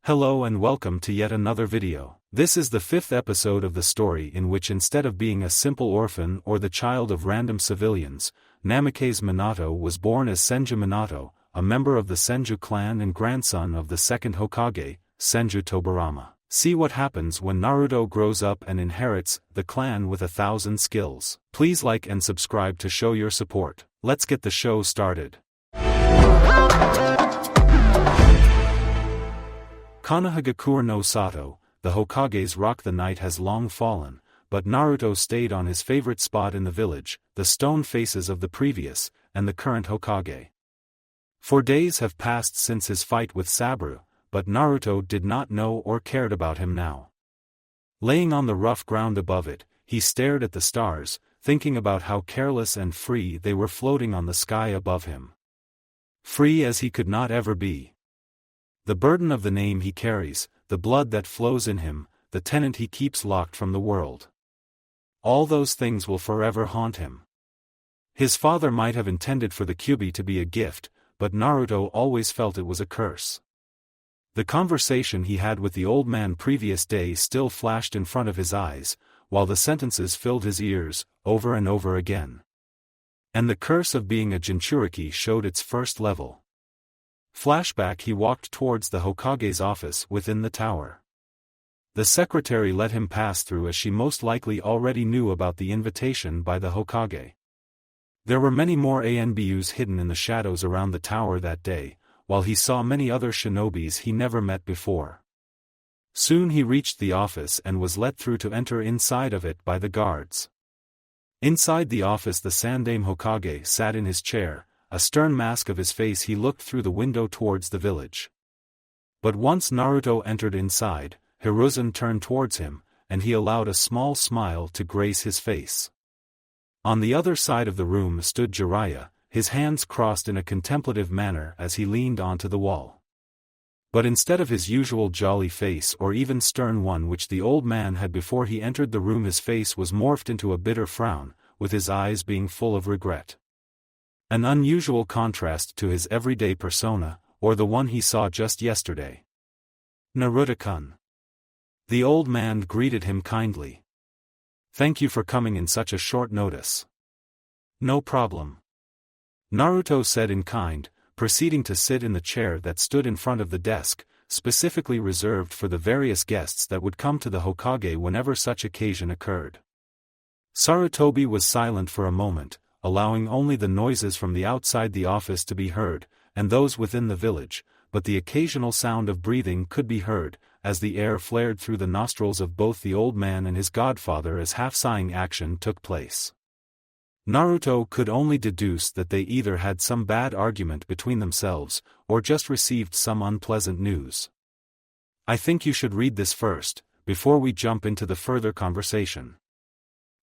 Hello and welcome to yet another video. This is the 5th episode of the story in which instead of being a simple orphan or the child of random civilians, Namikaze Minato was born as Senju Minato, a member of the Senju clan and grandson of the Second Hokage, Senju Tobirama. See what happens when Naruto grows up and inherits the clan with 1,000 skills. Please like and subscribe to show your support. Let's get the show started. Konohagakure no Sato, the Hokage's rock. The night has long fallen, but Naruto stayed on his favorite spot in the village, the stone faces of the previous, and the current Hokage. 4 days have passed since his fight with Saburo, but Naruto did not know or cared about him now. Laying on the rough ground above it, he stared at the stars, thinking about how careless and free they were floating on the sky above him. Free as he could not ever be. The burden of the name he carries, the blood that flows in him, the tenant he keeps locked from the world. All those things will forever haunt him. His father might have intended for the Kyuubi to be a gift, but Naruto always felt it was a curse. The conversation he had with the old man previous day still flashed in front of his eyes, while the sentences filled his ears, over and over again. And the curse of being a Jinchuriki showed its first level. Flashback. He walked towards the Hokage's office within the tower. The secretary let him pass through as she most likely already knew about the invitation by the Hokage. There were many more ANBUs hidden in the shadows around the tower that day, while he saw many other shinobis he never met before. Soon he reached the office and was let through to enter inside of it by the guards. Inside the office the Sandaime Hokage sat in his chair, a stern mask of his face. He looked through the window towards the village. But once Naruto entered inside, Hiruzen turned towards him, and he allowed a small smile to grace his face. On the other side of the room stood Jiraiya, his hands crossed in a contemplative manner as he leaned onto the wall. But instead of his usual jolly face or even stern one which the old man had before he entered the room, his face was morphed into a bitter frown, with his eyes being full of regret. An unusual contrast to his everyday persona, or the one he saw just yesterday. Naruto-kun. The old man greeted him kindly. Thank you for coming in such a short notice. No problem. Naruto said in kind, proceeding to sit in the chair that stood in front of the desk, specifically reserved for the various guests that would come to the Hokage whenever such occasion occurred. Sarutobi was silent for a moment, allowing only the noises from the outside the office to be heard, and those within the village, but the occasional sound of breathing could be heard, as the air flared through the nostrils of both the old man and his godfather as half-sighing action took place. Naruto could only deduce that they either had some bad argument between themselves, or just received some unpleasant news. I think you should read this first, before we jump into the further conversation.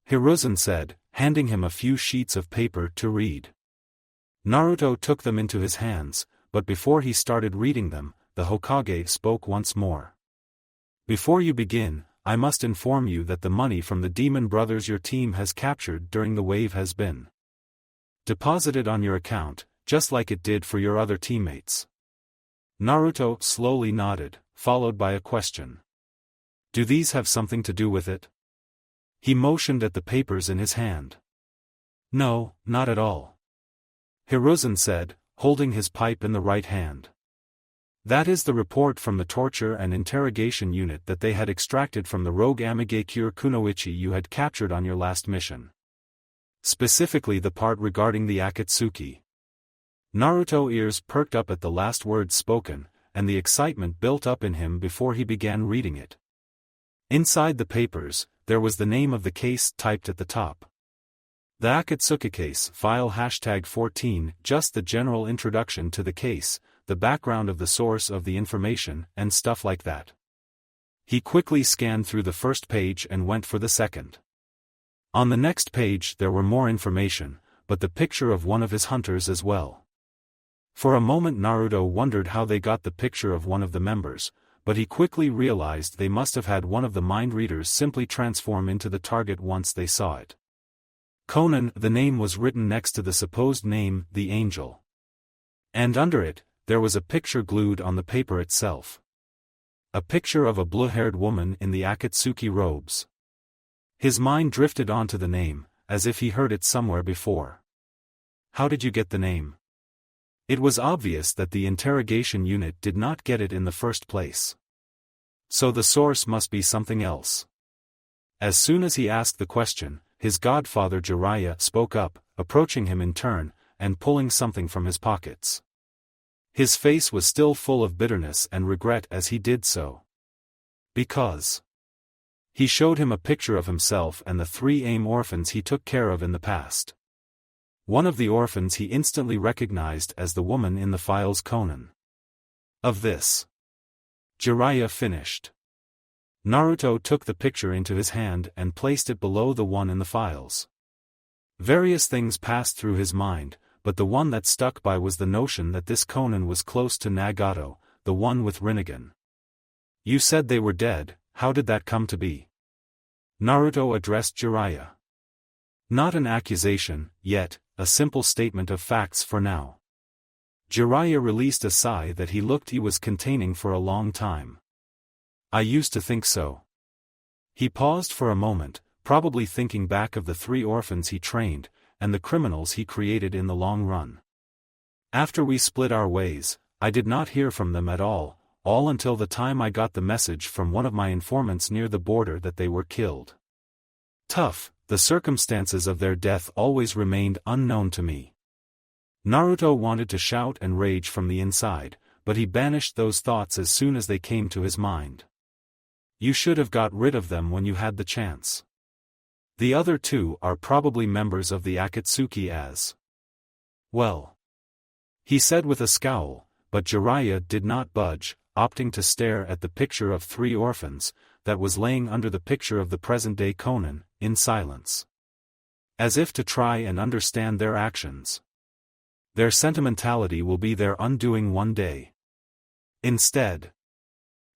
Hiruzen said, handing him a few sheets of paper to read. Naruto took them into his hands, but before he started reading them, the Hokage spoke once more. Before you begin, I must inform you that the money from the Demon Brothers your team has captured during the wave has been deposited on your account, just like it did for your other teammates. Naruto slowly nodded, followed by a question. Do these have something to do with it? He motioned at the papers in his hand. No, not at all. Hiruzen said, holding his pipe in the right hand. That is the report from the torture and interrogation unit that they had extracted from the rogue Amigakure Kunoichi you had captured on your last mission. Specifically the part regarding the Akatsuki. Naruto's ears perked up at the last words spoken, and the excitement built up in him before he began reading it. Inside the papers, there was the name of the case typed at the top. The Akatsuki case file #14, just the general introduction to the case, the background of the source of the information, and stuff like that. He quickly scanned through the first page and went for the second. On the next page there were more information, but the picture of one of his hunters as well. For a moment Naruto wondered how they got the picture of one of the members, but he quickly realized they must have had one of the mind readers simply transform into the target once they saw it. Conan, the name was written next to the supposed name, the Angel. And under it, there was a picture glued on the paper itself. a picture of a blue-haired woman in the Akatsuki robes. His mind drifted onto the name, as if he heard it somewhere before. How did you get the name? It was obvious that the interrogation unit did not get it in the first place. So the source must be something else. As soon as he asked the question, his godfather Jiraiya spoke up, approaching him in turn, and pulling something from his pockets. His face was still full of bitterness and regret as he did so. Because he showed him a picture of himself and the 3 AIM orphans he took care of in the past. One of the orphans he instantly recognized as the woman in the files Conan. Of this, Jiraiya finished. Naruto took the picture into his hand and placed it below the one in the files. Various things passed through his mind, but the one that stuck by was the notion that this Conan was close to Nagato, the one with Rinnegan. You said they were dead, how did that come to be? Naruto addressed Jiraiya. Not an accusation, yet, a simple statement of facts for now. Jiraiya released a sigh that he was containing for a long time. I used to think so. He paused for a moment, probably thinking back of the 3 orphans he trained, and the criminals he created in the long run. After we split our ways, I did not hear from them at all until the time I got the message from one of my informants near the border that they were killed. Tough, the circumstances of their death always remained unknown to me. Naruto wanted to shout and rage from the inside, but he banished those thoughts as soon as they came to his mind. You should have got rid of them when you had the chance. The other 2 are probably members of the Akatsuki as well, he said with a scowl, but Jiraiya did not budge, opting to stare at the picture of 3 orphans that was laying under the picture of the present-day Conan, in silence. As if to try and understand their actions. Their sentimentality will be their undoing one day. Instead,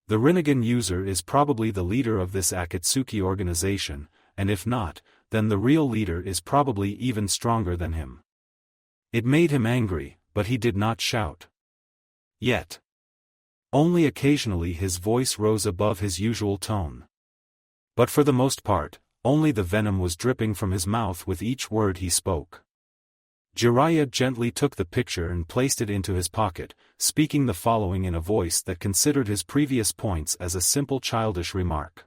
the Rinnegan user is probably the leader of this Akatsuki organization, and if not, then the real leader is probably even stronger than him. It made him angry, but he did not shout. Yet, only occasionally his voice rose above his usual tone. But for the most part, only the venom was dripping from his mouth with each word he spoke. Jiraiya gently took the picture and placed it into his pocket, speaking the following in a voice that considered his previous points as a simple childish remark.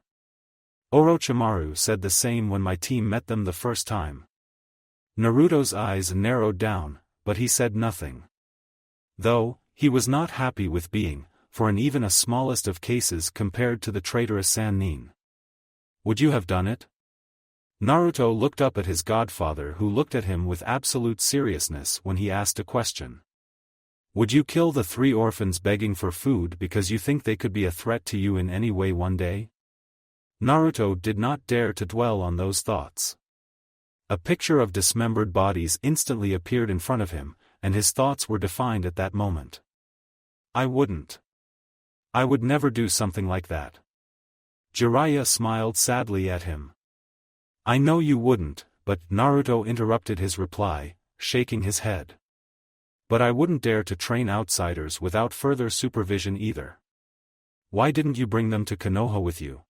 Orochimaru said the same when my team met them the first time. Naruto's eyes narrowed down, but he said nothing. Though, he was not happy with being, for in even a smallest of cases compared to the traitorous Sannin. Would you have done it? Naruto looked up at his godfather who looked at him with absolute seriousness when he asked a question. Would you kill the 3 orphans begging for food because you think they could be a threat to you in any way one day? Naruto did not dare to dwell on those thoughts. A picture of dismembered bodies instantly appeared in front of him, and his thoughts were defined at that moment. I wouldn't. I would never do something like that. Jiraiya smiled sadly at him. I know you wouldn't, but Naruto interrupted his reply, shaking his head. But I wouldn't dare to train outsiders without further supervision either. Why didn't you bring them to Konoha with you?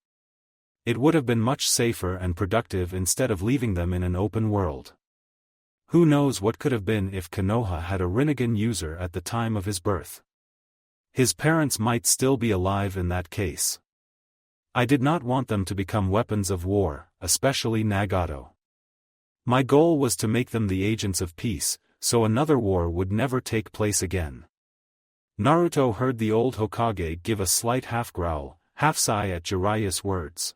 It would have been much safer and productive instead of leaving them in an open world. Who knows what could have been if Konoha had a Rinnegan user at the time of his birth. His parents might still be alive in that case. I did not want them to become weapons of war, especially Nagato. My goal was to make them the agents of peace, so another war would never take place again. Naruto heard the old Hokage give a slight half-growl, half-sigh at Jiraiya's words.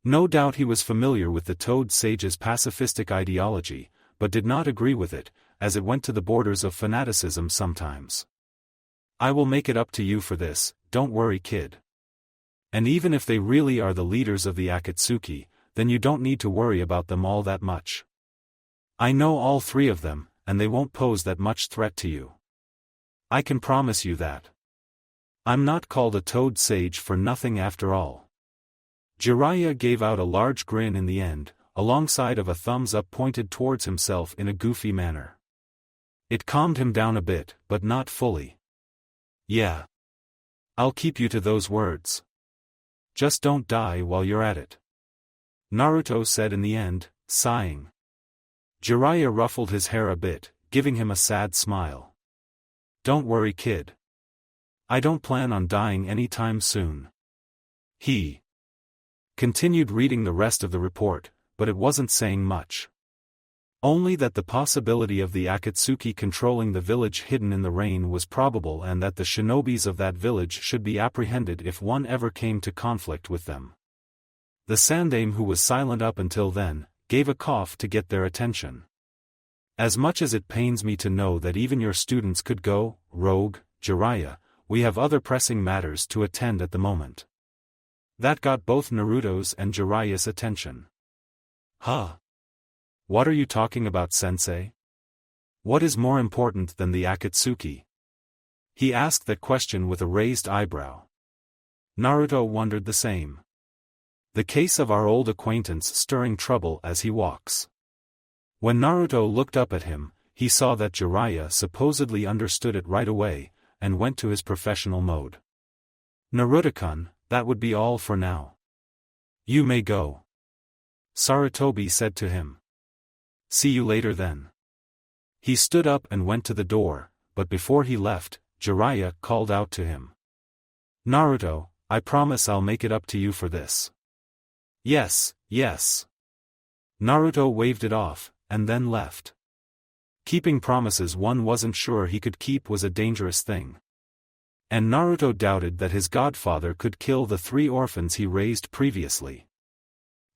No doubt he was familiar with the Toad Sage's pacifistic ideology, but did not agree with it, as it went to the borders of fanaticism sometimes. I will make it up to you for this, don't worry kid. And even if they really are the leaders of the Akatsuki, then you don't need to worry about them all that much. I know all 3 of them, and they won't pose that much threat to you. I can promise you that. I'm not called a Toad Sage for nothing after all. Jiraiya gave out a large grin in the end, alongside of a thumbs up pointed towards himself in a goofy manner. It calmed him down a bit, but not fully. Yeah. I'll keep you to those words. Just don't die while you're at it. Naruto said in the end, sighing. Jiraiya ruffled his hair a bit, giving him a sad smile. Don't worry, kid. I don't plan on dying anytime soon. He continued reading the rest of the report, but it wasn't saying much. Only that the possibility of the Akatsuki controlling the village hidden in the rain was probable and that the shinobis of that village should be apprehended if one ever came to conflict with them. The Sandaime, who was silent up until then, gave a cough to get their attention. As much as it pains me to know that even your students could go rogue, Jiraiya, we have other pressing matters to attend at the moment. That got both Naruto's and Jiraiya's attention. Huh? What are you talking about, sensei? What is more important than the Akatsuki? He asked that question with a raised eyebrow. Naruto wondered the same. The case of our old acquaintance stirring trouble as he walks. When Naruto looked up at him, he saw that Jiraiya supposedly understood it right away, and went to his professional mode. Naruto-kun, that would be all for now. You may go. Sarutobi said to him. See you later then. He stood up and went to the door, but before he left, Jiraiya called out to him. Naruto, I promise I'll make it up to you for this. Yes, yes. Naruto waved it off, and then left. Keeping promises one wasn't sure he could keep was a dangerous thing. And Naruto doubted that his godfather could kill the 3 orphans he raised previously.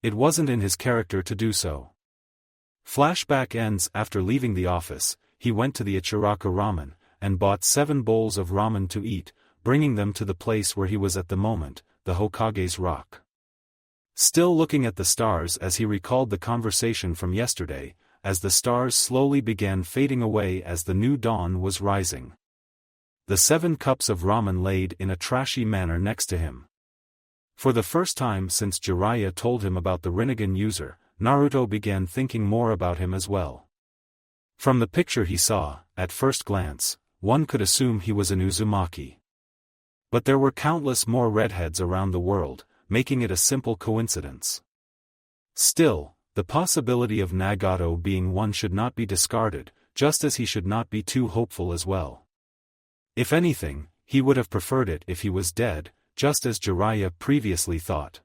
It wasn't in his character to do so. Flashback ends. After leaving the office, he went to the Ichiraku ramen, and bought 7 bowls of ramen to eat, bringing them to the place where he was at the moment, the Hokage's rock. Still looking at the stars as he recalled the conversation from yesterday, as the stars slowly began fading away as the new dawn was rising. The 7 cups of ramen laid in a trashy manner next to him. For the first time since Jiraiya told him about the Rinnegan user, Naruto began thinking more about him as well. From the picture he saw, at first glance, one could assume he was an Uzumaki. But there were countless more redheads around the world, making it a simple coincidence. Still, the possibility of Nagato being one should not be discarded, just as he should not be too hopeful as well. If anything, he would have preferred it if he was dead, just as Jiraiya previously thought.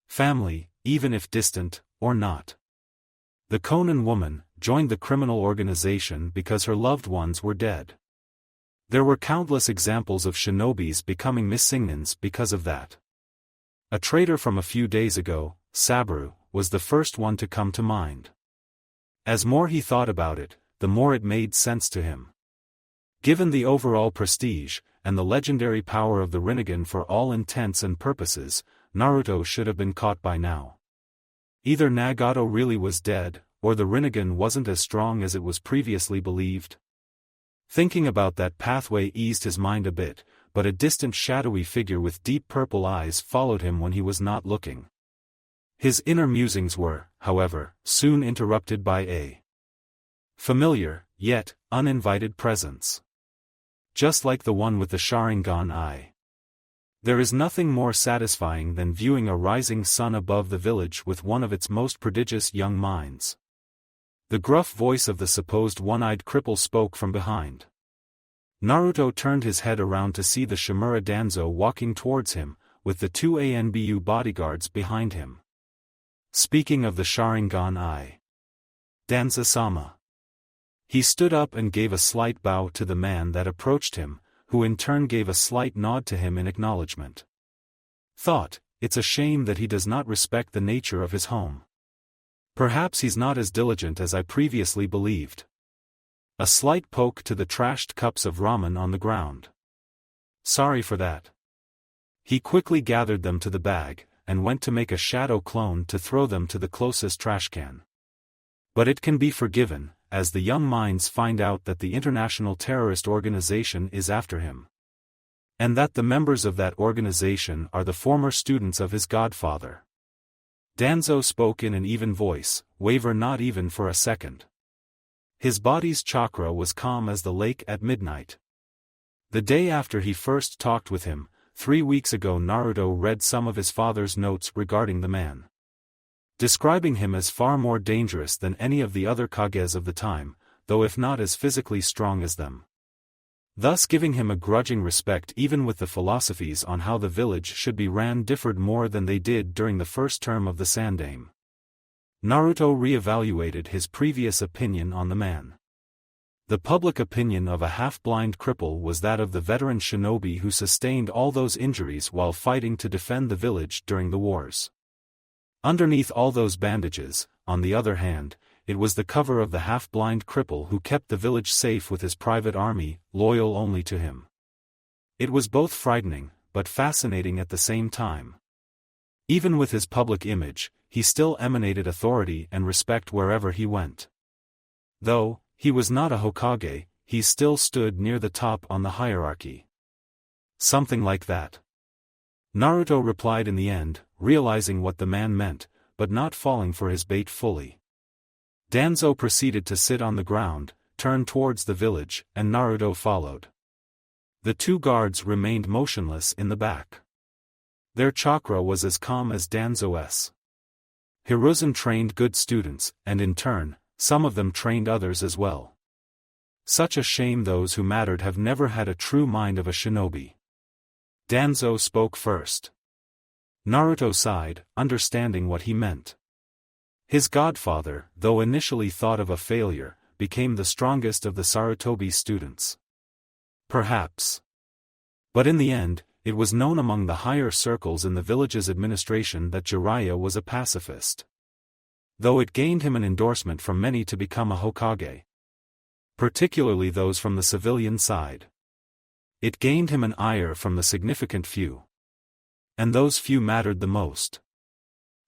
Family, even if distant, or not. The Konan woman joined the criminal organization because her loved ones were dead. There were countless examples of shinobis becoming missingnins because of that. A traitor from a few days ago, Saburo, was the first one to come to mind. As more he thought about it, the more it made sense to him. Given the overall prestige, and the legendary power of the Rinnegan for all intents and purposes, Naruto should have been caught by now. Either Nagato really was dead, or the Rinnegan wasn't as strong as it was previously believed. Thinking about that pathway eased his mind a bit, but a distant shadowy figure with deep purple eyes followed him when he was not looking. His inner musings were, however, soon interrupted by a familiar, yet uninvited presence. Just like the one with the Sharingan eye. There is nothing more satisfying than viewing a rising sun above the village with one of its most prodigious young minds. The gruff voice of the supposed one-eyed cripple spoke from behind. Naruto turned his head around to see the Shimura Danzo walking towards him, with the 2 ANBU bodyguards behind him. Speaking of the Sharingan eye. Danza-sama. He stood up and gave a slight bow to the man that approached him, who in turn gave a slight nod to him in acknowledgement. Thought, it's a shame that he does not respect the nature of his home. Perhaps he's not as diligent as I previously believed. A slight poke to the trashed cups of ramen on the ground. Sorry for that. He quickly gathered them to the bag, and went to make a shadow clone to throw them to the closest trash can. But it can be forgiven, as the young minds find out that the international terrorist organization is after him. And that the members of that organization are the former students of his godfather. Danzo spoke in an even voice, waver not even for a second. His body's chakra was calm as the lake at midnight. The day after he first talked with him, 3 weeks ago, Naruto read some of his father's notes regarding the man, describing him as far more dangerous than any of the other Kages of the time, though if not as physically strong as them, thus giving him a grudging respect. Even with the philosophies on how the village should be ran differed more than they did during the first term of the Sandaime, Naruto re-evaluated his previous opinion on the man. The public opinion of a half-blind cripple was that of the veteran shinobi who sustained all those injuries while fighting to defend the village during the wars. Underneath all those bandages, on the other hand, it was the cover of the half-blind cripple who kept the village safe with his private army, loyal only to him. It was both frightening, but fascinating at the same time. Even with his public image, he still emanated authority and respect wherever he went. Though he was not a Hokage, he still stood near the top on the hierarchy. Something like that, Naruto replied in the end, realizing what the man meant, but not falling for his bait fully. Danzo proceeded to sit on the ground, turn towards the village, and Naruto followed. The 2 guards remained motionless in the back. Their chakra was as calm as Danzo's. Hiruzen trained good students, and in turn, some of them trained others as well. Such a shame those who mattered have never had a true mind of a shinobi. Danzo spoke first. Naruto sighed, understanding what he meant. His godfather, though initially thought of a failure, became the strongest of the Sarutobi students. Perhaps. But in the end, it was known among the higher circles in the village's administration that Jiraiya was a pacifist, though it gained him an endorsement from many to become a Hokage, particularly those from the civilian side. It gained him an heir from the significant few. And those few mattered the most,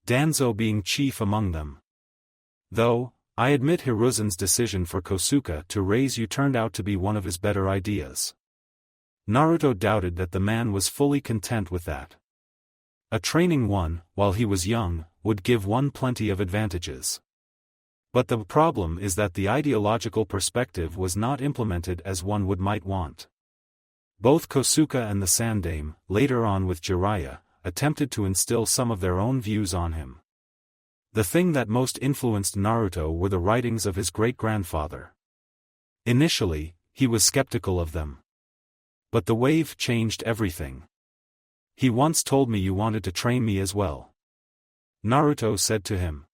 Danzo being chief among them. Though, I admit Hiruzen's decision for Kosuke to raise you turned out to be one of his better ideas. Naruto doubted that the man was fully content with that. A training one, while he was young, would give one plenty of advantages. But the problem is that the ideological perspective was not implemented as one might want. Both Kosuke and the Sandaime, later on with Jiraiya, attempted to instill some of their own views on him. The thing that most influenced Naruto were the writings of his great-grandfather. Initially, he was skeptical of them. But the wave changed everything. He once told me you wanted to train me as well, Naruto said to him.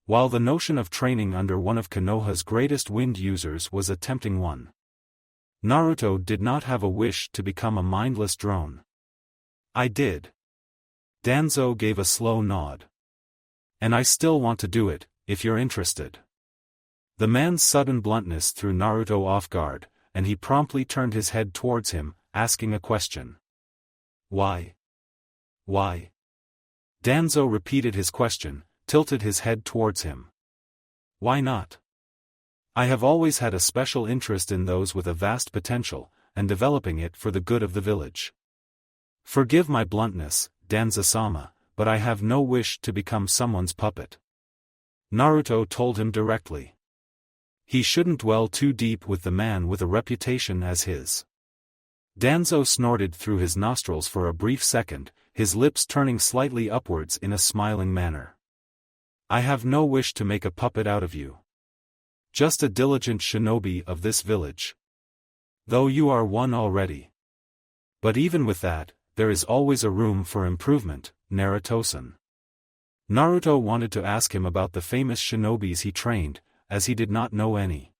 While the notion of training under one of Konoha's greatest wind users was a tempting one, Naruto did not have a wish to become a mindless drone. I did. Danzo gave a slow nod. And I still want to do it, if you're interested. The man's sudden bluntness threw Naruto off guard, and he promptly turned his head towards him, asking a question. Why? Why? Danzo repeated his question, tilted his head towards him. Why not? I have always had a special interest in those with a vast potential, and developing it for the good of the village. Forgive my bluntness, Danzo-sama, but I have no wish to become someone's puppet, Naruto told him directly. He shouldn't dwell too deep with the man with a reputation as his. Danzo snorted through his nostrils for a brief second, his lips turning slightly upwards in a smiling manner. I have no wish to make a puppet out of you. Just a diligent shinobi of this village. Though you are one already. But even with that, there is always a room for improvement, Naruto-san. Naruto wanted to ask him about the famous shinobis he trained, as he did not know any.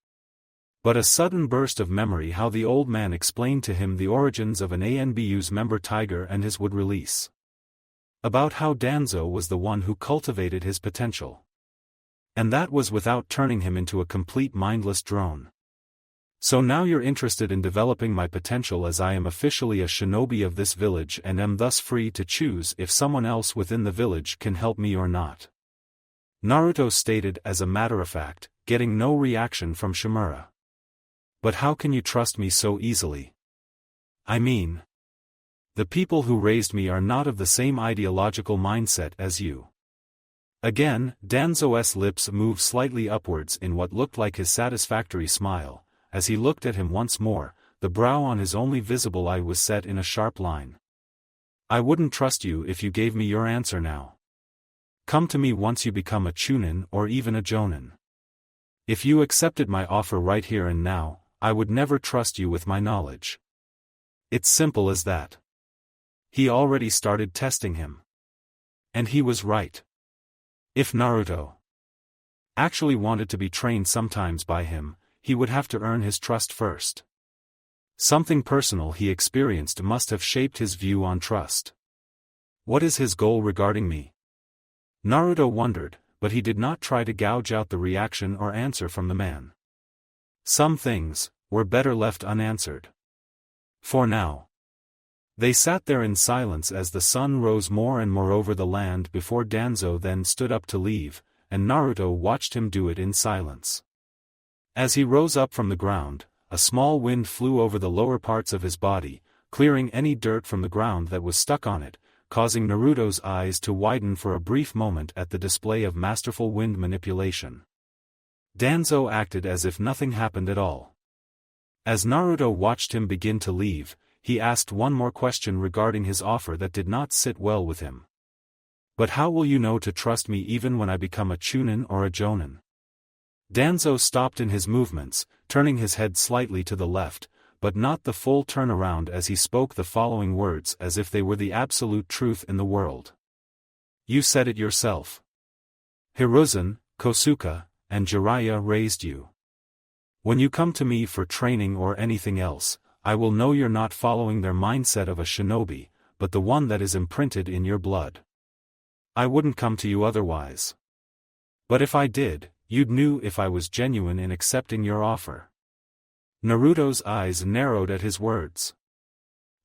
But a sudden burst of memory how the old man explained to him the origins of an ANBU's member Tiger and his would release. About how Danzo was the one who cultivated his potential. And that was without turning him into a complete mindless drone. So now you're interested in developing my potential as I am officially a shinobi of this village and am thus free to choose if someone else within the village can help me or not. Naruto stated as a matter of fact, getting no reaction from Shimura. But how can you trust me so easily? I mean, the people who raised me are not of the same ideological mindset as you. Again, Danzo's lips moved slightly upwards in what looked like his satisfactory smile, as he looked at him once more, the brow on his only visible eye was set in a sharp line. I wouldn't trust you if you gave me your answer now. Come to me once you become a chunin or even a jonin. If you accepted my offer right here and now, I would never trust you with my knowledge. It's simple as that. He already started testing him. And he was right. If Naruto actually wanted to be trained sometimes by him, he would have to earn his trust first. Something personal he experienced must have shaped his view on trust. What is his goal regarding me? Naruto wondered, but he did not try to gouge out the reaction or answer from the man. Some things were better left unanswered. For now. They sat there in silence as the sun rose more and more over the land before Danzo then stood up to leave, and Naruto watched him do it in silence. As he rose up from the ground, a small wind flew over the lower parts of his body, clearing any dirt from the ground that was stuck on it, causing Naruto's eyes to widen for a brief moment at the display of masterful wind manipulation. Danzo acted as if nothing happened at all. As Naruto watched him begin to leave, he asked one more question regarding his offer that did not sit well with him. But how will you know to trust me even when I become a chunin or a jonin? Danzo stopped in his movements, turning his head slightly to the left, but not the full turnaround as he spoke the following words as if they were the absolute truth in the world. You said it yourself. Hiruzen, Kosuke, and Jiraiya raised you. When you come to me for training or anything else, I will know you're not following their mindset of a shinobi, but the one that is imprinted in your blood. I wouldn't come to you otherwise. But if I did, you'd know if I was genuine in accepting your offer. Naruto's eyes narrowed at his words.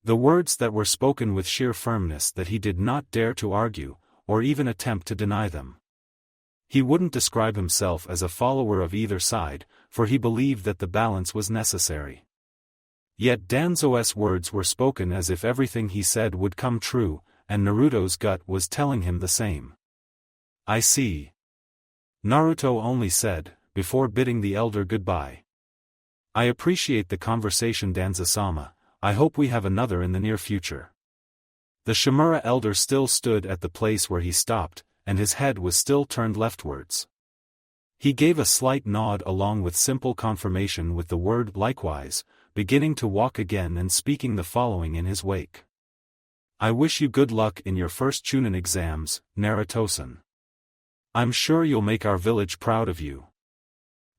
The words that were spoken with sheer firmness that he did not dare to argue, or even attempt to deny them. He wouldn't describe himself as a follower of either side, for he believed that the balance was necessary. Yet Danzo's words were spoken as if everything he said would come true, and Naruto's gut was telling him the same. I see. Naruto only said, before bidding the elder goodbye. I appreciate the conversation, Danzo-sama. I hope we have another in the near future. The Shimura elder still stood at the place where he stopped, and his head was still turned leftwards. He gave a slight nod along with simple confirmation with the word likewise, beginning to walk again and speaking the following in his wake. I wish you good luck in your first chunin exams, Naruto-san. I'm sure you'll make our village proud of you.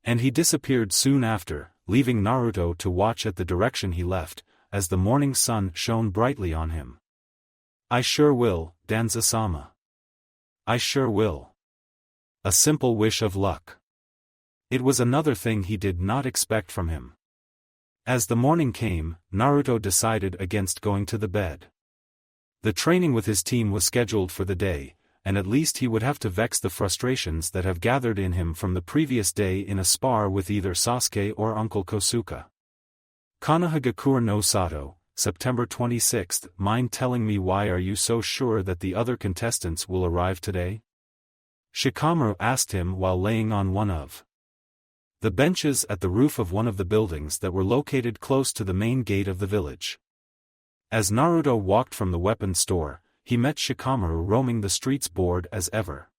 And he disappeared soon after, leaving Naruto to watch at the direction he left, as the morning sun shone brightly on him. I sure will, Danzo-sama. I sure will. A simple wish of luck. It was another thing he did not expect from him. As the morning came, Naruto decided against going to the bed. The training with his team was scheduled for the day, and at least he would have to vex the frustrations that have gathered in him from the previous day in a spar with either Sasuke or Uncle Kosuke. Konohagakure no Sato, September 26. Mind telling me why are you so sure that the other contestants will arrive today? Shikamaru asked him while laying on one of the benches at the roof of one of the buildings that were located close to the main gate of the village. As Naruto walked from the weapons store, he met Shikamaru roaming the streets bored as ever.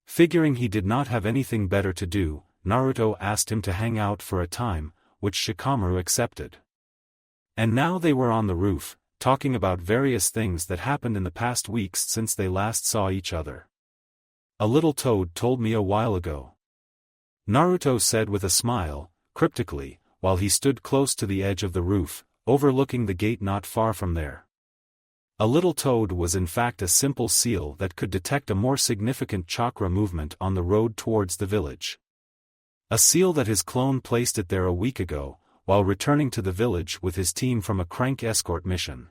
Figuring he did not have anything better to do, Naruto asked him to hang out for a time, which Shikamaru accepted. And now they were on the roof, talking about various things that happened in the past weeks since they last saw each other. A little toad told me a while ago. Naruto said with a smile, cryptically, while he stood close to the edge of the roof, overlooking the gate not far from there. A little toad was in fact a simple seal that could detect a more significant chakra movement on the road towards the village. A seal that his clone placed it there a week ago, while returning to the village with his team from a crank escort mission.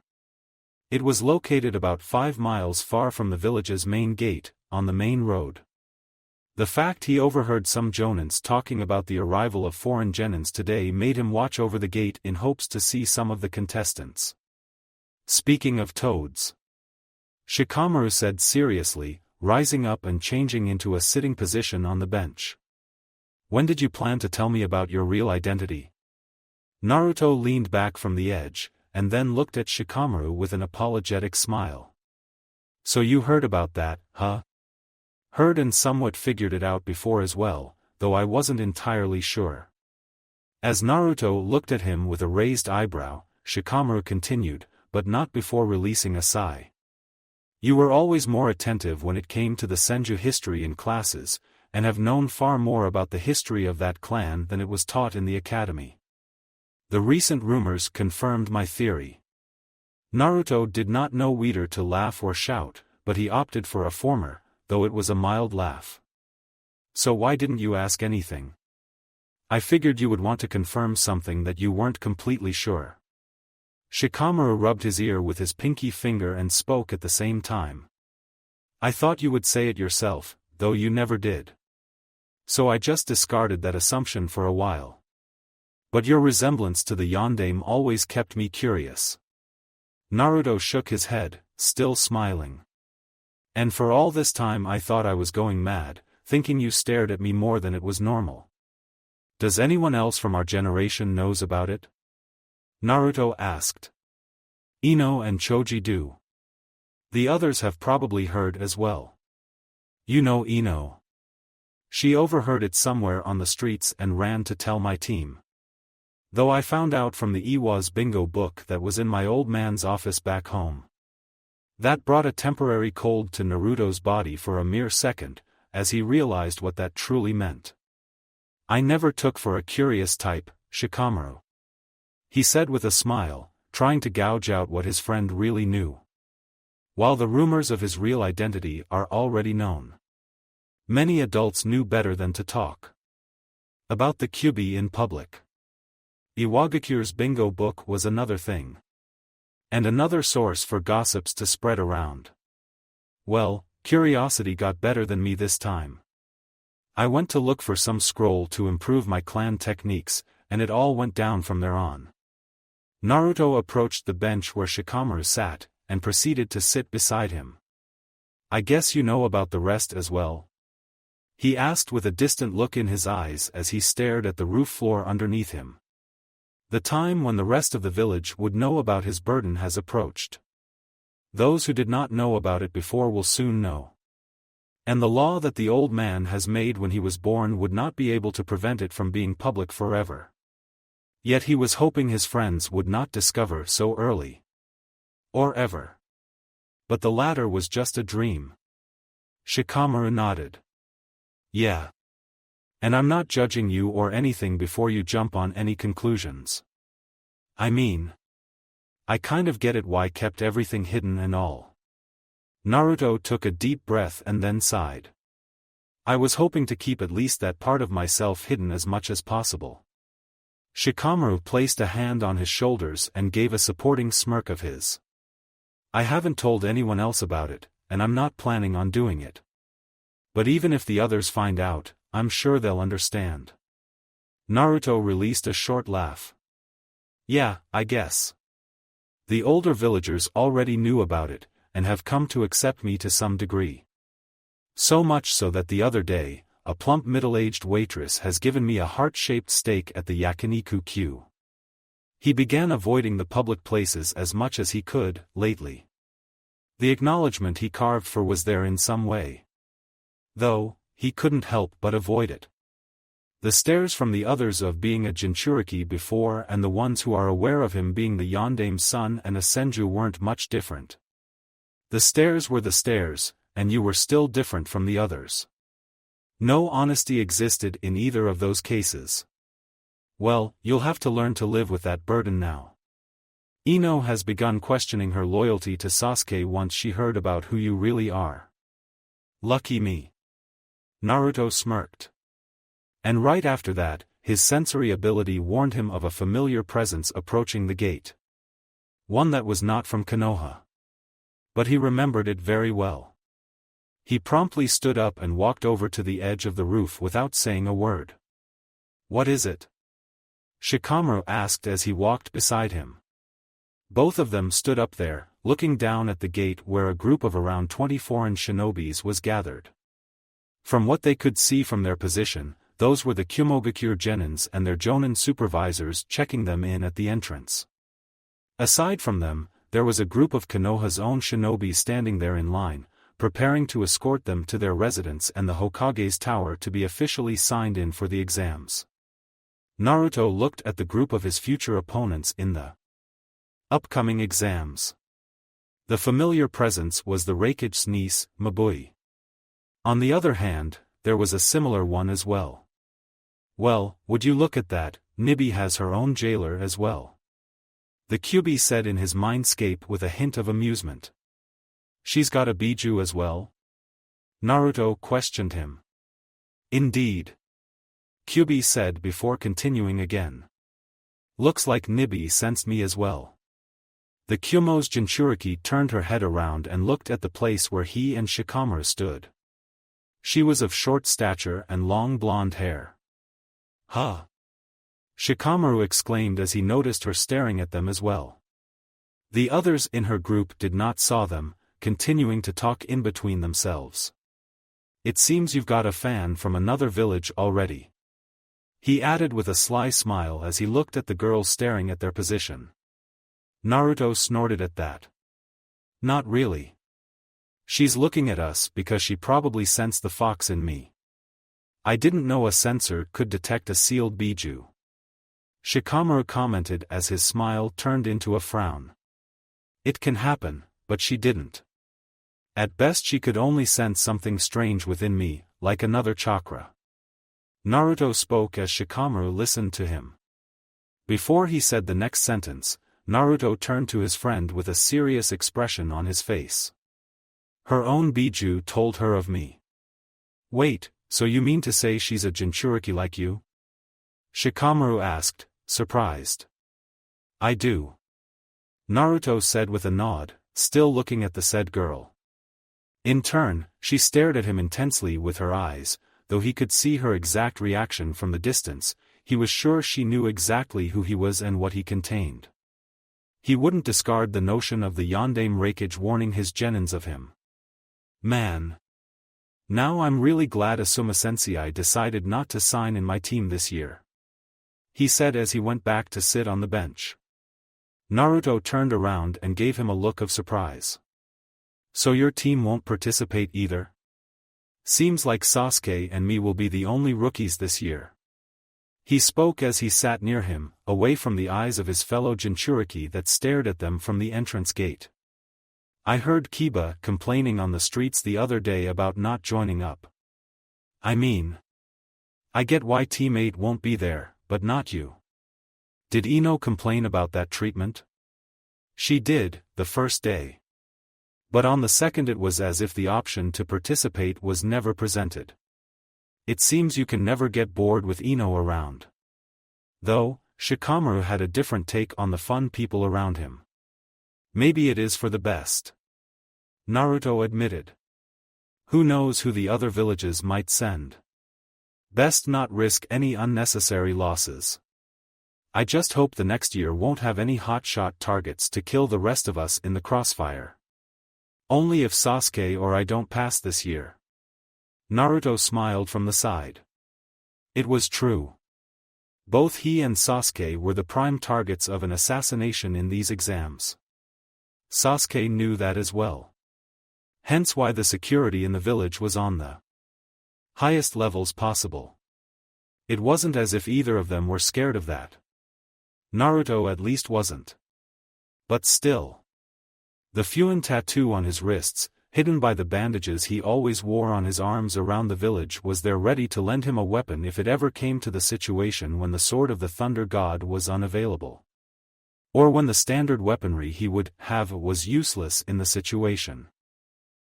It was located about 5 miles far from the village's main gate, on the main road. The fact he overheard some jonins talking about the arrival of foreign genins today made him watch over the gate in hopes to see some of the contestants. Speaking of toads, Shikamaru said seriously, rising up and changing into a sitting position on the bench. When did you plan to tell me about your real identity? Naruto leaned back from the edge, and then looked at Shikamaru with an apologetic smile. So you heard about that, huh? Heard and somewhat figured it out before as well, though I wasn't entirely sure. As Naruto looked at him with a raised eyebrow, Shikamaru continued, but not before releasing a sigh. You were always more attentive when it came to the Senju history in classes, and have known far more about the history of that clan than it was taught in the academy. The recent rumors confirmed my theory. Naruto did not know whether to laugh or shout, but he opted for a former, though it was a mild laugh. So why didn't you ask anything? I figured you would want to confirm something that you weren't completely sure. Shikamaru rubbed his ear with his pinky finger and spoke at the same time. I thought you would say it yourself, though you never did. So I just discarded that assumption for a while. But your resemblance to the Yondaime always kept me curious. Naruto shook his head, still smiling. And for all this time I thought I was going mad, thinking you stared at me more than it was normal. Does anyone else from our generation knows about it? Naruto asked. Ino and Choji do. The others have probably heard as well. You know Ino. She overheard it somewhere on the streets and ran to tell my team. Though I found out from the Iwa's bingo book that was in my old man's office back home. That brought a temporary cold to Naruto's body for a mere second, as he realized what that truly meant. I never took for a curious type, Shikamaru. He said with a smile, trying to gouge out what his friend really knew. While the rumors of his real identity are already known. Many adults knew better than to talk about the Kyuubi in public. Iwagakure's bingo book was another thing. And another source for gossips to spread around. Well, curiosity got better than me this time. I went to look for some scroll to improve my clan techniques, and it all went down from there on. Naruto approached the bench where Shikamaru sat, and proceeded to sit beside him. I guess you know about the rest as well? He asked with a distant look in his eyes as he stared at the roof floor underneath him. The time when the rest of the village would know about his burden has approached. Those who did not know about it before will soon know. And the law that the old man has made when he was born would not be able to prevent it from being public forever. Yet he was hoping his friends would not discover so early. Or ever. But the latter was just a dream. Shikamaru nodded. Yeah. And I'm not judging you or anything before you jump on any conclusions. I mean, I kind of get it why kept everything hidden and all. Naruto took a deep breath and then sighed. I was hoping to keep at least that part of myself hidden as much as possible. Shikamaru placed a hand on his shoulders and gave a supporting smirk of his. I haven't told anyone else about it, and I'm not planning on doing it. But even if the others find out, I'm sure they'll understand. Naruto released a short laugh. Yeah, I guess. The older villagers already knew about it, and have come to accept me to some degree. So much so that the other day, a plump middle-aged waitress has given me a heart-shaped steak at the yakiniku queue. He began avoiding the public places as much as he could, lately. The acknowledgement he carved for was there in some way. Though, he couldn't help but avoid it. The stares from the others of being a Jinchuriki before and the ones who are aware of him being the Yondaime's son and a Senju weren't much different. The stares were the stares, and you were still different from the others. No honesty existed in either of those cases. Well, you'll have to learn to live with that burden now. Ino has begun questioning her loyalty to Sasuke once she heard about who you really are. Lucky me. Naruto smirked. And right after that, his sensory ability warned him of a familiar presence approaching the gate. One that was not from Konoha. But he remembered it very well. He promptly stood up and walked over to the edge of the roof without saying a word. What is it? Shikamaru asked as he walked beside him. Both of them stood up there, looking down at the gate where a group of around 20 foreign shinobis was gathered. From what they could see from their position, those were the Kyumogakure genins and their jonin supervisors checking them in at the entrance. Aside from them, there was a group of Konoha's own shinobi standing there in line, preparing to escort them to their residence and the Hokage's tower to be officially signed in for the exams. Naruto looked at the group of his future opponents in the upcoming exams. The familiar presence was the Raikage's niece, Mabui. On the other hand, there was a similar one as well. Well, would you look at that, Nibi has her own jailer as well. The Kyubi said in his mindscape with a hint of amusement. She's got a Biju as well? Naruto questioned him. Indeed. Kyubi said before continuing again. Looks like Nibi sensed me as well. The Kyumo's Jinchuriki turned her head around and looked at the place where he and Shikamaru stood. She was of short stature and long blonde hair. Huh! Shikamaru exclaimed as he noticed her staring at them as well. The others in her group did not saw them, continuing to talk in between themselves. It seems you've got a fan from another village already. He added with a sly smile as he looked at the girls staring at their position. Naruto snorted at that. Not really. She's looking at us because she probably sensed the fox in me. I didn't know a sensor could detect a sealed Biju. Shikamaru commented as his smile turned into a frown. It can happen, but she didn't. At best she could only sense something strange within me, like another chakra. Naruto spoke as Shikamaru listened to him. Before he said the next sentence, Naruto turned to his friend with a serious expression on his face. Her own Biju told her of me. Wait, so you mean to say she's a Jinchuriki like you? Shikamaru asked, surprised. I do. Naruto said with a nod, still looking at the said girl. In turn, she stared at him intensely with her eyes, though he could see her exact reaction from the distance. He was sure she knew exactly who he was and what he contained. He wouldn't discard the notion of the Yondaime Raikage warning his genins of him. Man. Now I'm really glad Asuma Sensei decided not to sign in my team this year. He said as he went back to sit on the bench. Naruto turned around and gave him a look of surprise. So your team won't participate either? Seems like Sasuke and me will be the only rookies this year. He spoke as he sat near him, away from the eyes of his fellow Jinchuriki that stared at them from the entrance gate. I heard Kiba complaining on the streets the other day about not joining up. I mean, I get why Team 8 won't be there, but not you. Did Ino complain about that treatment? She did, the first day. But on the second it was as if the option to participate was never presented. It seems you can never get bored with Ino around. Though, Shikamaru had a different take on the fun people around him. Maybe it is for the best. Naruto admitted. Who knows who the other villages might send. Best not risk any unnecessary losses. I just hope the next year won't have any hotshot targets to kill the rest of us in the crossfire. Only if Sasuke or I don't pass this year. Naruto smiled from the side. It was true. Both he and Sasuke were the prime targets of an assassination in these exams. Sasuke knew that as well. Hence why the security in the village was on the highest levels possible. It wasn't as if either of them were scared of that. Naruto at least wasn't. But still. The Fuin tattoo on his wrists, hidden by the bandages he always wore on his arms around the village, was there ready to lend him a weapon if it ever came to the situation when the sword of the Thunder God was unavailable. Or when the standard weaponry he would have was useless in the situation.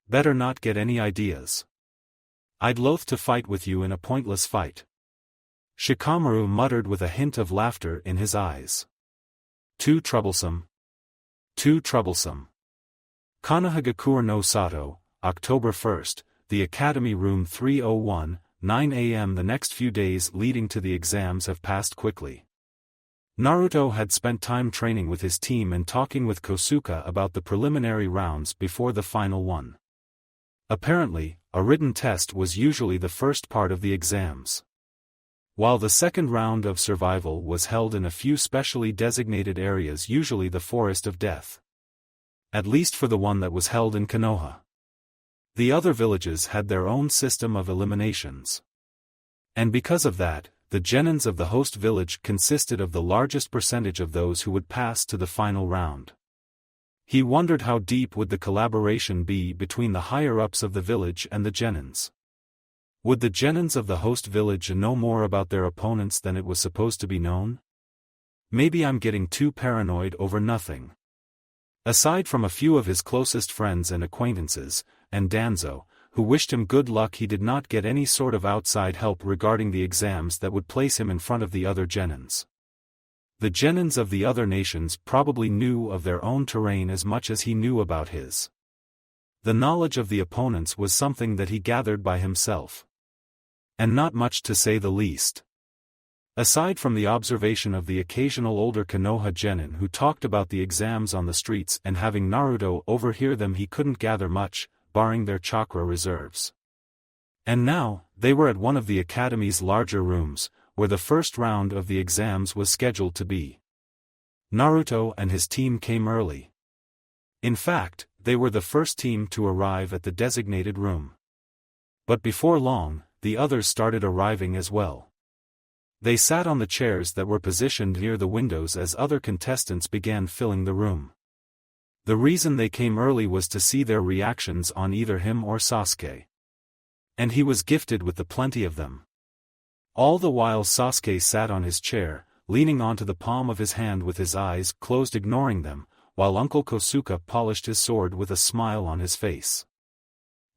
Better not get any ideas. I'd loathe to fight with you in a pointless fight. Shikamaru muttered with a hint of laughter in his eyes. Too troublesome. Too troublesome. Konohagakure no Sato, October 1st, the Academy Room 301, 9 a.m. The next few days leading to the exams have passed quickly. Naruto had spent time training with his team and talking with Kosuke about the preliminary rounds before the final one. Apparently, a written test was usually the first part of the exams. While the second round of survival was held in a few specially designated areas, usually the Forest of Death. At least for the one that was held in Konoha. The other villages had their own system of eliminations. And because of that, the genins of the host village consisted of the largest percentage of those who would pass to the final round. He wondered how deep would the collaboration be between the higher-ups of the village and the genins. Would the genins of the host village know more about their opponents than it was supposed to be known? Maybe I'm getting too paranoid over nothing. Aside from a few of his closest friends and acquaintances, and Danzo, who wished him good luck, he did not get any sort of outside help regarding the exams that would place him in front of the other genins. The genins of the other nations probably knew of their own terrain as much as he knew about his. The knowledge of the opponents was something that he gathered by himself. And not much, to say the least. Aside from the observation of the occasional older Konoha genin who talked about the exams on the streets and having Naruto overhear them, he couldn't gather much, barring their chakra reserves. And now, they were at one of the academy's larger rooms, where the first round of the exams was scheduled to be. Naruto and his team came early. In fact, they were the first team to arrive at the designated room. But before long, the others started arriving as well. They sat on the chairs that were positioned near the windows as other contestants began filling the room. The reason they came early was to see their reactions on either him or Sasuke. And he was gifted with plenty of them. All the while Sasuke sat on his chair, leaning onto the palm of his hand with his eyes closed, ignoring them, while Uncle Kosuke polished his sword with a smile on his face.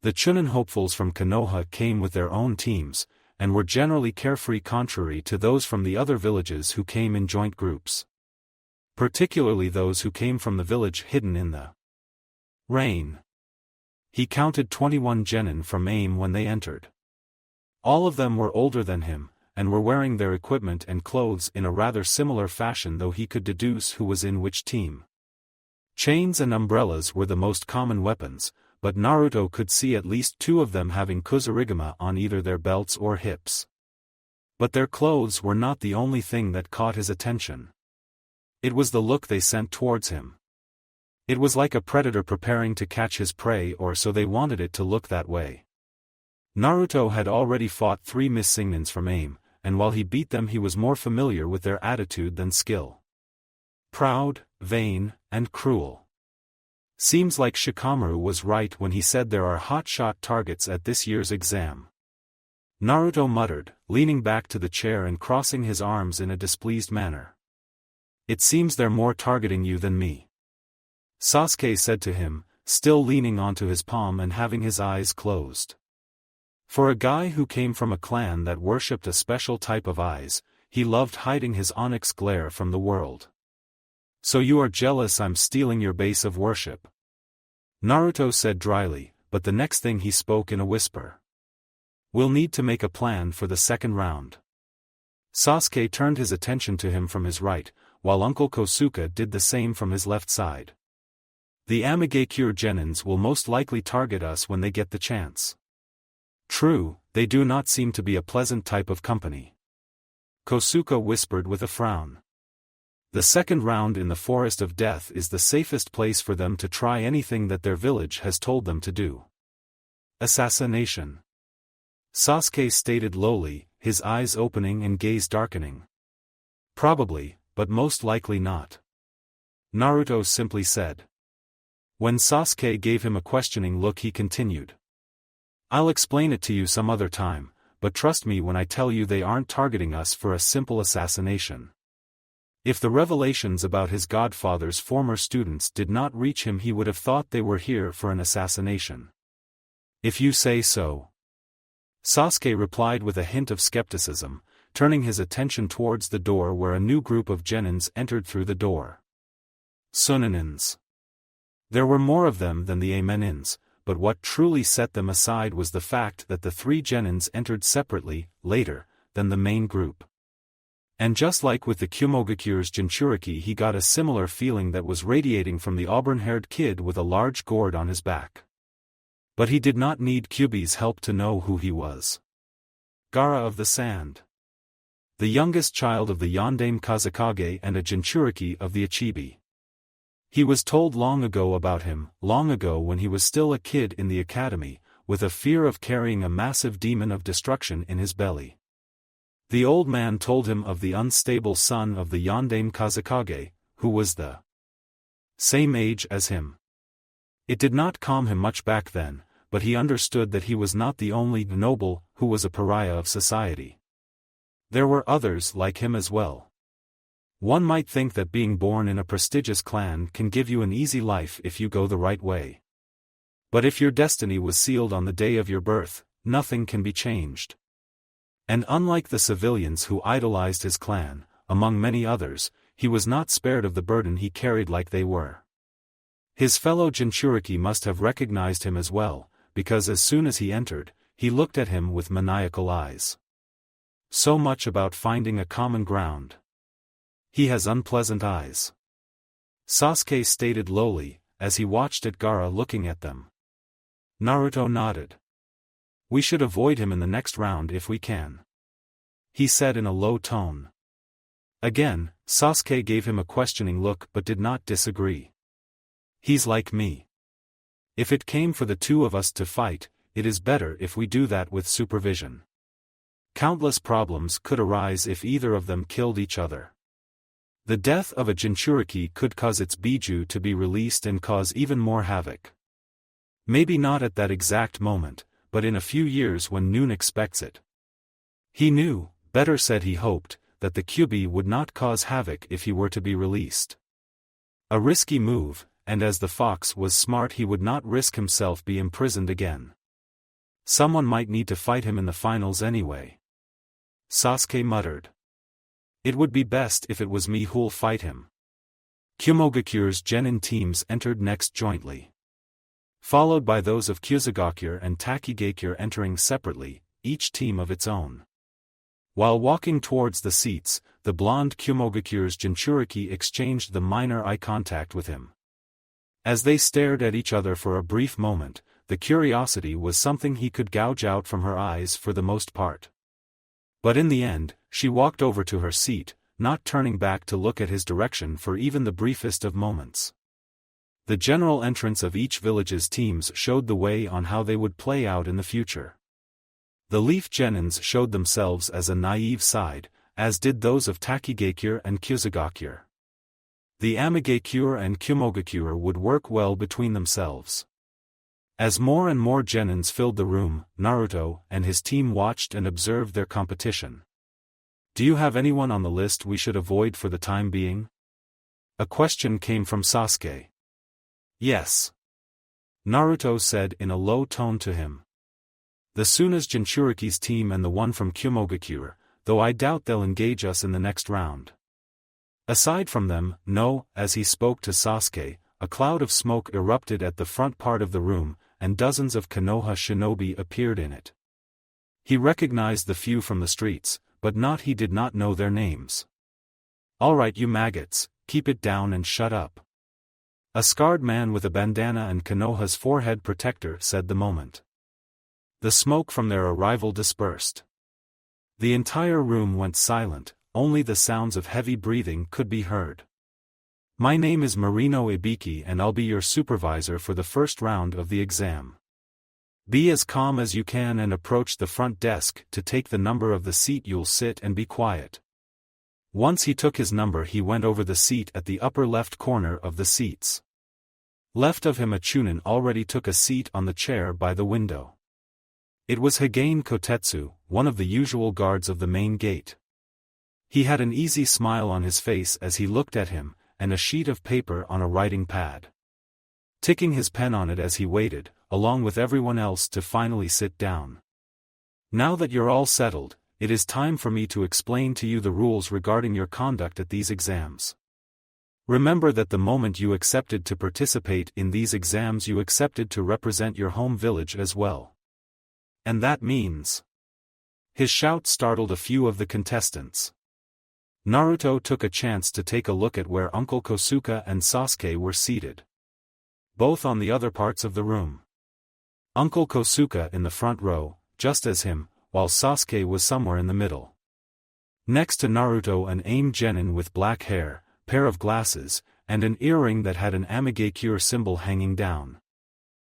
The Chunin hopefuls from Konoha came with their own teams, and were generally carefree, contrary to those from the other villages who came in joint groups. Particularly those who came from the village hidden in the rain. He counted 21 genin from AIM when they entered. All of them were older than him, and were wearing their equipment and clothes in a rather similar fashion, though he could deduce who was in which team. Chains and umbrellas were the most common weapons, but Naruto could see at least 2 of them having kusarigama on either their belts or hips. But their clothes were not the only thing that caught his attention. It was the look they sent towards him. It was like a predator preparing to catch his prey, or so they wanted it to look that way. Naruto had already fought 3 missingnins from AIM, and while he beat them he was more familiar with their attitude than skill. Proud, vain, and cruel. Seems like Shikamaru was right when he said there are hotshot targets at this year's exam. Naruto muttered, leaning back to the chair and crossing his arms in a displeased manner. It seems they're more targeting you than me. Sasuke said to him, still leaning onto his palm and having his eyes closed. For a guy who came from a clan that worshipped a special type of eyes, he loved hiding his onyx glare from the world. So you are jealous I'm stealing your base of worship? Naruto said dryly, but the next thing he spoke in a whisper. We'll need to make a plan for the second round. Sasuke turned his attention to him from his right, while Uncle Kosuke did the same from his left side. The Amigakure genins will most likely target us when they get the chance. True, they do not seem to be a pleasant type of company. Kosuke whispered with a frown. The second round in the Forest of Death is the safest place for them to try anything that their village has told them to do. Assassination. Sasuke stated lowly, his eyes opening and gaze darkening. Probably, but most likely not. Naruto simply said. When Sasuke gave him a questioning look, he continued. I'll explain it to you some other time, but trust me when I tell you they aren't targeting us for a simple assassination. If the revelations about his godfather's former students did not reach him, he would have thought they were here for an assassination. If you say so. Sasuke replied with a hint of skepticism, turning his attention towards the door where a new group of genins entered through the door. Suninins. There were more of them than the Amenins, but what truly set them aside was the fact that the 3 genins entered separately, later, than the main group. And just like with the Kumogakure's Jinchuriki, he got a similar feeling that was radiating from the auburn-haired kid with a large gourd on his back. But he did not need Kyubi's help to know who he was. Gaara of the Sand. the youngest child of the Yondaime Kazekage and a Jinchuriki of the Ichibi. He was told long ago about him, long ago when he was still a kid in the academy, with a fear of carrying a massive demon of destruction in his belly. The old man told him of the unstable son of the Yondaime Kazekage, who was the same age as him. It did not calm him much back then, but he understood that he was not the only noble who was a pariah of society. There were others like him as well. One might think that being born in a prestigious clan can give you an easy life if you go the right way. But if your destiny was sealed on the day of your birth, nothing can be changed. And unlike the civilians who idolized his clan, among many others, he was not spared of the burden he carried like they were. His fellow Jinchuriki must have recognized him as well, because as soon as he entered, he looked at him with maniacal eyes. So much about finding a common ground. He has unpleasant eyes. Sasuke stated lowly, as he watched Gaara looking at them. Naruto nodded. We should avoid him in the next round if we can, he said in a low tone. Again, Sasuke gave him a questioning look but did not disagree. He's like me. If it came for the two of us to fight, it is better if we do that with supervision. Countless problems could arise if either of them killed each other. The death of a Jinchuriki could cause its Biju to be released and cause even more havoc. Maybe not at that exact moment, but in a few years when Noon expects it. He knew, better said he hoped, that the Kyuubi would not cause havoc if he were to be released. A risky move, and as the fox was smart he would not risk himself be imprisoned again. Someone might need to fight him in the finals anyway. Sasuke muttered. It would be best if it was me who'll fight him. Kyomogakure's genin teams entered next jointly, followed by those of Kyuzugakure and Takigakure entering separately, each team of its own. While walking towards the seats, the blonde Kyomogakure's Jinchuriki exchanged the minor eye contact with him. As they stared at each other for a brief moment, the curiosity was something he could gouge out from her eyes for the most part. But in the end, she walked over to her seat, not turning back to look at his direction for even the briefest of moments. The general entrance of each village's teams showed the way on how they would play out in the future. The Leaf Genins showed themselves as a naive side, as did those of Takigakure and Kyuzugakure. The Amigakure and Kyomogakuure would work well between themselves. As more and more genins filled the room, Naruto and his team watched and observed their competition. Do you have anyone on the list we should avoid for the time being? A question came from Sasuke. Yes, Naruto said in a low tone to him. The Suna's Jinchuriki's team and the one from Kyomogakure, though I doubt they'll engage us in the next round. Aside from them, no. As he spoke to Sasuke, a cloud of smoke erupted at the front part of the room, and dozens of Konoha shinobi appeared in it. He recognized the few from the streets, but he did not know their names. All right, you maggots, keep it down and shut up. A scarred man with a bandana and Konoha's forehead protector said the moment the smoke from their arrival dispersed. The entire room went silent, only the sounds of heavy breathing could be heard. My name is Marino Ibiki and I'll be your supervisor for the first round of the exam. Be as calm as you can and approach the front desk to take the number of the seat you'll sit and be quiet. Once he took his number he went over the seat at the upper left corner of the seats. Left of him a Chunin already took a seat on the chair by the window. It was Hagain Kotetsu, one of the usual guards of the main gate. He had an easy smile on his face as he looked at him, and a sheet of paper on a writing pad. Ticking his pen on it as he waited, along with everyone else to finally sit down. Now that you're all settled, it is time for me to explain to you the rules regarding your conduct at these exams. Remember that the moment you accepted to participate in these exams you accepted to represent your home village as well. And that means... His shout startled a few of the contestants. Naruto took a chance to take a look at where Uncle Kosuke and Sasuke were seated. Both on the other parts of the room. Uncle Kosuke in the front row, just as him, while Sasuke was somewhere in the middle. Next to Naruto an AIM genin with black hair, pair of glasses, and an earring that had an Amigakure symbol hanging down.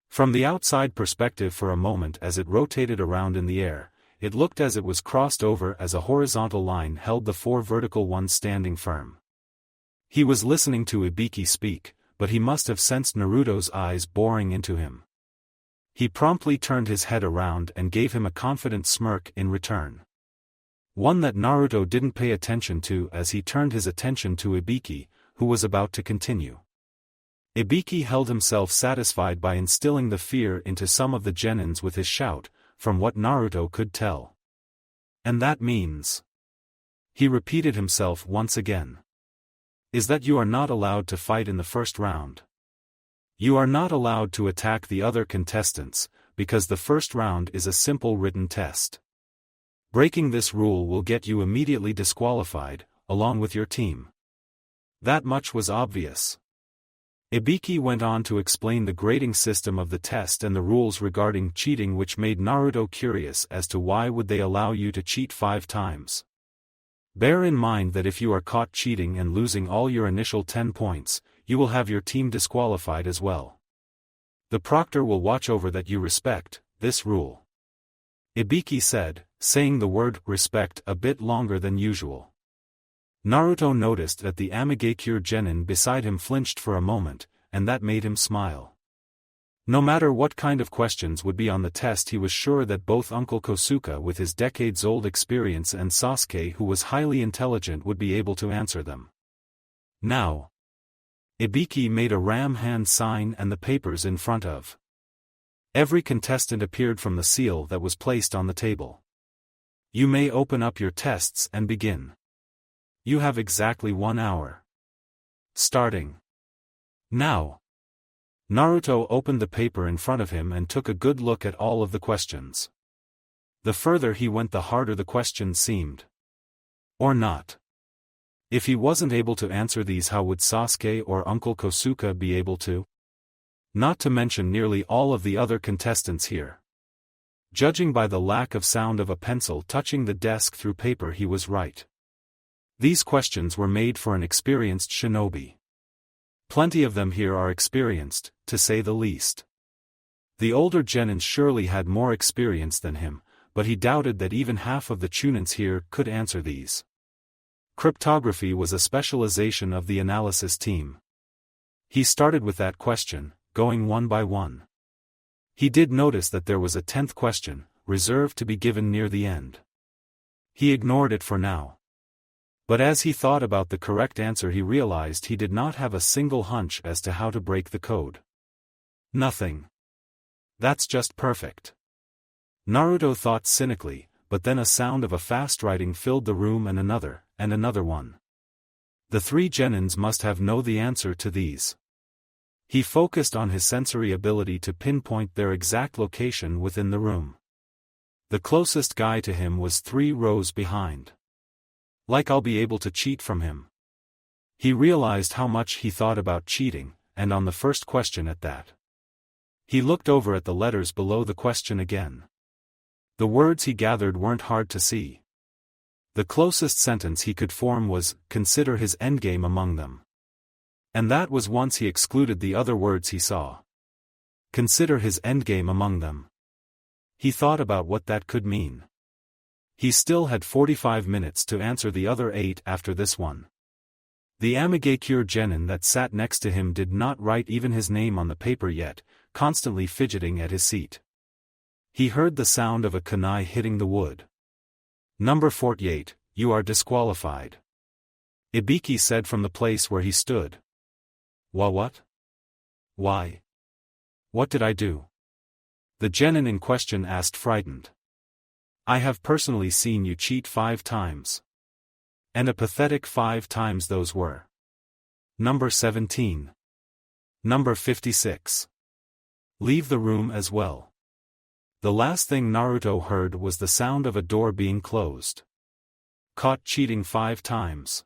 From the outside perspective for a moment as it rotated around in the air, it looked as it was crossed over as a horizontal line held the four vertical ones standing firm. He was listening to Ibiki speak, but he must have sensed Naruto's eyes boring into him. He promptly turned his head around and gave him a confident smirk in return. One that Naruto didn't pay attention to as he turned his attention to Ibiki, who was about to continue. Ibiki held himself satisfied by instilling the fear into some of the genins with his shout, from what Naruto could tell. And that means... He repeated himself once again. Is that you are not allowed to fight in the first round. You are not allowed to attack the other contestants, because the first round is a simple written test. Breaking this rule will get you immediately disqualified, along with your team. That much was obvious. Ibiki went on to explain the grading system of the test and the rules regarding cheating, which made Naruto curious as to why would they allow you to cheat 5 times. Bear in mind that if you are caught cheating and losing all your initial 10 points, you will have your team disqualified as well. The proctor will watch over that you respect this rule. Ibiki said, saying the word respect a bit longer than usual. Naruto noticed that the Amigakure genin beside him flinched for a moment, and that made him smile. No matter what kind of questions would be on the test, he was sure that both Uncle Kosuke with his decades-old experience and Sasuke who was highly intelligent would be able to answer them. Now. Ibiki made a ram hand sign and the papers in front of every contestant appeared from the seal that was placed on the table. You may open up your tests and begin. You have exactly 1 hour. Starting now. Naruto opened the paper in front of him and took a good look at all of the questions. The further he went, the harder the questions seemed. Or not. If he wasn't able to answer these, how would Sasuke or Uncle Kosuke be able to? Not to mention nearly all of the other contestants here. Judging by the lack of sound of a pencil touching the desk through paper, he was right. These questions were made for an experienced shinobi. Plenty of them here are experienced, to say the least. The older genins surely had more experience than him, but he doubted that even half of the chunins here could answer these. Cryptography was a specialization of the analysis team. He started with that question, going one by one. He did notice that there was a 10th question, reserved to be given near the end. He ignored it for now. But as he thought about the correct answer, he realized he did not have a single hunch as to how to break the code. Nothing. That's just perfect. Naruto thought cynically, but then a sound of a fast writing filled the room, and another one. The 3 genins must have know the answer to these. He focused on his sensory ability to pinpoint their exact location within the room. The closest guy to him was 3 rows behind. Like I'll be able to cheat from him. He realized how much he thought about cheating, and on the first question at that. He looked over at the letters below the question again. The words he gathered weren't hard to see. The closest sentence he could form was, consider his endgame among them. And that was once he excluded the other words he saw. Consider his endgame among them. He thought about what that could mean. He still had 45 minutes to answer the other 8 after this one. The Amigakure genin that sat next to him did not write even his name on the paper yet, constantly fidgeting at his seat. He heard the sound of a kunai hitting the wood. Number 48, you are disqualified. Ibiki said from the place where he stood. What? Why? What did I do? The genin in question asked, frightened. I have personally seen you cheat 5 times. And a pathetic 5 times those were. Number 17. Number 56. Leave the room as well. The last thing Naruto heard was the sound of a door being closed. Caught cheating 5 times.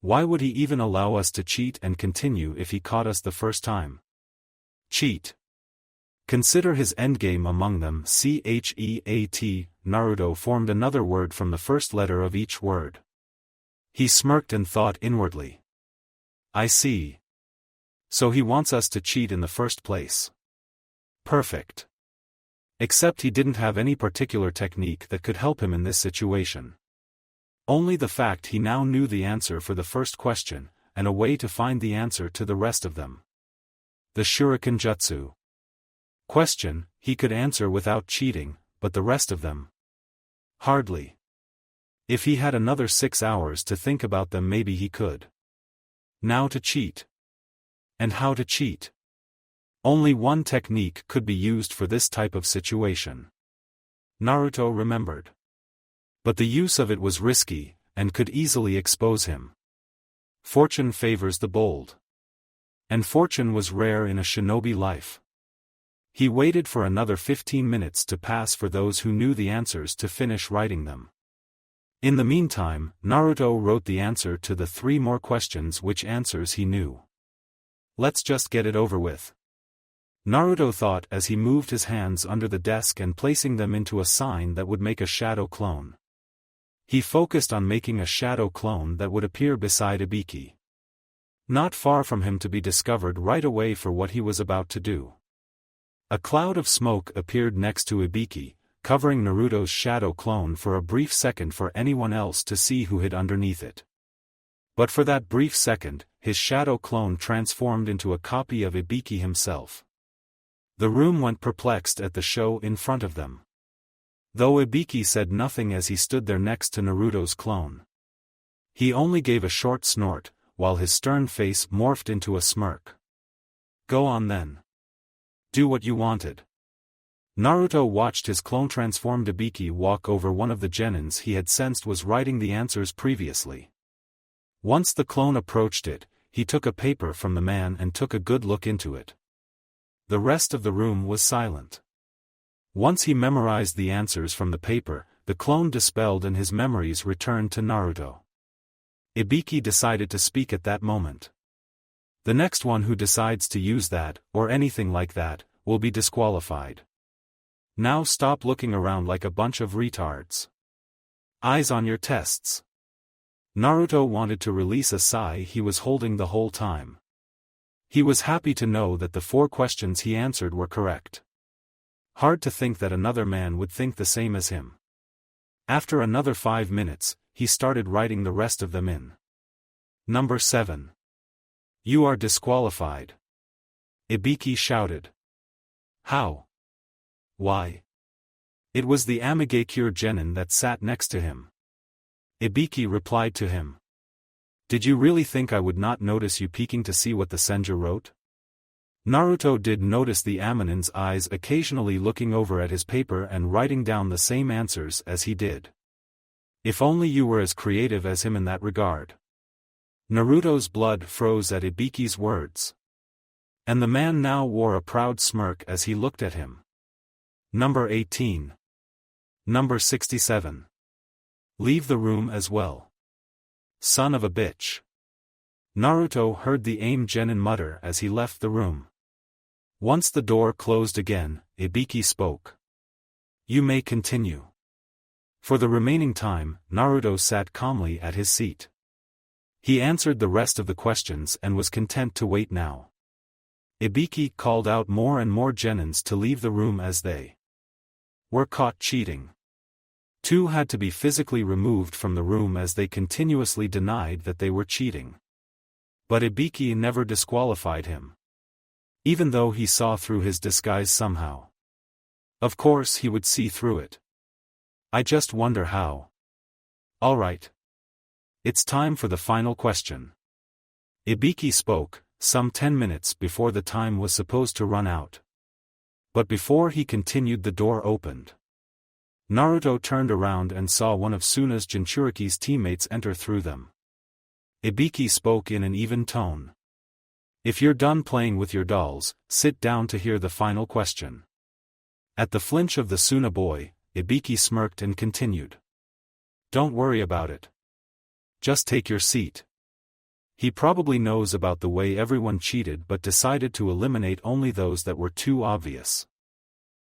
Why would he even allow us to cheat and continue if he caught us the first time? Cheat. Consider his endgame among them. CHEAT. Naruto formed another word from the first letter of each word. He smirked and thought inwardly. I see. So he wants us to cheat in the first place. Perfect. Except he didn't have any particular technique that could help him in this situation. Only the fact he now knew the answer for the first question, and a way to find the answer to the rest of them. The Shuriken Jutsu. Question, he could answer without cheating, but the rest of them? Hardly. If he had another 6 hours to think about them, maybe he could. Now to cheat. And how to cheat? Only one technique could be used for this type of situation. Naruto remembered. But the use of it was risky, and could easily expose him. Fortune favors the bold. And fortune was rare in a shinobi life. He waited for another 15 minutes to pass for those who knew the answers to finish writing them. In the meantime, Naruto wrote the answer to the 3 more questions, which answers he knew. Let's just get it over with. Naruto thought as he moved his hands under the desk and placing them into a sign that would make a shadow clone. He focused on making a shadow clone that would appear beside Ibiki. Not far from him to be discovered right away for what he was about to do. A cloud of smoke appeared next to Ibiki, covering Naruto's shadow clone for a brief second for anyone else to see who hid underneath it. But for that brief second, his shadow clone transformed into a copy of Ibiki himself. The room went perplexed at the show in front of them. Though Ibiki said nothing as he stood there next to Naruto's clone. He only gave a short snort, while his stern face morphed into a smirk. Go on then. Do what you wanted. Naruto watched his clone-transformed Ibiki walk over one of the genins he had sensed was writing the answers previously. Once the clone approached it, he took a paper from the man and took a good look into it. The rest of the room was silent. Once he memorized the answers from the paper, the clone dispelled and his memories returned to Naruto. Ibiki decided to speak at that moment. The next one who decides to use that, or anything like that, will be disqualified. Now stop looking around like a bunch of retards. Eyes on your tests. Naruto wanted to release a sigh he was holding the whole time. He was happy to know that the 4 questions he answered were correct. Hard to think that another man would think the same as him. After another 5 minutes, he started writing the rest of them in. Number 7. You are disqualified. Ibiki shouted. How? Why? It was the Amigakure genin that sat next to him. Ibiki replied to him. Did you really think I would not notice you peeking to see what the Senju wrote? Naruto did notice the Aminin's eyes occasionally looking over at his paper and writing down the same answers as he did. If only you were as creative as him in that regard. Naruto's blood froze at Ibiki's words. And the man now wore a proud smirk as he looked at him. Number 18. Number 67. Leave the room as well. Son of a bitch. Naruto heard the AIM genin mutter as he left the room. Once the door closed again, Ibiki spoke. You may continue. For the remaining time, Naruto sat calmly at his seat. He answered the rest of the questions and was content to wait now. Ibiki called out more and more genins to leave the room as they were caught cheating. 2 had to be physically removed from the room as they continuously denied that they were cheating. But Ibiki never disqualified him. Even though he saw through his disguise somehow. Of course he would see through it. I just wonder how. Alright. It's time for the final question. Ibiki spoke, some 10 minutes before the time was supposed to run out. But before he continued, the door opened. Naruto turned around and saw one of Suna's Jinchuriki's teammates enter through them. Ibiki spoke in an even tone. If you're done playing with your dolls, sit down to hear the final question. At the flinch of the Suna boy, Ibiki smirked and continued. Don't worry about it. Just take your seat. He probably knows about the way everyone cheated but decided to eliminate only those that were too obvious.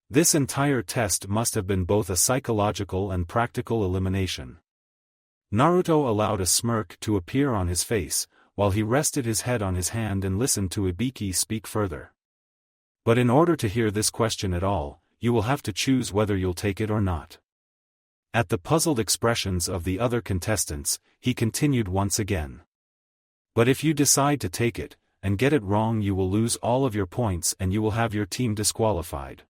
This entire test must have been both a psychological and practical elimination. Naruto allowed a smirk to appear on his face, while he rested his head on his hand and listened to Ibiki speak further. But in order to hear this question at all, you will have to choose whether you'll take it or not. At the puzzled expressions of the other contestants, he continued once again. But if you decide to take it, and get it wrong, you will lose all of your points and you will have your team disqualified.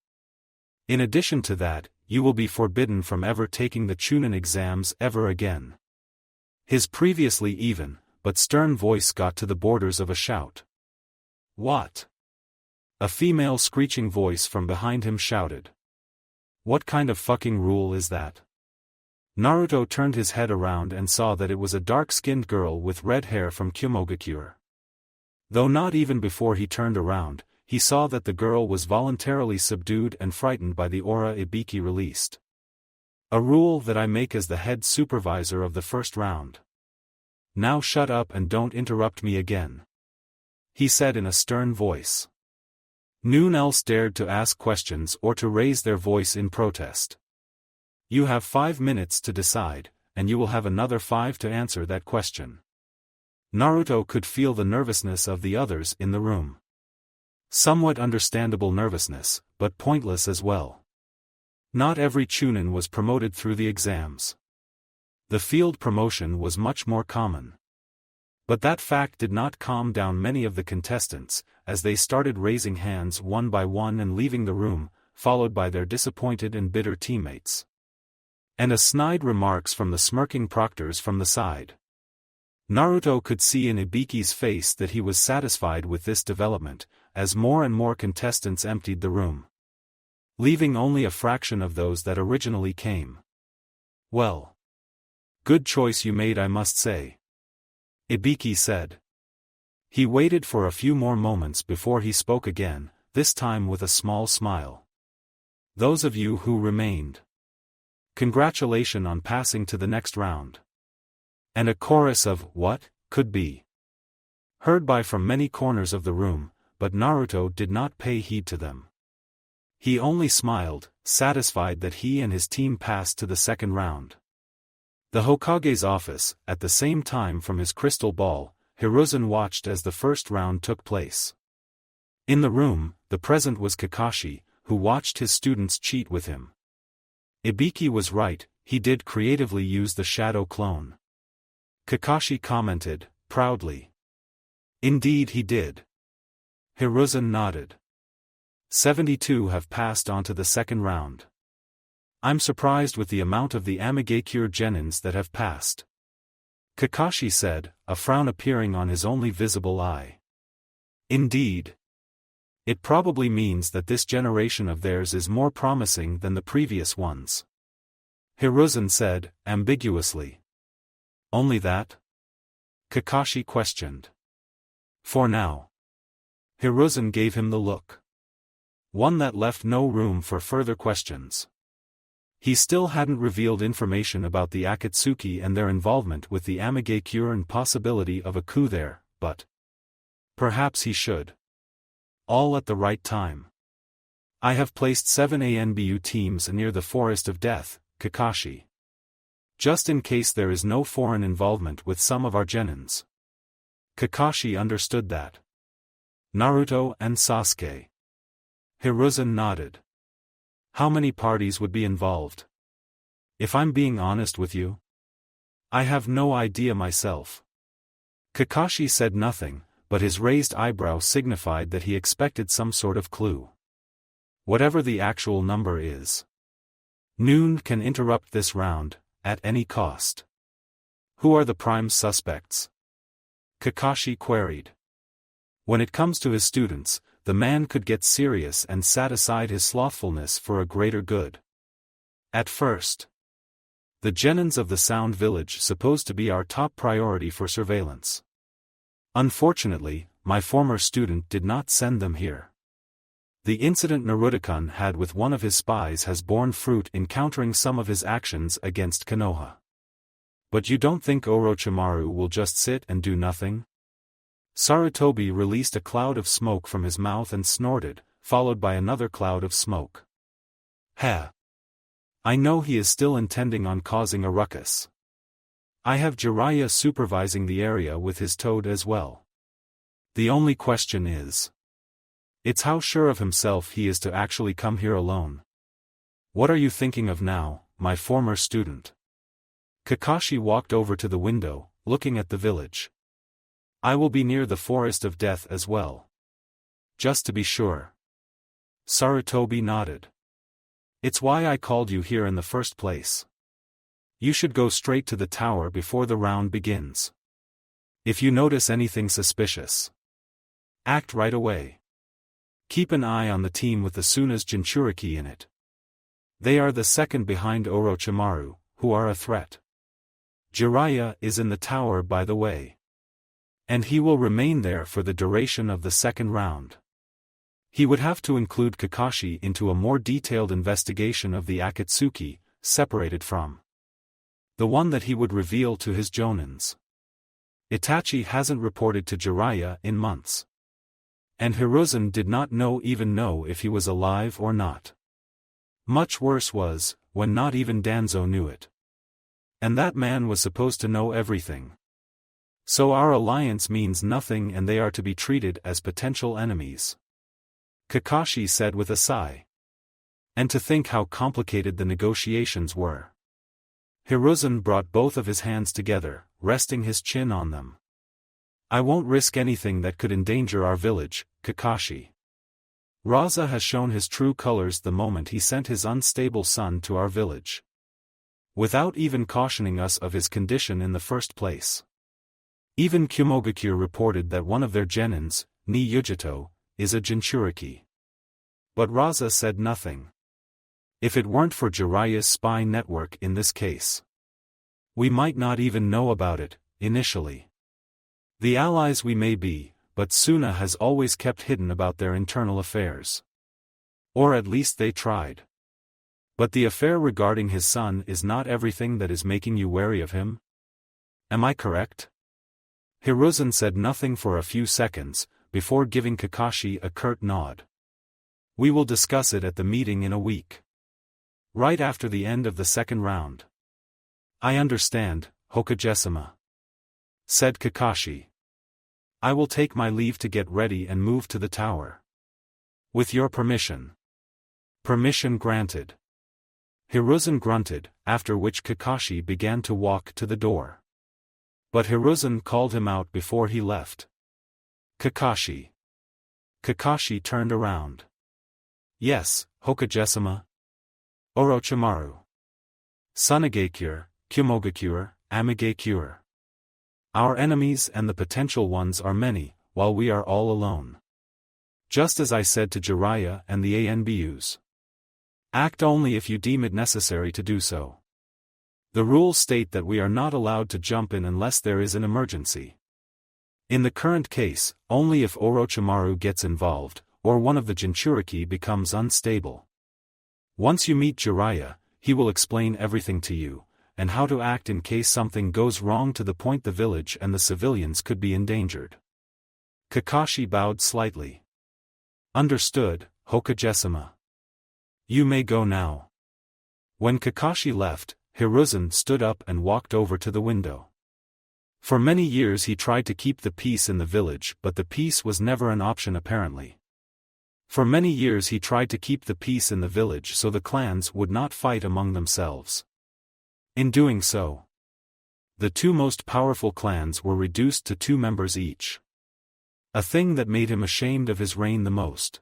In addition to that, you will be forbidden from ever taking the Chunin exams ever again. His previously even, but stern voice got to the borders of a shout. What? A female screeching voice from behind him shouted. What kind of fucking rule is that? Naruto turned his head around and saw that it was a dark-skinned girl with red hair from Kyomogakure. Though not even before he turned around, he saw that the girl was voluntarily subdued and frightened by the aura Ibiki released. A rule that I make as the head supervisor of the first round. Now shut up and don't interrupt me again, he said in a stern voice. None else dared to ask questions or to raise their voice in protest. You have 5 minutes to decide, and you will have another 5 to answer that question. Naruto could feel the nervousness of the others in the room. Somewhat understandable nervousness, but pointless as well. Not every Chunin was promoted through the exams. The field promotion was much more common. But that fact did not calm down many of the contestants, as they started raising hands one by one and leaving the room, followed by their disappointed and bitter teammates. And a snide remarks from the smirking proctors from the side. Naruto could see in Ibiki's face that he was satisfied with this development, as more and more contestants emptied the room, leaving only a fraction of those that originally came. Well. Good choice you made, I must say, Ibiki said. He waited for a few more moments before he spoke again, this time with a small smile. Those of you who remained, congratulations on passing to the next round. And a chorus of "what" could be heard by from many corners of the room, but Naruto did not pay heed to them. He only smiled, satisfied that he and his team passed to the second round. The Hokage's office, at the same time from his crystal ball, Hiruzen watched as the first round took place. In the room, the present was Kakashi, who watched his students cheat with him. Ibiki was right, he did creatively use the shadow clone. Kakashi commented, proudly. Indeed he did. Hiruzen nodded. 72 have passed on to the second round. I'm surprised with the amount of the Amigakure genins that have passed, Kakashi said, a frown appearing on his only visible eye. Indeed. It probably means that this generation of theirs is more promising than the previous ones, Hiruzen said, ambiguously. Only that? Kakashi questioned. For now. Hiruzen gave him the look. One that left no room for further questions. He still hadn't revealed information about the Akatsuki and their involvement with the Amigakure and possibility of a coup there, but perhaps he should. All at the right time. I have placed 7 ANBU teams near the Forest of Death, Kakashi. Just in case there is no foreign involvement with some of our genins. Kakashi understood that. Naruto and Sasuke. Hiruzen nodded. How many parties would be involved? If I'm being honest with you, I have no idea myself. Kakashi said nothing, but his raised eyebrow signified that he expected some sort of clue. Whatever the actual number is. Noon can interrupt this round, at any cost. Who are the prime suspects? Kakashi queried. When it comes to his students, the man could get serious and set aside his slothfulness for a greater good. At first, the genins of the Sound Village supposed to be our top priority for surveillance. Unfortunately, my former student did not send them here. The incident Naruto-kun had with one of his spies has borne fruit in countering some of his actions against Konoha. But you don't think Orochimaru will just sit and do nothing? Sarutobi released a cloud of smoke from his mouth and snorted, followed by another cloud of smoke. Heh. I know he is still intending on causing a ruckus. I have Jiraiya supervising the area with his toad as well. The only question is, it's how sure of himself he is to actually come here alone. What are you thinking of now, my former student? Kakashi walked over to the window, looking at the village. I will be near the forest of death as well. Just to be sure. Sarutobi nodded. It's why I called you here in the first place. You should go straight to the tower before the round begins. If you notice anything suspicious, act right away. Keep an eye on the team with the Suna's Jinchuriki in it. They are the second behind Orochimaru, who are a threat. Jiraiya is in the tower by the way. And he will remain there for the duration of the second round. He would have to include Kakashi into a more detailed investigation of the Akatsuki, separated from the one that he would reveal to his Jonins. Itachi hasn't reported to Jiraiya in months. And Hiruzen did not even know if he was alive or not. Much worse was, when not even Danzo knew it. And that man was supposed to know everything. So our alliance means nothing and they are to be treated as potential enemies. Kakashi said with a sigh. And to think how complicated the negotiations were. Hiruzen brought both of his hands together, resting his chin on them. I won't risk anything that could endanger our village, Kakashi. Raza has shown his true colors the moment he sent his unstable son to our village. Without even cautioning us of his condition in the first place. Even Kumogakure reported that one of their genins, Ni Yujito, is a Jinchuriki. But Raza said nothing. If it weren't for Jiraiya's spy network in this case, we might not even know about it, initially. The allies we may be, but Suna has always kept hidden about their internal affairs. Or at least they tried. But the affair regarding his son is not everything that is making you wary of him? Am I correct? Hiruzen said nothing for a few seconds, before giving Kakashi a curt nod. We will discuss it at the meeting in a week. Right after the end of the second round. I understand, Hokage-sama, said Kakashi. I will take my leave to get ready and move to the tower. With your permission. Permission granted. Hiruzen grunted, after which Kakashi began to walk to the door. But Hiruzen called him out before he left. Kakashi. Kakashi turned around. Yes, Hokage-sama. Orochimaru. Tsunagakure, Kumogakure, Amigakure. Our enemies and the potential ones are many, while we are all alone. Just as I said to Jiraiya and the ANBUs. Act only if you deem it necessary to do so. The rules state that we are not allowed to jump in unless there is an emergency. In the current case, only if Orochimaru gets involved, or one of the Jinchuriki becomes unstable. Once you meet Jiraiya, he will explain everything to you, and how to act in case something goes wrong to the point the village and the civilians could be endangered. Kakashi bowed slightly. Understood, Hokage-sama. You may go now. When Kakashi left, Hiruzen stood up and walked over to the window. For many years he tried to keep the peace in the village, but the peace was never an option apparently. For many years he tried to keep the peace in the village so the clans would not fight among themselves. In doing so, the two most powerful clans were reduced to 2 members each. A thing that made him ashamed of his reign the most.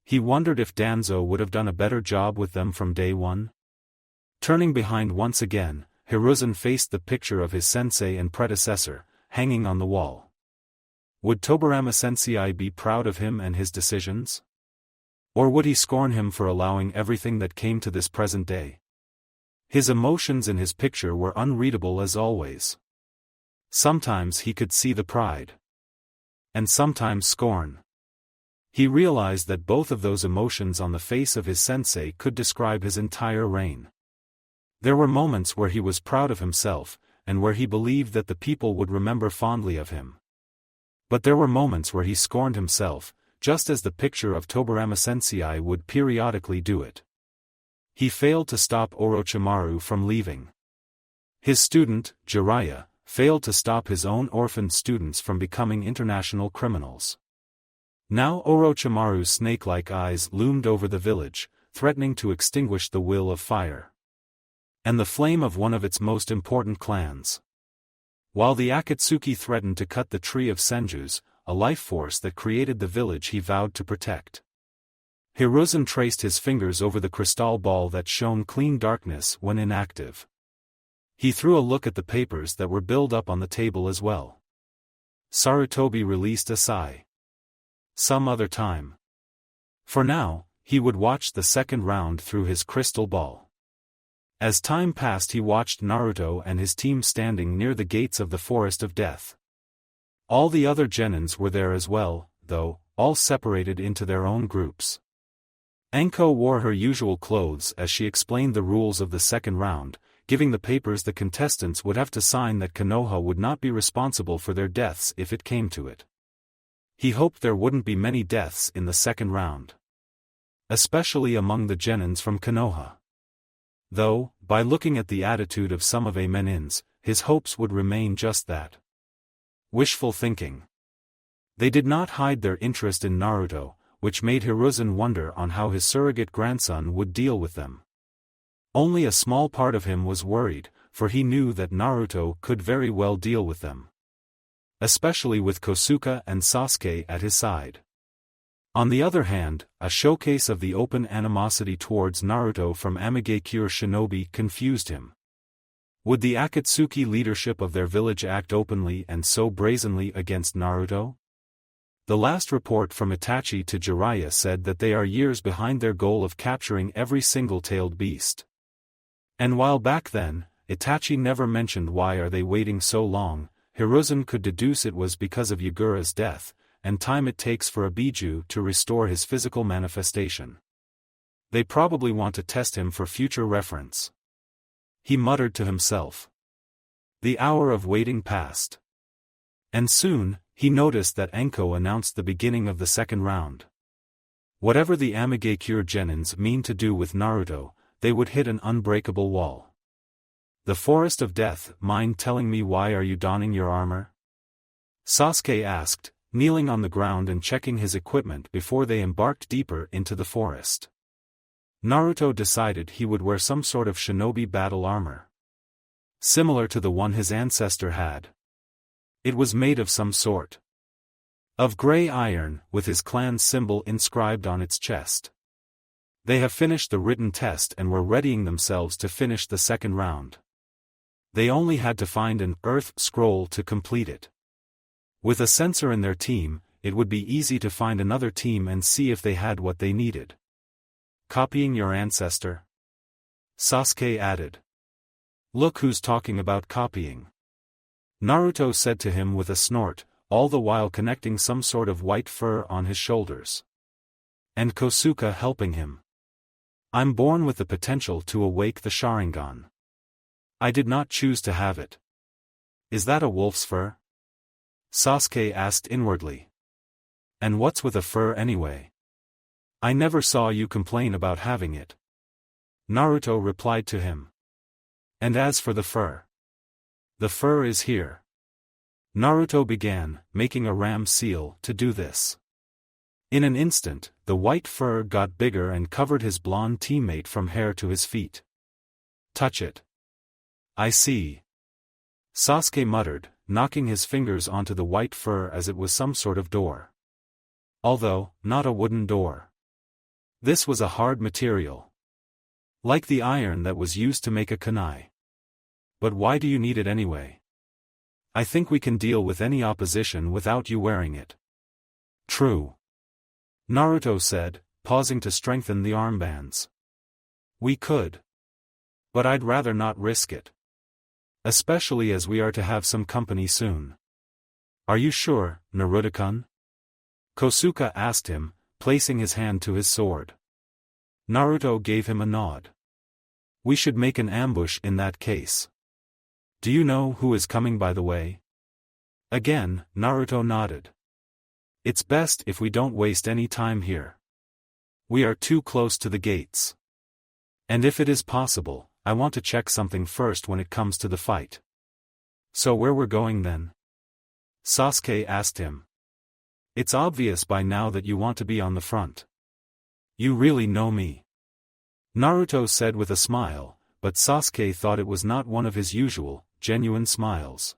He wondered if Danzo would have done a better job with them from day one. Turning behind once again, Hiruzen faced the picture of his sensei and predecessor, hanging on the wall. Would Tobirama Sensei be proud of him and his decisions? Or would he scorn him for allowing everything that came to this present day? His emotions in his picture were unreadable as always. Sometimes he could see the pride. And sometimes scorn. He realized that both of those emotions on the face of his sensei could describe his entire reign. There were moments where he was proud of himself, and where he believed that the people would remember fondly of him. But there were moments where he scorned himself, just as the picture of Tobirama Sensei would periodically do it. He failed to stop Orochimaru from leaving. His student, Jiraiya, failed to stop his own orphaned students from becoming international criminals. Now Orochimaru's snake-like eyes loomed over the village, threatening to extinguish the will of fire. And the flame of one of its most important clans. While the Akatsuki threatened to cut the tree of Senjus, a life force that created the village he vowed to protect. Hiruzen traced his fingers over the crystal ball that shone clean darkness when inactive. He threw a look at the papers that were built up on the table as well. Sarutobi released a sigh. Some other time. For now, he would watch the second round through his crystal ball. As time passed, he watched Naruto and his team standing near the gates of the Forest of Death. All the other genins were there as well, though, all separated into their own groups. Anko wore her usual clothes as she explained the rules of the second round, giving the papers the contestants would have to sign that Konoha would not be responsible for their deaths if it came to it. He hoped there wouldn't be many deaths in the second round. Especially among the genins from Konoha. Though, by looking at the attitude of some of a menins, his hopes would remain just that. Wishful thinking. They did not hide their interest in Naruto, which made Hiruzen wonder on how his surrogate grandson would deal with them. Only a small part of him was worried, for he knew that Naruto could very well deal with them. Especially with Kosuke and Sasuke at his side. On the other hand, a showcase of the open animosity towards Naruto from Amigakure Shinobi confused him. Would the Akatsuki leadership of their village act openly and so brazenly against Naruto? The last report from Itachi to Jiraiya said that they are years behind their goal of capturing every single-tailed beast. And while back then, Itachi never mentioned why are they waiting so long, Hiruzen could deduce it was because of Yagura's death, and time it takes for a Biju to restore his physical manifestation. They probably want to test him for future reference. He muttered to himself. The hour of waiting passed. And soon, he noticed that Anko announced the beginning of the second round. Whatever the Amigakure genins mean to do with Naruto, they would hit an unbreakable wall. The Forest of Death, mind telling me why are you donning your armor? Sasuke asked, kneeling on the ground and checking his equipment before they embarked deeper into the forest. Naruto decided he would wear some sort of shinobi battle armor. Similar to the one his ancestor had. It was made of some sort of gray iron, with his clan's symbol inscribed on its chest. They have finished the written test and were readying themselves to finish the second round. They only had to find an earth scroll to complete it. With a sensor in their team, it would be easy to find another team and see if they had what they needed. Copying your ancestor? Sasuke added. Look who's talking about copying. Naruto said to him with a snort, all the while connecting some sort of white fur on his shoulders. And Kosuke helping him. I'm born with the potential to awake the Sharingan. I did not choose to have it. Is that a wolf's fur? Sasuke asked inwardly. And what's with a fur anyway? I never saw you complain about having it. Naruto replied to him. And as for the fur is here. Naruto began, making a ram seal to do this. In an instant, the white fur got bigger and covered his blonde teammate from hair to his feet. Touch it. I see. Sasuke muttered, knocking his fingers onto the white fur as it was some sort of door. Although, not a wooden door. This was a hard material. Like the iron that was used to make a kunai. But why do you need it anyway? I think we can deal with any opposition without you wearing it. True. Naruto said, pausing to strengthen the armbands. We could. But I'd rather not risk it. Especially as we are to have some company soon. Are you sure, Naruto-kun? Kosuke asked him, placing his hand to his sword. Naruto gave him a nod. We should make an ambush in that case. Do you know who is coming by the way? Again, Naruto nodded. It's best if we don't waste any time here. We are too close to the gates. And if it is possible, I want to check something first when it comes to the fight. So where we're going then? Sasuke asked him. It's obvious by now that you want to be on the front. You really know me. Naruto said with a smile, but Sasuke thought it was not one of his usual, genuine smiles.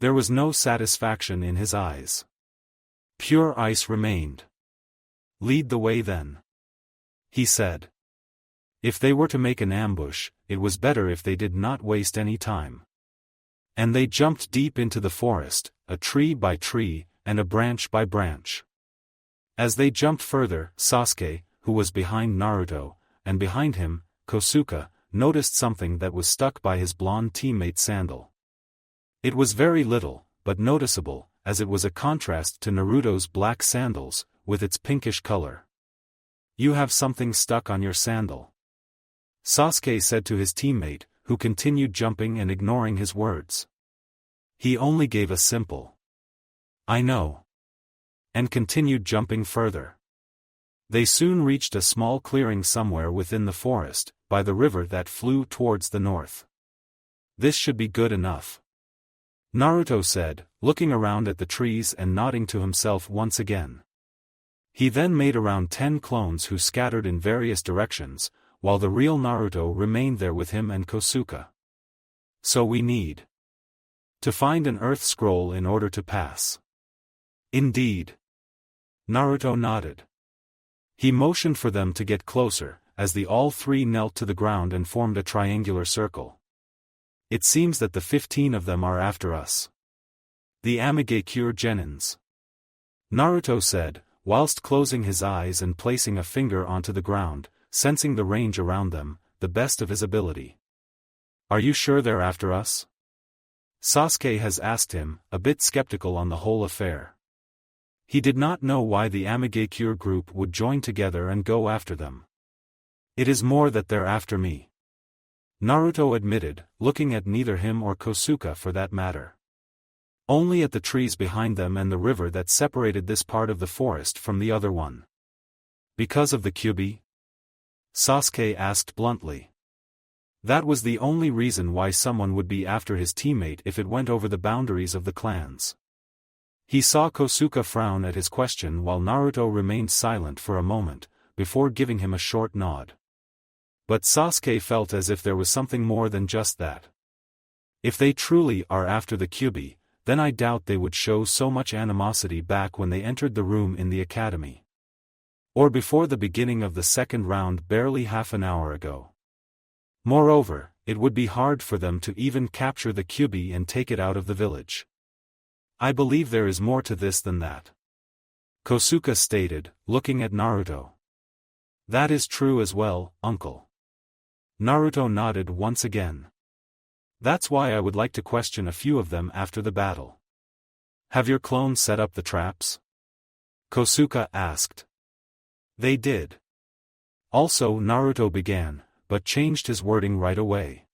There was no satisfaction in his eyes. Pure ice remained. Lead the way then, he said. If they were to make an ambush, it was better if they did not waste any time. And they jumped deep into the forest, a tree by tree, and a branch by branch. As they jumped further, Sasuke, who was behind Naruto, and behind him, Kosuke, noticed something that was stuck by his blonde teammate's sandal. It was very little, but noticeable, as it was a contrast to Naruto's black sandals, with its pinkish color. You have something stuck on your sandal, Sasuke said to his teammate, who continued jumping and ignoring his words. He only gave a simple, I know, and continued jumping further. They soon reached a small clearing somewhere within the forest, by the river that flew towards the north. This should be good enough, Naruto said, looking around at the trees and nodding to himself once again. He then made around 10 clones who scattered in various directions, while the real Naruto remained there with him and Kosuke. So we need to find an earth scroll in order to pass. Indeed. Naruto nodded. He motioned for them to get closer, as the all three knelt to the ground and formed a triangular circle. It seems that the 15 of them are after us. The Amigakure Genins, Naruto said, whilst closing his eyes and placing a finger onto the ground, sensing the range around them, the best of his ability. Are you sure they're after us? Sasuke has asked him, a bit skeptical on the whole affair. He did not know why the Amigakure group would join together and go after them. It is more that they're after me, Naruto admitted, looking at neither him or Kosuke for that matter. Only at the trees behind them and the river that separated this part of the forest from the other one. Because of the Kyuubi? Sasuke asked bluntly. That was the only reason why someone would be after his teammate if it went over the boundaries of the clans. He saw Kosuke frown at his question while Naruto remained silent for a moment, before giving him a short nod. But Sasuke felt as if there was something more than just that. If they truly are after the Kyuubi, then I doubt they would show so much animosity back when they entered the room in the academy. Or before the beginning of the second round barely half an hour ago. Moreover, it would be hard for them to even capture the Kyuubi and take it out of the village. I believe there is more to this than that, Kosuke stated, looking at Naruto. That is true as well, uncle. Naruto nodded once again. That's why I would like to question a few of them after the battle. Have your clones set up the traps? Kosuke asked. They did. Also Naruto began, but changed his wording right away.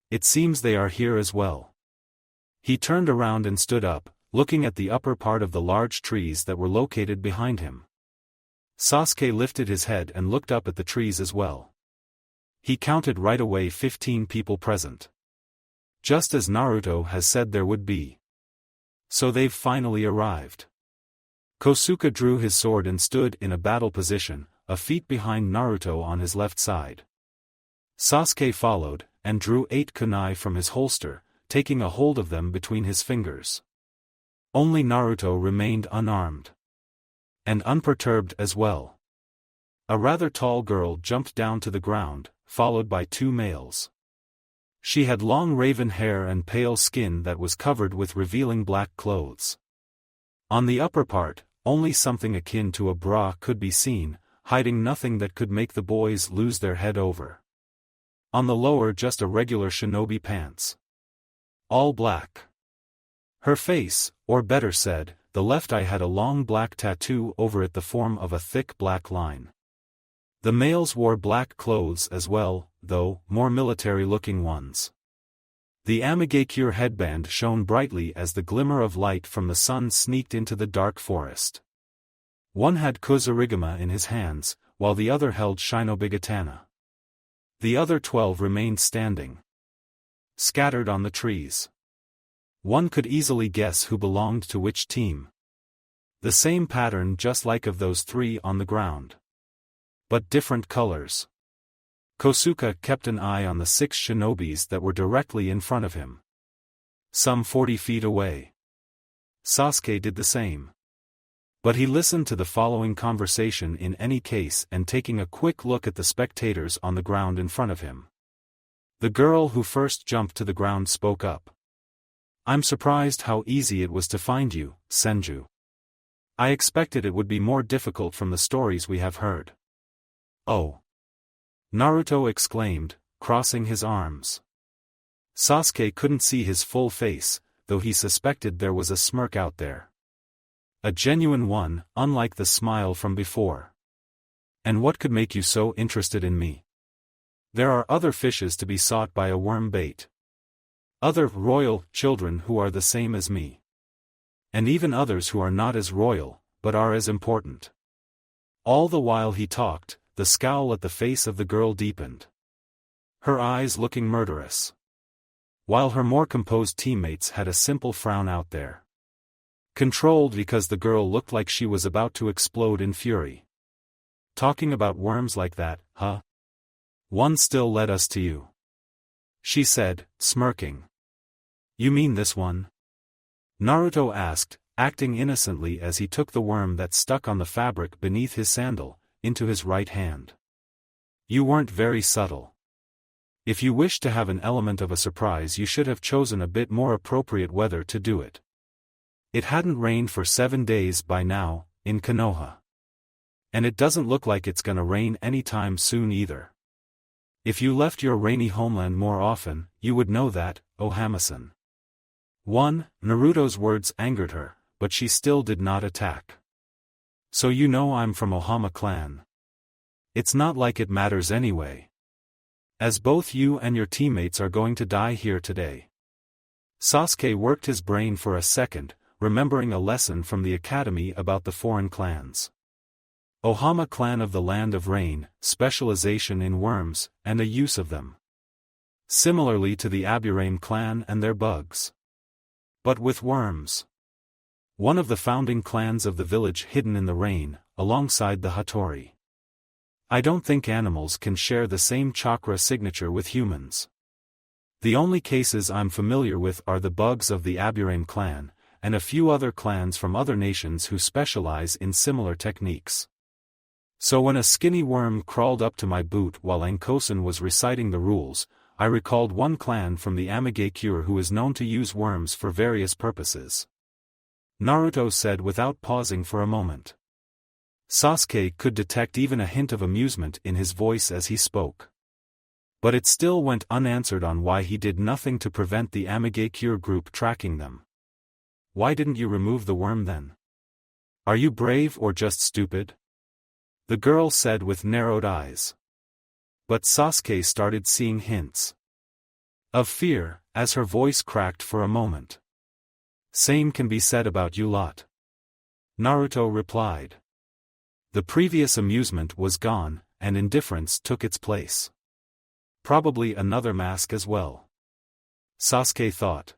It seems they are here as well. He turned around and stood up, looking at the upper part of the large trees that were located behind him. Sasuke lifted his head and looked up at the trees as well. He counted right away 15 people present. Just as Naruto has said there would be. So they've finally arrived. Kosuke drew his sword and stood in a battle position, a feet behind Naruto on his left side. Sasuke followed, and drew 8 kunai from his holster, taking a hold of them between his fingers. Only Naruto remained unarmed. And unperturbed as well. A rather tall girl jumped down to the ground, followed by 2 males. She had long raven hair and pale skin that was covered with revealing black clothes. On the upper part, only something akin to a bra could be seen, hiding nothing that could make the boys lose their head over. On the lower just a regular shinobi pants. All black. Her face, or better said, the left eye had a long black tattoo over it the form of a thick black line. The males wore black clothes as well, though more military-looking ones. The Amigakure headband shone brightly as the glimmer of light from the sun sneaked into the dark forest. One had Kozurigama in his hands, while the other held Shinobi katana. The other 12 remained standing, scattered on the trees. One could easily guess who belonged to which team. The same pattern just like of those 3 on the ground, but different colors. Kosuke kept an eye on the 6 shinobis that were directly in front of him, some 40 feet away. Sasuke did the same. But he listened to the following conversation in any case and taking a quick look at the spectators on the ground in front of him. The girl who first jumped to the ground spoke up. "I'm surprised how easy it was to find you, Senju. I expected it would be more difficult from the stories we have heard." "Oh!" Naruto exclaimed, crossing his arms. Sasuke couldn't see his full face, though he suspected there was a smirk out there. A genuine one, unlike the smile from before. "And what could make you so interested in me? There are other fishes to be sought by a worm bait. Other royal children who are the same as me. And even others who are not as royal, but are as important." All the while he talked, the scowl at the face of the girl deepened, her eyes looking murderous, while her more composed teammates had a simple frown out there. Controlled because the girl looked like she was about to explode in fury. "Talking about worms like that, huh? One still led us to you," she said, smirking. "You mean this one?" Naruto asked, acting innocently as he took the worm that stuck on the fabric beneath his sandal, into his right hand. "You weren't very subtle. If you wished to have an element of a surprise, you should have chosen a bit more appropriate weather to do it. It hadn't rained for 7 days by now, in Konoha. And it doesn't look like it's gonna rain anytime soon either. If you left your rainy homeland more often, you would know that, Ohama-san." Naruto's words angered her, but she still did not attack. "So you know I'm from Ohama clan. It's not like it matters anyway. As both you and your teammates are going to die here today." Sasuke worked his brain for a second, remembering a lesson from the academy about the foreign clans. Ohama clan of the Land of Rain, specialization in worms, and a use of them. Similarly to the Aburame clan and their bugs. But with worms. One of the founding clans of the village hidden in the rain, alongside the Hattori. I don't think animals can share the same chakra signature with humans. The only cases I'm familiar with are the bugs of the Aburame clan, and a few other clans from other nations who specialize in similar techniques. So when a skinny worm crawled up to my boot while Ankosen was reciting the rules, I recalled one clan from the Namikaze who is known to use worms for various purposes. Naruto said without pausing for a moment. Sasuke could detect even a hint of amusement in his voice as he spoke. But it still went unanswered on why he did nothing to prevent the Namikaze group tracking them. "Why didn't you remove the worm then? Are you brave or just stupid?" the girl said with narrowed eyes. But Sasuke started seeing hints of fear, as her voice cracked for a moment. "Same can be said about you lot," Naruto replied. The previous amusement was gone, and indifference took its place. Probably another mask as well, Sasuke thought.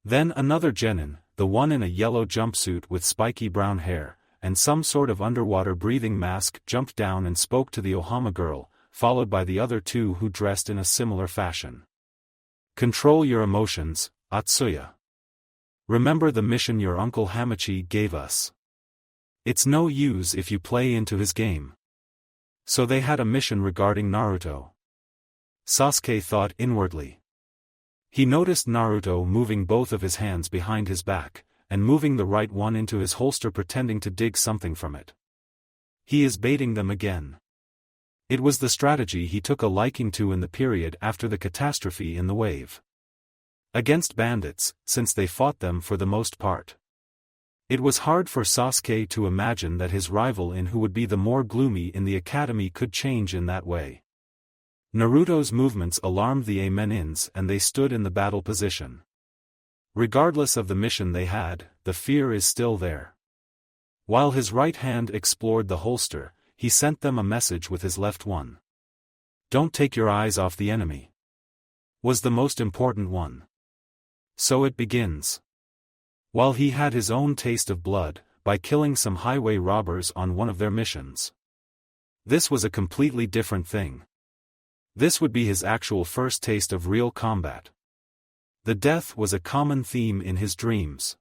Then another genin, the one in a yellow jumpsuit with spiky brown hair, and some sort of underwater breathing mask, jumped down and spoke to the Ohama girl, followed by the other 2 who dressed in a similar fashion. "Control your emotions, Atsuya. Remember the mission your uncle Hamachi gave us. It's no use if you play into his game." So they had a mission regarding Naruto. Sasuke thought inwardly. He noticed Naruto moving both of his hands behind his back, and moving the right one into his holster pretending to dig something from it. He is baiting them again. It was the strategy he took a liking to in the period after the catastrophe in the wave. Against bandits, since they fought them for the most part. It was hard for Sasuke to imagine that his rival in who would be the more gloomy in the academy could change in that way. Naruto's movements alarmed the Amenins and they stood in the battle position. Regardless of the mission they had, the fear is still there. While his right hand explored the holster, he sent them a message with his left one. Don't take your eyes off the enemy, was the most important one. So it begins. While he had his own taste of blood, by killing some highway robbers on one of their missions. This was a completely different thing. This would be his actual first taste of real combat. The death was a common theme in his dreams.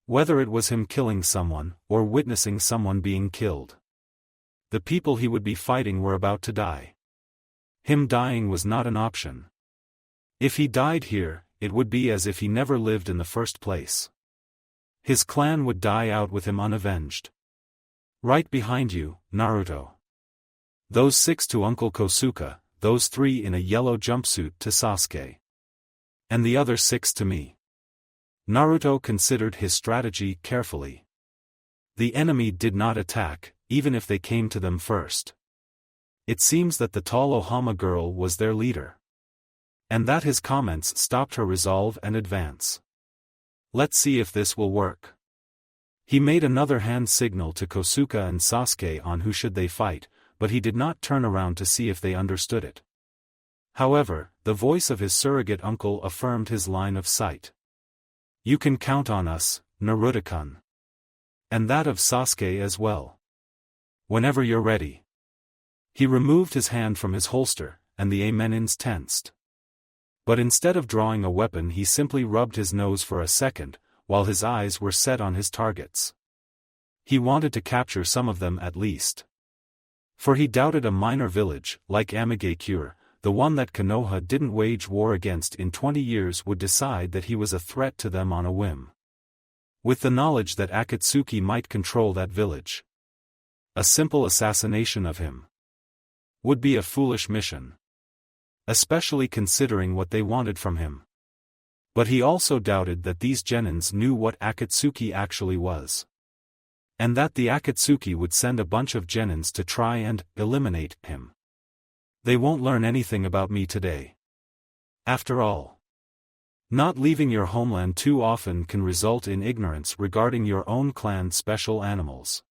Whether it was him killing someone, or witnessing someone being killed. The people he would be fighting were about to die. Him dying was not an option. If he died here, it would be as if he never lived in the first place. His clan would die out with him unavenged. Right behind you, Naruto. Those 6 to Uncle Kosuke, those 3 in a yellow jumpsuit to Sasuke. And the other 6 to me. Naruto considered his strategy carefully. The enemy did not attack, even if they came to them first. It seems that the tall Ohama girl was their leader. And that his comments stopped her resolve and advance. Let's see if this will work. He made another hand signal to Kosuke and Sasuke on who should they fight, but he did not turn around to see if they understood it. However, the voice of his surrogate uncle affirmed his line of sight. You can count on us, Naruto-kun. And that of Sasuke as well. Whenever you're ready. He removed his hand from his holster, and the amenins tensed. But instead of drawing a weapon he simply rubbed his nose for a second, while his eyes were set on his targets. He wanted to capture some of them at least. For he doubted a minor village, like Amigakure, the one that Konoha didn't wage war against in 20 years would decide that he was a threat to them on a whim. With the knowledge that Akatsuki might control that village. A simple assassination of him would be a foolish mission. Especially considering what they wanted from him. But he also doubted that these genins knew what Akatsuki actually was. And that the Akatsuki would send a bunch of genins to try and eliminate him. They won't learn anything about me today. After all, not leaving your homeland too often can result in ignorance regarding your own clan's special animals.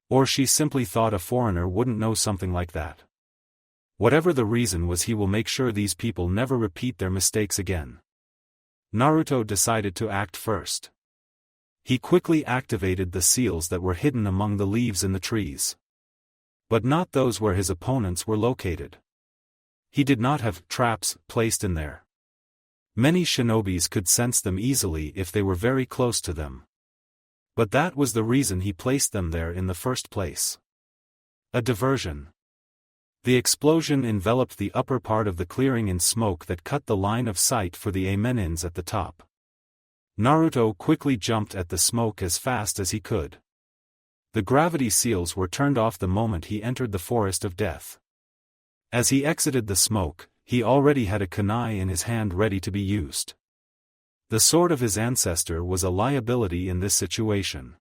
Or she simply thought a foreigner wouldn't know something like that. Whatever the reason was, he will make sure these people never repeat their mistakes again. Naruto decided to act first. He quickly activated the seals that were hidden among the leaves in the trees. But not those where his opponents were located. He did not have traps placed in there. Many shinobis could sense them easily if they were very close to them. But that was the reason he placed them there in the first place. A diversion. The explosion enveloped the upper part of the clearing in smoke that cut the line of sight for the amenins at the top. Naruto quickly jumped at the smoke as fast as he could. The gravity seals were turned off the moment he entered the forest of death. As he exited the smoke, he already had a kunai in his hand ready to be used. The sword of his ancestor was a liability in this situation.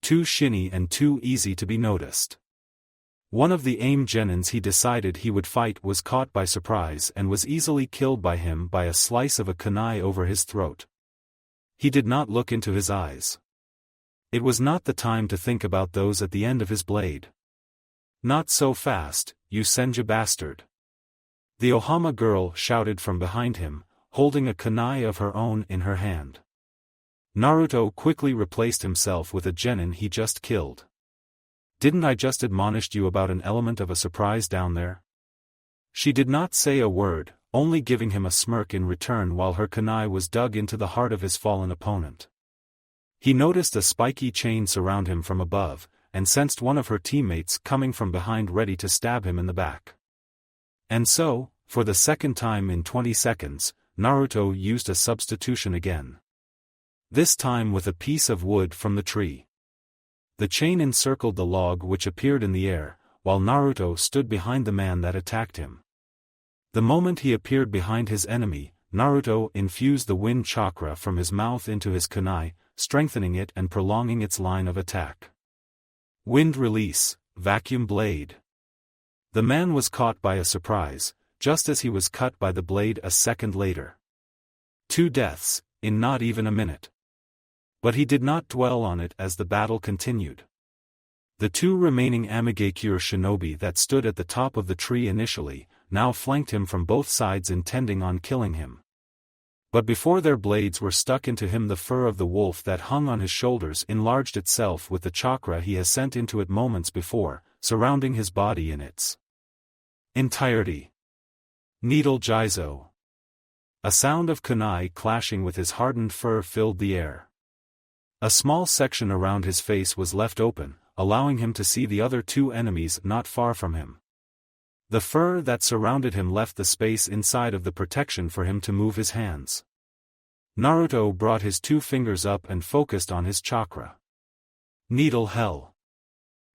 Too shiny and too easy to be noticed. One of the aim genins he decided he would fight was caught by surprise and was easily killed by him by a slice of a kunai over his throat. He did not look into his eyes. It was not the time to think about those at the end of his blade. Not so fast, you Senju bastard. The Ohama girl shouted from behind him, holding a kunai of her own in her hand. Naruto quickly replaced himself with a genin he just killed. Didn't I just admonish you about an element of a surprise down there? She did not say a word, only giving him a smirk in return while her kunai was dug into the heart of his fallen opponent. He noticed a spiky chain surround him from above, and sensed one of her teammates coming from behind ready to stab him in the back. And so, for the second time in 20 seconds, Naruto used a substitution again. This time with a piece of wood from the tree. The chain encircled the log which appeared in the air, while Naruto stood behind the man that attacked him. The moment he appeared behind his enemy, Naruto infused the wind chakra from his mouth into his kunai, strengthening it and prolonging its line of attack. Wind release, vacuum blade. The man was caught by a surprise, just as he was cut by the blade a second later. 2 deaths, in not even a minute. But he did not dwell on it as the battle continued. The two remaining Amigakure shinobi that stood at the top of the tree initially, now flanked him from both sides intending on killing him. But before their blades were stuck into him, the fur of the wolf that hung on his shoulders enlarged itself with the chakra he has sent into it moments before, surrounding his body in its entirety. Needle Jizo. A sound of kunai clashing with his hardened fur filled the air. A small section around his face was left open, allowing him to see the other two enemies not far from him. The fur that surrounded him left the space inside of the protection for him to move his hands. Naruto brought his two fingers up and focused on his chakra. Needle Hell.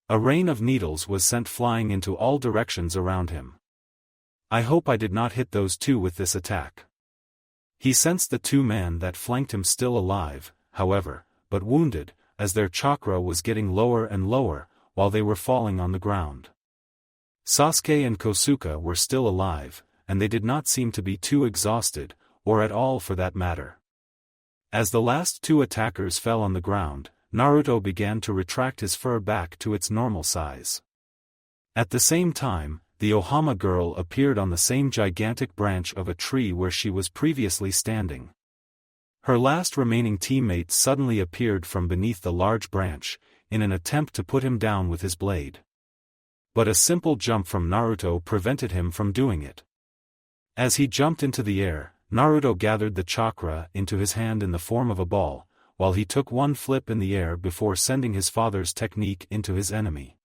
A rain of needles was sent flying into all directions around him. I hope I did not hit those two with this attack. He sensed the two men that flanked him still alive, however, but wounded, as their chakra was getting lower and lower, while they were falling on the ground. Sasuke and Kosuke were still alive, and they did not seem to be too exhausted, or at all for that matter. As the last two attackers fell on the ground, Naruto began to retract his fur back to its normal size. At the same time, the Ohama girl appeared on the same gigantic branch of a tree where she was previously standing. Her last remaining teammate suddenly appeared from beneath the large branch, in an attempt to put him down with his blade. But a simple jump from Naruto prevented him from doing it. As he jumped into the air, Naruto gathered the chakra into his hand in the form of a ball, while he took one flip in the air before sending his father's technique into his enemy.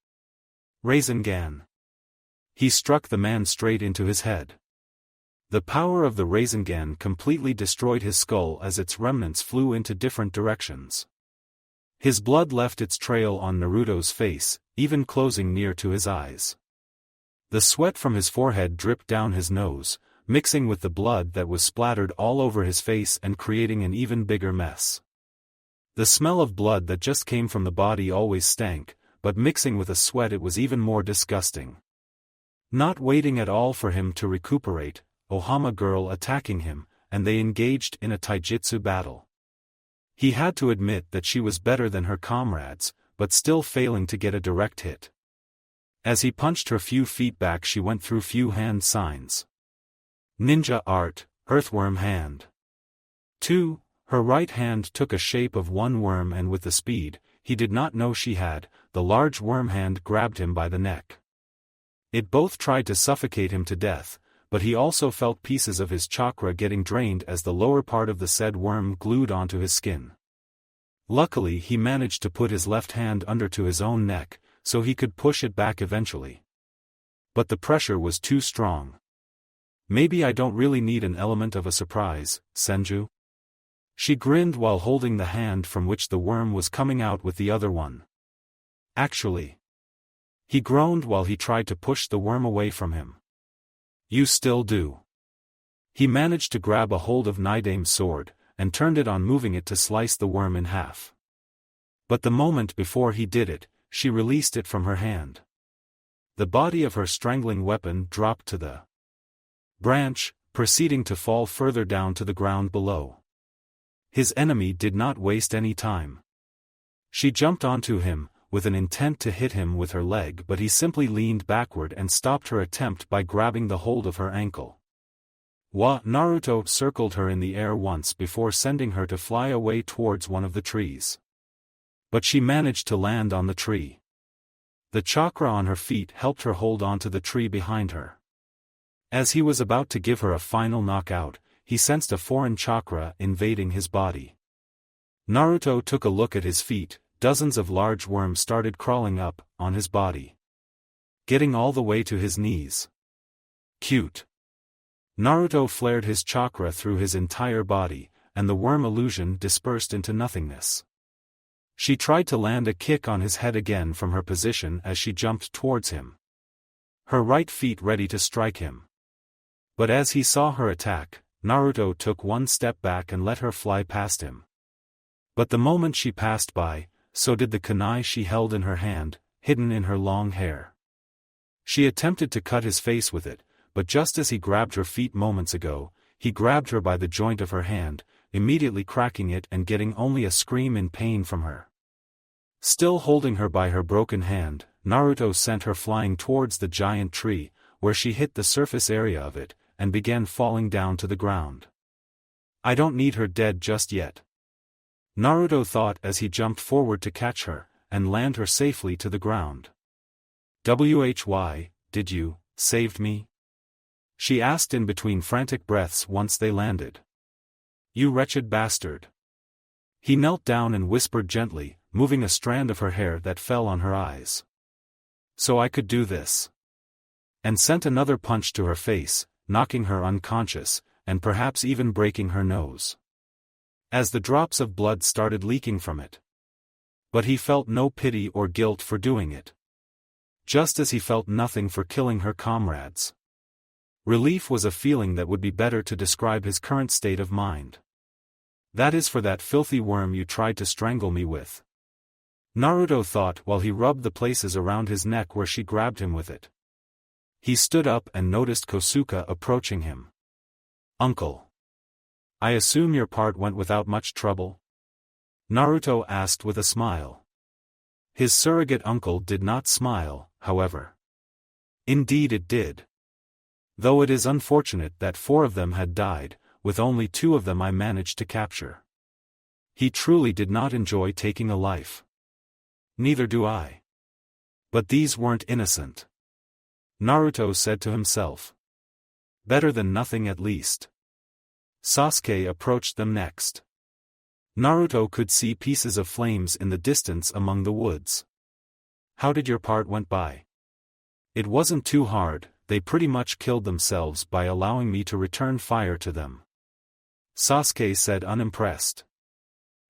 Rasengan. He struck the man straight into his head. The power of the Rasengan completely destroyed his skull as its remnants flew into different directions. His blood left its trail on Naruto's face, even closing near to his eyes. The sweat from his forehead dripped down his nose, mixing with the blood that was splattered all over his face and creating an even bigger mess. The smell of blood that just came from the body always stank, but mixing with the sweat it was even more disgusting. Not waiting at all for him to recuperate, Ohama girl attacking him, and they engaged in a taijutsu battle. He had to admit that she was better than her comrades, but still failing to get a direct hit. As he punched her few feet back, she went through few hand signs. Ninja Art, Earthworm Hand. 2. Her right hand took a shape of one worm, and with the speed he did not know she had, the large worm hand grabbed him by the neck. It both tried to suffocate him to death, but he also felt pieces of his chakra getting drained as the lower part of the said worm glued onto his skin. Luckily he managed to put his left hand under to his own neck, so he could push it back eventually. But the pressure was too strong. Maybe I don't really need an element of a surprise, Senju? She grinned while holding the hand from which the worm was coming out with the other one. Actually. He groaned while he tried to push the worm away from him. You still do. He managed to grab a hold of Nidame's sword, and turned it on, moving it to slice the worm in half. But the moment before he did it, she released it from her hand. The body of her strangling weapon dropped to the branch, proceeding to fall further down to the ground below. His enemy did not waste any time. She jumped onto him, with an intent to hit him with her leg, but he simply leaned backward and stopped her attempt by grabbing the hold of her ankle. Naruto circled her in the air once before sending her to fly away towards one of the trees. But she managed to land on the tree. The chakra on her feet helped her hold onto the tree behind her. As he was about to give her a final knockout, he sensed a foreign chakra invading his body. Naruto took a look at his feet. Dozens of large worms started crawling up on his body, getting all the way to his knees. Cute. Naruto flared his chakra through his entire body, and the worm illusion dispersed into nothingness. She tried to land a kick on his head again from her position as she jumped towards him, her right feet ready to strike him. But as he saw her attack, Naruto took one step back and let her fly past him. But the moment she passed by, so did the kunai she held in her hand, hidden in her long hair. She attempted to cut his face with it, but just as he grabbed her feet moments ago, he grabbed her by the joint of her hand, immediately cracking it and getting only a scream in pain from her. Still holding her by her broken hand, Naruto sent her flying towards the giant tree, where she hit the surface area of it, and began falling down to the ground. I don't need her dead just yet, Naruto thought as he jumped forward to catch her, and land her safely to the ground. "Why, did you, saved me?" she asked in between frantic breaths once they landed. "You wretched bastard." He knelt down and whispered gently, moving a strand of her hair that fell on her eyes. "So I could do this." And sent another punch to her face, knocking her unconscious, and perhaps even breaking her nose, as the drops of blood started leaking from it. But he felt no pity or guilt for doing it, just as he felt nothing for killing her comrades. Relief was a feeling that would be better to describe his current state of mind. "That is for that filthy worm you tried to strangle me with," Naruto thought while he rubbed the places around his neck where she grabbed him with it. He stood up and noticed Kosuke approaching him. "Uncle, I assume your part went without much trouble?" Naruto asked with a smile. His surrogate uncle did not smile, however. Indeed it did. "Though it is unfortunate that 4 of them had died, with only 2 of them I managed to capture. He truly did not enjoy taking a life. Neither do I. But these weren't innocent," Naruto said to himself. "Better than nothing at least." Sasuke approached them next. Naruto could see pieces of flames in the distance among the woods. "How did your part went by?" "It wasn't too hard, they pretty much killed themselves by allowing me to return fire to them," Sasuke said unimpressed.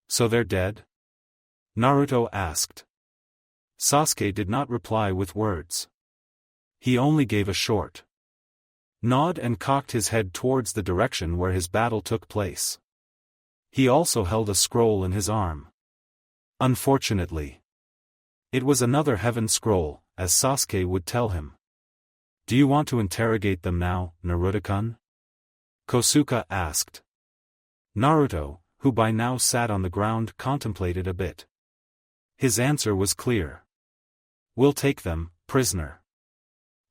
"So they're dead?" Naruto asked. Sasuke did not reply with words. He only gave a short nod and cocked his head towards the direction where his battle took place. He also held a scroll in his arm. Unfortunately, it was another heaven scroll, as Sasuke would tell him. "Do you want to interrogate them now, Naruto-kun?" Kosuke asked. Naruto, who by now sat on the ground, contemplated a bit. His answer was clear. "We'll take them, prisoner."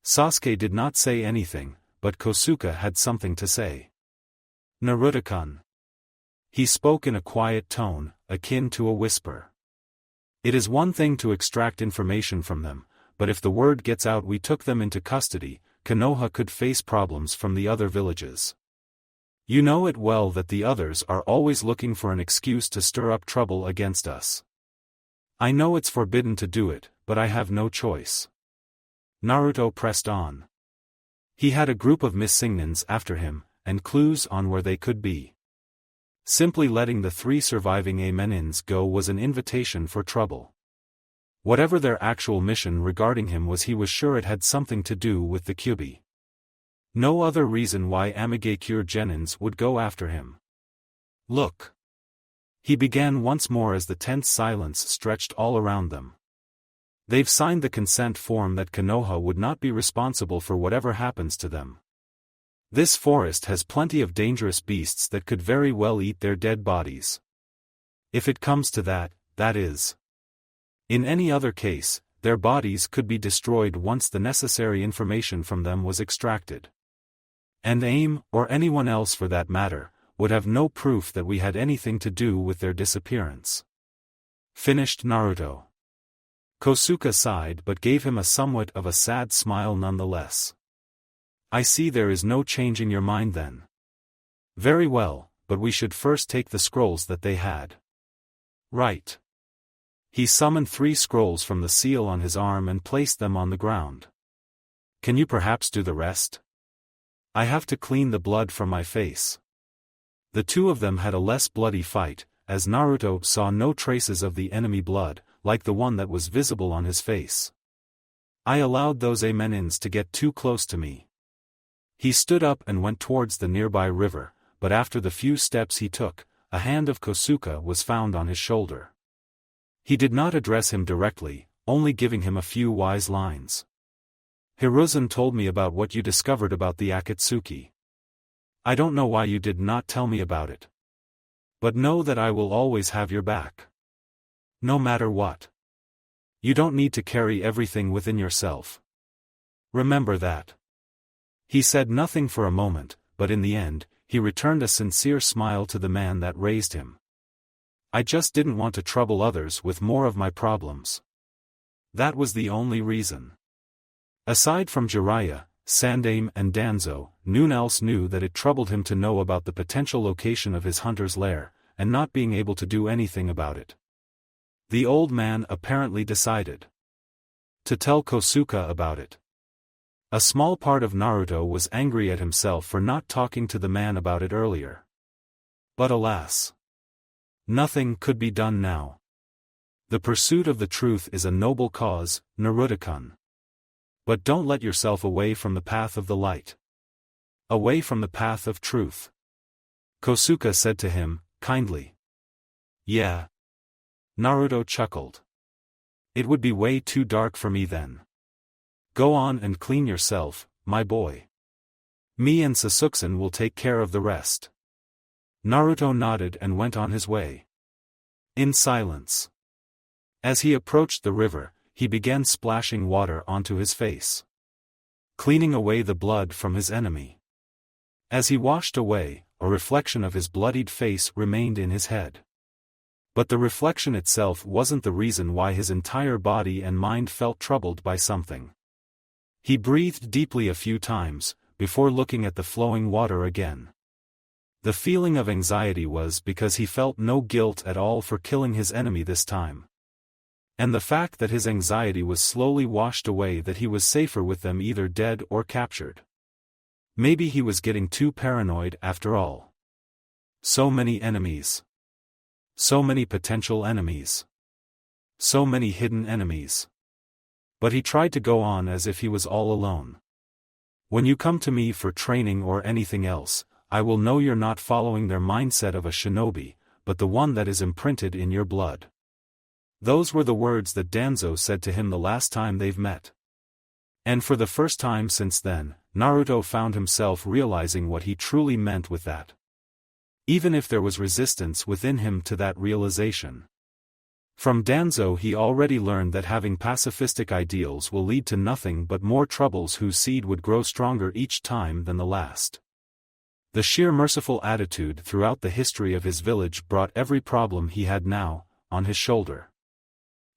Sasuke did not say anything, but Kosuke had something to say. "Naruto-kun." He spoke in a quiet tone, akin to a whisper. "It is one thing to extract information from them, but if the word gets out we took them into custody, Konoha could face problems from the other villages. You know it well that the others are always looking for an excuse to stir up trouble against us. I know it's forbidden to do it, but I have no choice." Naruto pressed on. He had a group of missingnins after him, and clues on where they could be. Simply letting the 3 surviving amenins go was an invitation for trouble. Whatever their actual mission regarding him was, he was sure it had something to do with the Kyuubi. No other reason why Amigakure Genins would go after him. "Look," he began once more as the tense silence stretched all around them. "They've signed the consent form that Konoha would not be responsible for whatever happens to them. This forest has plenty of dangerous beasts that could very well eat their dead bodies. If it comes to that, that is. In any other case, their bodies could be destroyed once the necessary information from them was extracted. And AIM, or anyone else for that matter, would have no proof that we had anything to do with their disappearance," finished Naruto. Kosuke sighed but gave him a somewhat of a sad smile nonetheless. "I see there is no changing your mind then. Very well, but we should first take the scrolls that they had." "Right." He summoned 3 scrolls from the seal on his arm and placed them on the ground. "Can you perhaps do the rest? I have to clean the blood from my face." The 2 of them had a less bloody fight, as Naruto saw no traces of the enemy blood, like the one that was visible on his face. "I allowed those amenins to get too close to me." He stood up and went towards the nearby river, but after the few steps he took, a hand of Kosuke was found on his shoulder. He did not address him directly, only giving him a few wise lines. "Hiruzen told me about what you discovered about the Akatsuki. I don't know why you did not tell me about it. But know that I will always have your back. No matter what." You don't need to carry everything within yourself. Remember that. He said nothing for a moment, but in the end, he returned a sincere smile to the man that raised him. I just didn't want to trouble others with more of my problems. That was the only reason. Aside from Jiraiya, Sandaime and Danzo, none else knew that it troubled him to know about the potential location of his hunter's lair, and not being able to do anything about it. The old man apparently decided to tell Kosuke about it. A small part of Naruto was angry at himself for not talking to the man about it earlier. But alas, nothing could be done now. The pursuit of the truth is a noble cause, Naruto-kun. But don't let yourself away from the path of the light. Away from the path of truth. Kosuke said to him, kindly. Yeah. Naruto chuckled. It would be way too dark for me then. Go on and clean yourself, my boy. Me and Sasuke will take care of the rest. Naruto nodded and went on his way. In silence. As he approached the river, he began splashing water onto his face, cleaning away the blood from his enemy. As he washed away, a reflection of his bloodied face remained in his head. But the reflection itself wasn't the reason why his entire body and mind felt troubled by something. He breathed deeply a few times, before looking at the flowing water again. The feeling of anxiety was because he felt no guilt at all for killing his enemy this time. And the fact that his anxiety was slowly washed away, that he was safer with them either dead or captured. Maybe he was getting too paranoid after all. So many enemies. So many potential enemies. So many hidden enemies. But he tried to go on as if he was all alone. When you come to me for training or anything else, I will know you're not following their mindset of a shinobi, but the one that is imprinted in your blood. Those were the words that Danzo said to him the last time they've met. And for the first time since then, Naruto found himself realizing what he truly meant with that. Even if there was resistance within him to that realization. From Danzo he already learned that having pacifistic ideals will lead to nothing but more troubles whose seed would grow stronger each time than the last. The sheer merciful attitude throughout the history of his village brought every problem he had now, on his shoulder.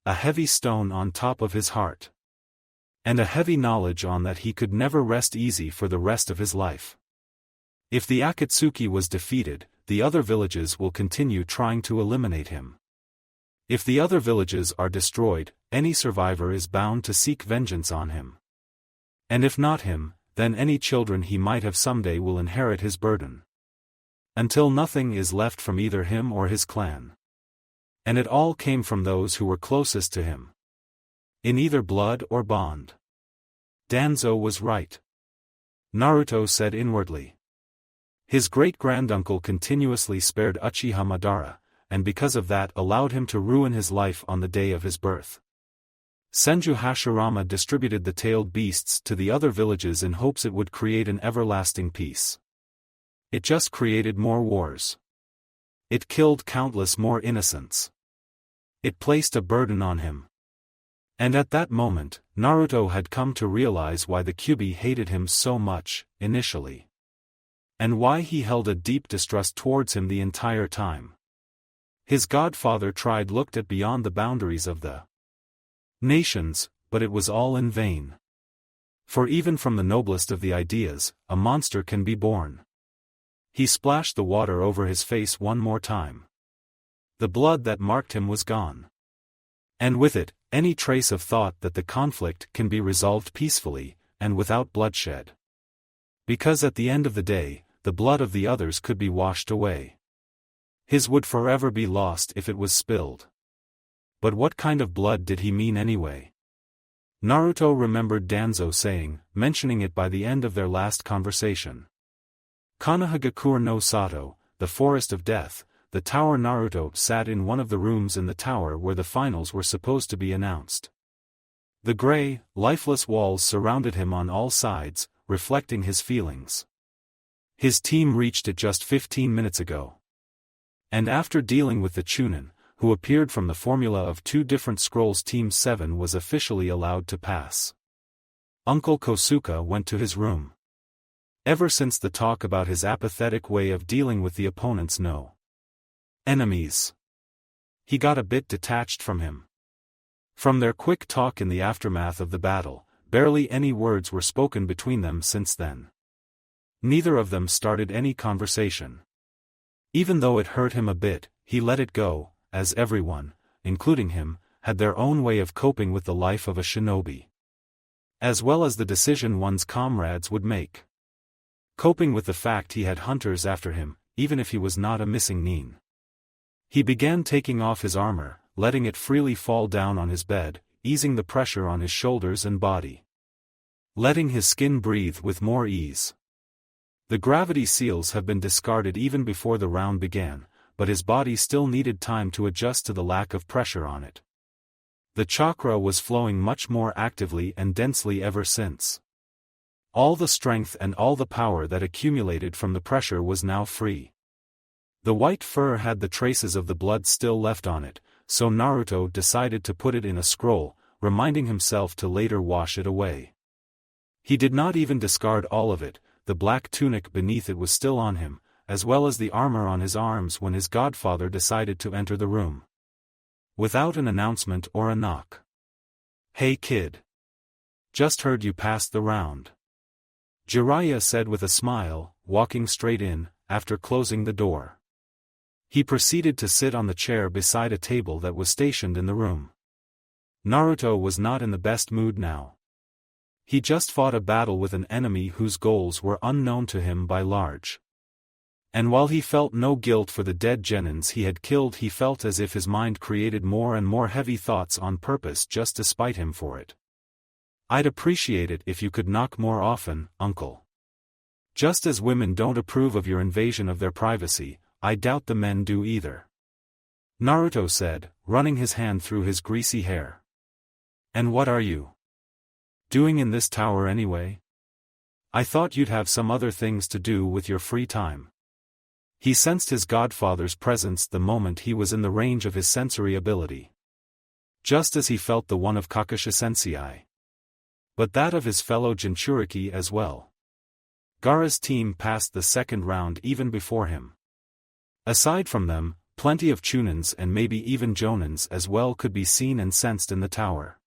A heavy stone on top of his heart. And a heavy knowledge on that he could never rest easy for the rest of his life. If the Akatsuki was defeated, the other villages will continue trying to eliminate him. If the other villages are destroyed, any survivor is bound to seek vengeance on him. And if not him, then any children he might have someday will inherit his burden. Until nothing is left from either him or his clan. And it all came from those who were closest to him. In either blood or bond. Danzo was right. Naruto said inwardly. His great-granduncle continuously spared Uchiha Madara, and because of that allowed him to ruin his life on the day of his birth. Senju Hashirama distributed the tailed beasts to the other villages in hopes it would create an everlasting peace. It just created more wars. It killed countless more innocents. It placed a burden on him. And at that moment, Naruto had come to realize why the Kyuubi hated him so much, initially. And why he held a deep distrust towards him the entire time. His godfather looked at beyond the boundaries of the nations, but it was all in vain. For even from the noblest of the ideas, a monster can be born. He splashed the water over his face one more time. The blood that marked him was gone. And with it, any trace of thought that the conflict can be resolved peacefully, and without bloodshed. Because at the end of the day, the blood of the others could be washed away. His would forever be lost if it was spilled. But what kind of blood did he mean anyway? Naruto remembered Danzo saying, mentioning it by the end of their last conversation. Konohagakure no Sato, the Forest of Death, the tower. Naruto sat in one of the rooms in the tower where the finals were supposed to be announced. The gray, lifeless walls surrounded him on all sides, reflecting his feelings. His team reached it just 15 minutes ago. And after dealing with the Chunin, who appeared from the formula of 2 different scrolls. Team 7 was officially allowed to pass. Uncle Kosuke went to his room. Ever since the talk about his apathetic way of dealing with the opponent's enemies, he got a bit detached from him. From their quick talk in the aftermath of the battle, barely any words were spoken between them since then. Neither of them started any conversation. Even though it hurt him a bit, he let it go, as everyone, including him, had their own way of coping with the life of a shinobi, as well as the decision one's comrades would make. Coping with the fact he had hunters after him, even if he was not a missing nin. He began taking off his armor, letting it freely fall down on his bed, easing the pressure on his shoulders and body, letting his skin breathe with more ease. The gravity seals have been discarded even before the round began, but his body still needed time to adjust to the lack of pressure on it. The chakra was flowing much more actively and densely ever since. All the strength and all the power that accumulated from the pressure was now free. The white fur had the traces of the blood still left on it, so Naruto decided to put it in a scroll, reminding himself to later wash it away. He did not even discard all of it. The black tunic beneath it was still on him, as well as the armor on his arms when his godfather decided to enter the room. Without an announcement or a knock. "Hey kid. Just heard you passed the round," Jiraiya said with a smile, walking straight in, after closing the door. He proceeded to sit on the chair beside a table that was stationed in the room. Naruto was not in the best mood now. He just fought a battle with an enemy whose goals were unknown to him by large. And while he felt no guilt for the dead genins he had killed, he felt as if his mind created more and more heavy thoughts on purpose just to spite him for it. "I'd appreciate it if you could knock more often, uncle. Just as women don't approve of your invasion of their privacy, I doubt the men do either," Naruto said, running his hand through his greasy hair. "And what are you doing in this tower anyway? I thought you'd have some other things to do with your free time." He sensed his godfather's presence the moment he was in the range of his sensory ability. Just as he felt the one of Kakashi Sensei. But that of his fellow Jinchuriki as well. Gaara's team passed the second round even before him. Aside from them, plenty of Chunins and maybe even Jonins as well could be seen and sensed in the tower.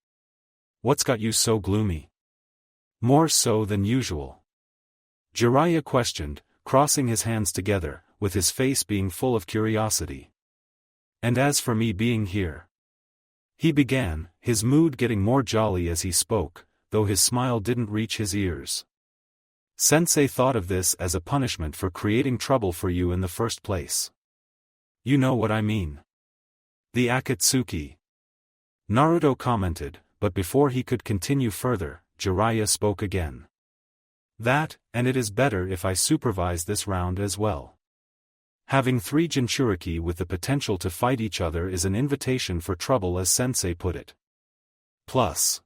"What's got you so gloomy? More so than usual?" Jiraiya questioned, crossing his hands together, with his face being full of curiosity. "And as for me being here," he began, his mood getting more jolly as he spoke, though his smile didn't reach his ears. "Sensei thought of this as a punishment for creating trouble for you in the first place. You know what I mean. The Akatsuki," Naruto commented, but before he could continue further, Jiraiya spoke again. "That, and it is better if I supervise this round as well. Having 3 Jinchuriki with the potential to fight each other is an invitation for trouble, as Sensei put it. Plus,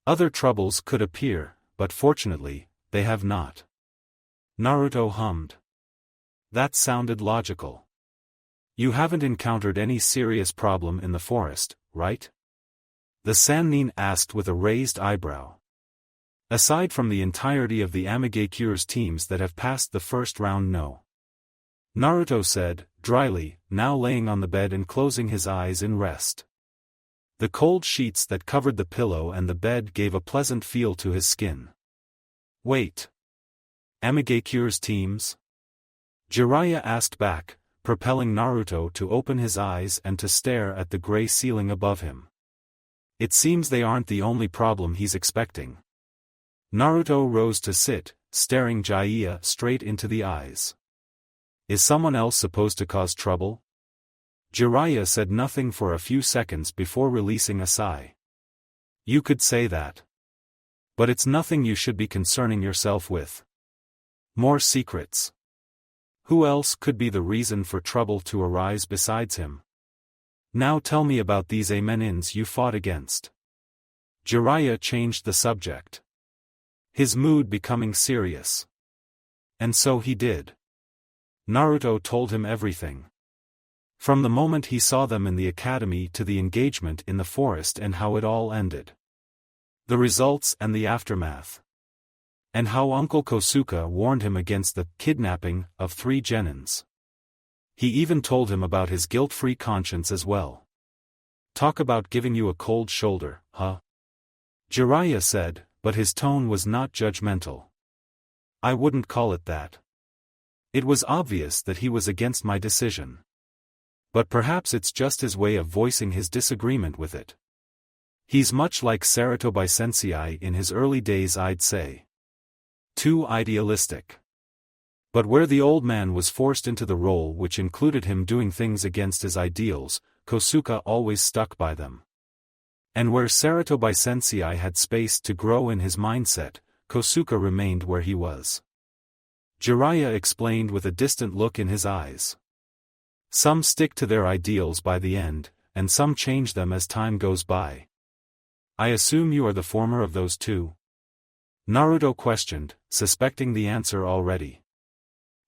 other troubles could appear, but fortunately, they have not." Naruto hummed. That sounded logical. "You haven't encountered any serious problem in the forest, right?" the Sannin asked with a raised eyebrow. "Aside from the entirety of the Namikaze teams that have passed the first round, no," Naruto said, dryly, now laying on the bed and closing his eyes in rest. The cold sheets that covered the pillow and the bed gave a pleasant feel to his skin. "Wait. Namikaze teams?" Jiraiya asked back, propelling Naruto to open his eyes and to stare at the gray ceiling above him. It seems they aren't the only problem he's expecting. Naruto rose to sit, staring Jiraiya straight into the eyes. "Is someone else supposed to cause trouble?" Jiraiya said nothing for a few seconds before releasing a sigh. "You could say that. But it's nothing you should be concerning yourself with. More secrets. Who else could be the reason for trouble to arise besides him? Now tell me about these Amenins you fought against." Jiraiya changed the subject, his mood becoming serious. And so he did. Naruto told him everything. From the moment he saw them in the academy to the engagement in the forest and how it all ended. The results and the aftermath. And how Uncle Kosuke warned him against the kidnapping of 3 genins. He even told him about his guilt-free conscience as well. Talk about giving you a cold shoulder, huh? Jiraiya said, but his tone was not judgmental. I wouldn't call it that. It was obvious that he was against my decision. But perhaps it's just his way of voicing his disagreement with it. He's much like Sarutobi Sensei in his early days, I'd say. Too idealistic. But where the old man was forced into the role which included him doing things against his ideals, Kosuke always stuck by them. And where Sarutobi Sensei had space to grow in his mindset, Kosuke remained where he was. Jiraiya explained with a distant look in his eyes. Some stick to their ideals by the end, and some change them as time goes by. I assume you are the former of those two? Naruto questioned, suspecting the answer already.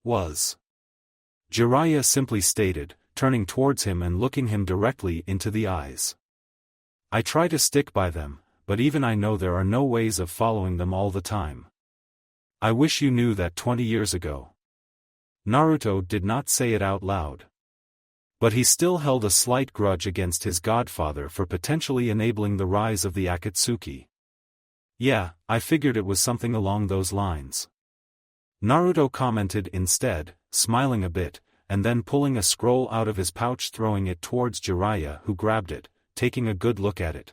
Was. Jiraiya simply stated, turning towards him and looking him directly into the eyes. I try to stick by them, but even I know there are no ways of following them all the time. I wish you knew that 20 years ago. Naruto did not say it out loud. But he still held a slight grudge against his godfather for potentially enabling the rise of the Akatsuki. Yeah, I figured it was something along those lines. Naruto commented instead, smiling a bit, and then pulling a scroll out of his pouch, throwing it towards Jiraiya, who grabbed it, taking a good look at it.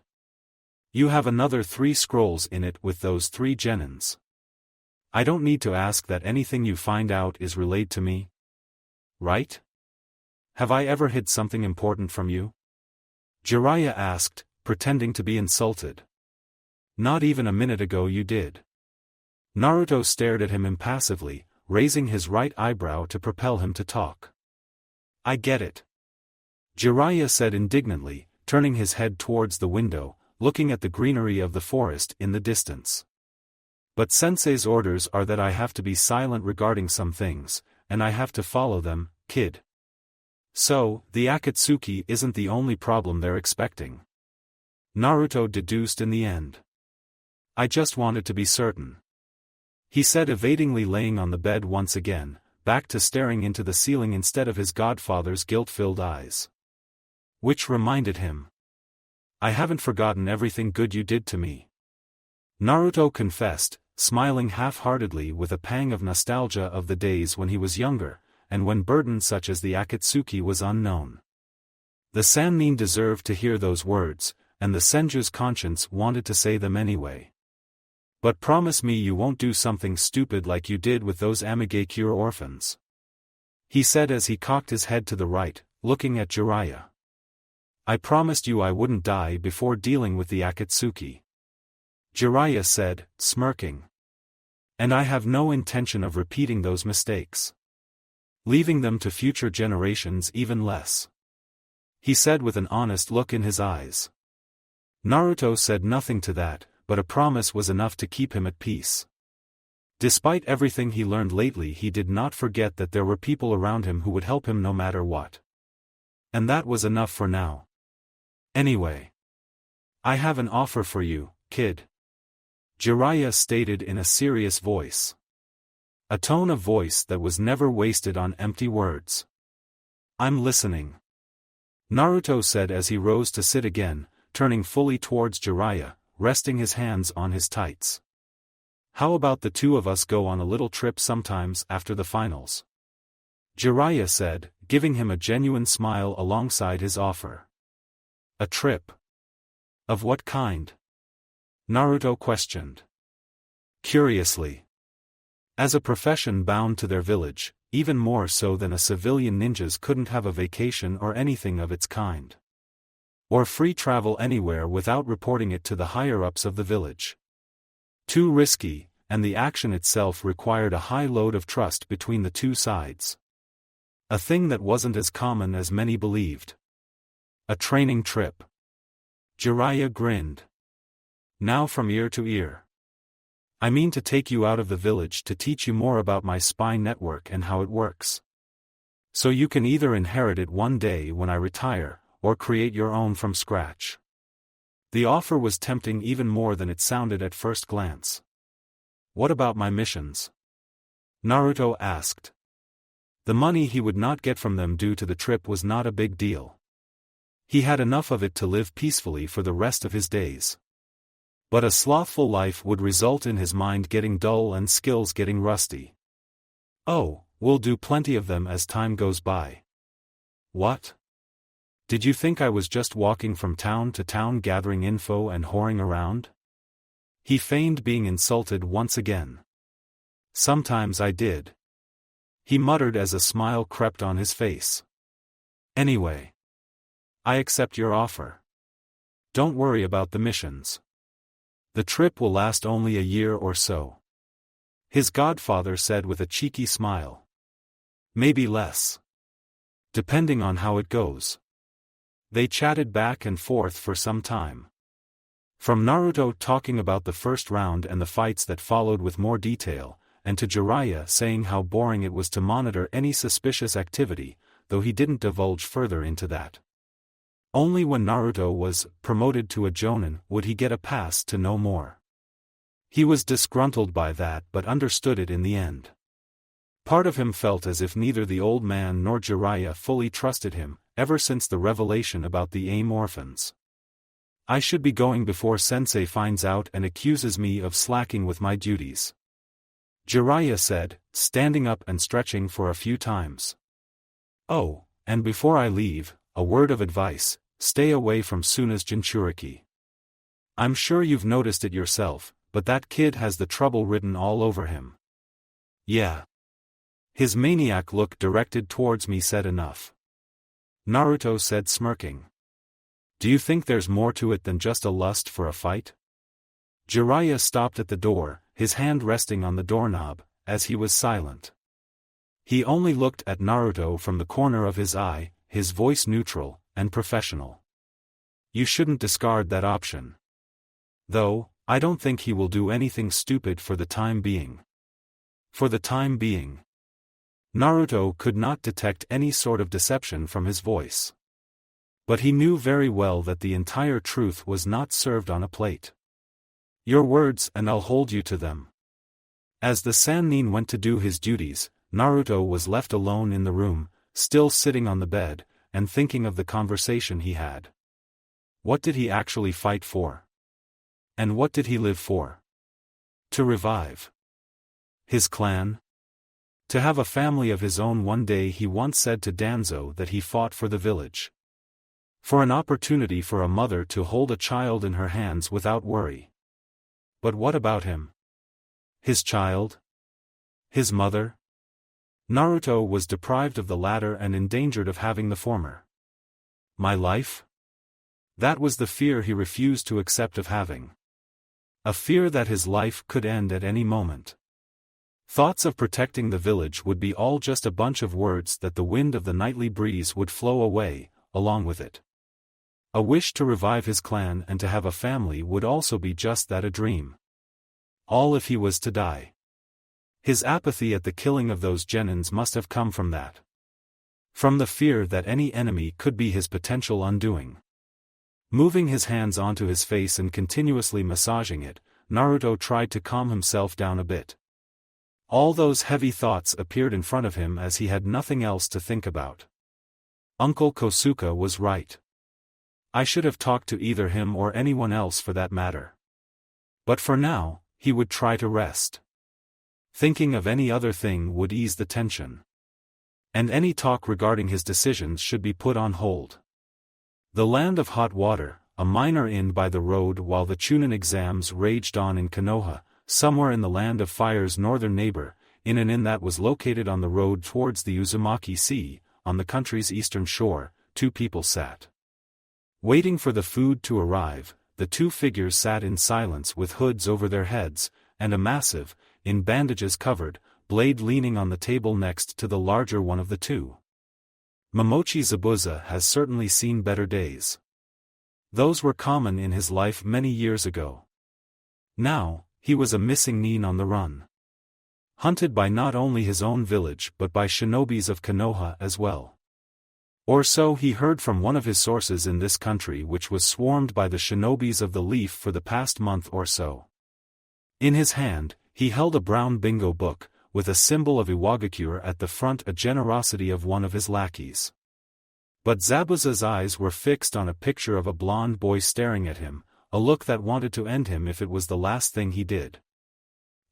You have another 3 scrolls in it with those 3 genins. I don't need to ask that anything you find out is relayed to me. Right? Have I ever hid something important from you? Jiraiya asked, pretending to be insulted. Not even a minute ago you did. Naruto stared at him impassively, raising his right eyebrow to propel him to talk. I get it. Jiraiya said indignantly, turning his head towards the window, looking at the greenery of the forest in the distance. But Sensei's orders are that I have to be silent regarding some things, and I have to follow them, kid. So, the Akatsuki isn't the only problem they're expecting. Naruto deduced in the end. I just wanted to be certain. He said, evadingly, laying on the bed once again, back to staring into the ceiling instead of his godfather's guilt-filled eyes. Which reminded him. I haven't forgotten everything good you did to me. Naruto confessed, smiling half-heartedly with a pang of nostalgia of the days when he was younger, and when burden such as the Akatsuki was unknown. The Sannin deserved to hear those words, and the Senju's conscience wanted to say them anyway. But promise me you won't do something stupid like you did with those Amigakure orphans. He said as he cocked his head to the right, looking at Jiraiya. I promised you I wouldn't die before dealing with the Akatsuki. Jiraiya said, smirking. And I have no intention of repeating those mistakes. Leaving them to future generations even less. He said with an honest look in his eyes. Naruto said nothing to that, but a promise was enough to keep him at peace. Despite everything he learned lately, he did not forget that there were people around him who would help him no matter what. And that was enough for now. Anyway. I have an offer for you, kid. Jiraiya stated in a serious voice. A tone of voice that was never wasted on empty words. I'm listening. Naruto said as he rose to sit again, turning fully towards Jiraiya, resting his hands on his tights. How about the 2 of us go on a little trip sometimes after the finals? Jiraiya said, giving him a genuine smile alongside his offer. A trip? Of what kind? Naruto questioned. Curiously. As a profession bound to their village, even more so than a civilian, ninjas couldn't have a vacation or anything of its kind. Or free travel anywhere without reporting it to the higher-ups of the village. Too risky, and the action itself required a high load of trust between the 2 sides. A thing that wasn't as common as many believed. A training trip. Jiraiya grinned. Now from ear to ear. I mean to take you out of the village to teach you more about my spy network and how it works. So you can either inherit it one day when I retire, or create your own from scratch. The offer was tempting even more than it sounded at first glance. What about my missions? Naruto asked. The money he would not get from them due to the trip was not a big deal. He had enough of it to live peacefully for the rest of his days. But a slothful life would result in his mind getting dull and skills getting rusty. Oh, we'll do plenty of them as time goes by. What? Did you think I was just walking from town to town gathering info and whoring around? He feigned being insulted once again. Sometimes I did. He muttered as a smile crept on his face. Anyway, I accept your offer. Don't worry about the missions. The trip will last only a year or so. His godfather said with a cheeky smile. Maybe less. Depending on how it goes. They chatted back and forth for some time. From Naruto talking about the first round and the fights that followed with more detail, and to Jiraiya saying how boring it was to monitor any suspicious activity, though he didn't divulge further into that. Only when Naruto was promoted to a jonin would he get a pass to know more. He was disgruntled by that but understood it in the end. Part of him felt as if neither the old man nor Jiraiya fully trusted him, ever since the revelation about the AIM orphans. I should be going before Sensei finds out and accuses me of slacking with my duties. Jiraiya said, standing up and stretching for a few times. Oh, and before I leave, a word of advice, stay away from Suna's Jinchuriki. I'm sure you've noticed it yourself, but that kid has the trouble written all over him. Yeah. His maniac look directed towards me said enough. Naruto said smirking. Do you think there's more to it than just a lust for a fight? Jiraiya stopped at the door, his hand resting on the doorknob, as he was silent. He only looked at Naruto from the corner of his eye, his voice neutral and professional. You shouldn't discard that option. Though, I don't think he will do anything stupid for the time being. For the time being. Naruto could not detect any sort of deception from his voice. But he knew very well that the entire truth was not served on a plate. Your words and I'll hold you to them. As the Sannin went to do his duties, Naruto was left alone in the room, still sitting on the bed, and thinking of the conversation he had. What did he actually fight for? And what did he live for? To revive his clan? To have a family of his own. One day he once said to Danzo that he fought for the village. For an opportunity for a mother to hold a child in her hands without worry. But what about him? His child? His mother? Naruto was deprived of the latter and endangered of having the former. My life? That was the fear he refused to accept of having. A fear that his life could end at any moment. Thoughts of protecting the village would be all just a bunch of words that the wind of the nightly breeze would flow away, along with it. A wish to revive his clan and to have a family would also be just that, a dream. All if he was to die. His apathy at the killing of those genins must have come from that. From the fear that any enemy could be his potential undoing. Moving his hands onto his face and continuously massaging it, Naruto tried to calm himself down a bit. All those heavy thoughts appeared in front of him as he had nothing else to think about. Uncle Kosuke was right. I should have talked to either him or anyone else for that matter. But for now, he would try to rest. Thinking of any other thing would ease the tension. And any talk regarding his decisions should be put on hold. The Land of Hot Water, a minor inn by the road while the Chunin exams raged on in Konoha, somewhere in the Land of Fire's northern neighbor, in an inn that was located on the road towards the Uzumaki Sea, on the country's eastern shore, two people sat. Waiting for the food to arrive, the two figures sat in silence with hoods over their heads, and a massive, in bandages covered, blade leaning on the table next to the larger one of the two. Momochi Zabuza has certainly seen better days. Those were common in his life many years ago. Now, he was a missing nin on the run. hunted by not only his own village but by shinobis of Konoha as well. Or so he heard from one of his sources in this country, which was swarmed by the shinobis of the leaf for the past month or so. In his hand, he held a brown bingo book, with a symbol of Iwagakure at the front, a generosity of one of his lackeys. But Zabuza's eyes were fixed on a picture of a blond boy staring at him, a look that wanted to end him if it was the last thing he did.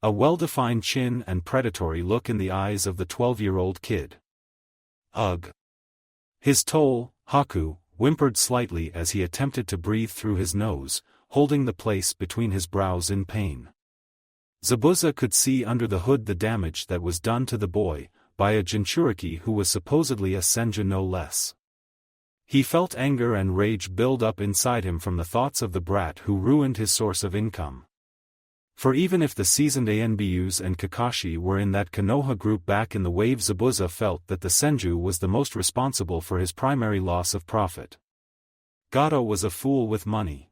A well-defined chin and predatory look in the eyes of the 12-year-old kid. Ugh. His toll, Haku, whimpered slightly as he attempted to breathe through his nose, holding the place between his brows in pain. Zabuza could see under the hood the damage that was done to the boy, by a Jinchuriki who was supposedly a Senju no less. He felt anger and rage build up inside him from the thoughts of the brat who ruined his source of income. For even if the seasoned Anbus and Kakashi were in that Konoha group back in the wave, Zabuza felt that the Senju was the most responsible for his primary loss of profit. Gato was a fool with money.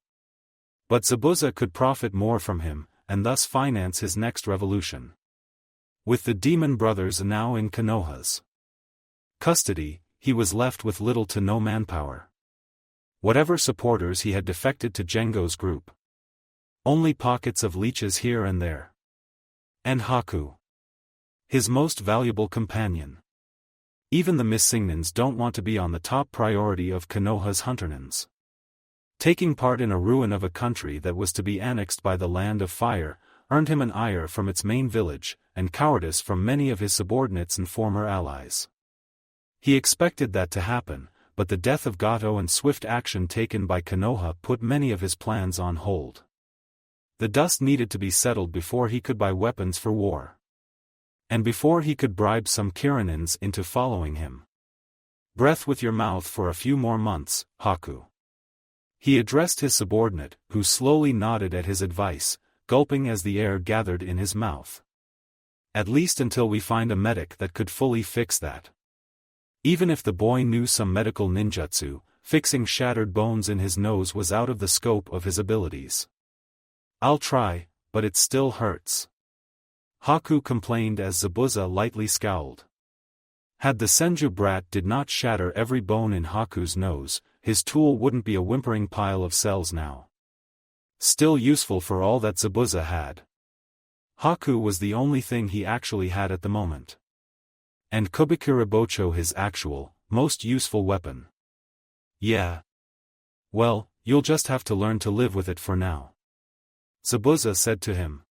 But Zabuza could profit more from him, and thus finance his next revolution. With the demon brothers now in Konoha's custody, he was left with little to no manpower. Whatever supporters he had defected to Gengo's group. Only pockets of leeches here and there. And Haku, his most valuable companion. Even the Missingnans don't want to be on the top priority of Konoha's hunternans. Taking part in a ruin of a country that was to be annexed by the Land of Fire, earned him an ire from its main village, and cowardice from many of his subordinates and former allies. He expected that to happen, but the death of Gato and swift action taken by Konoha put many of his plans on hold. The dust needed to be settled before he could buy weapons for war. And before he could bribe some Kirinins into following him. Breath with your mouth for a few more months, Haku. He addressed his subordinate, who slowly nodded at his advice, gulping as the air gathered in his mouth. At least until we find a medic that could fully fix that. Even if the boy knew some medical ninjutsu, fixing shattered bones in his nose was out of the scope of his abilities. I'll try, but it still hurts. Haku complained as Zabuza lightly scowled. Had the Senju brat did not shatter every bone in Haku's nose, his tool wouldn't be a whimpering pile of cells now. Still useful for all that Zabuza had. Haku was the only thing he actually had at the moment. And Kubikuribocho his actual, most useful weapon. Yeah. Well, you'll just have to learn to live with it for now. Zabuza said to him.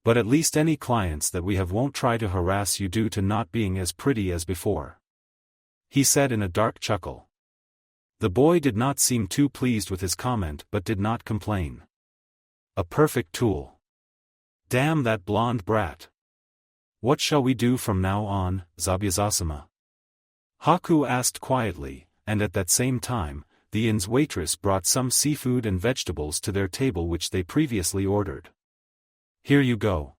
But at least any clients that we have won't try to harass you due to not being as pretty as before. He said in a dark chuckle. The boy did not seem too pleased with his comment but did not complain. A perfect tool. Damn that blonde brat. What shall we do from now on, Zabuza-sama? Haku asked quietly, and at that same time, the inn's waitress brought some seafood and vegetables to their table which they previously ordered. Here you go.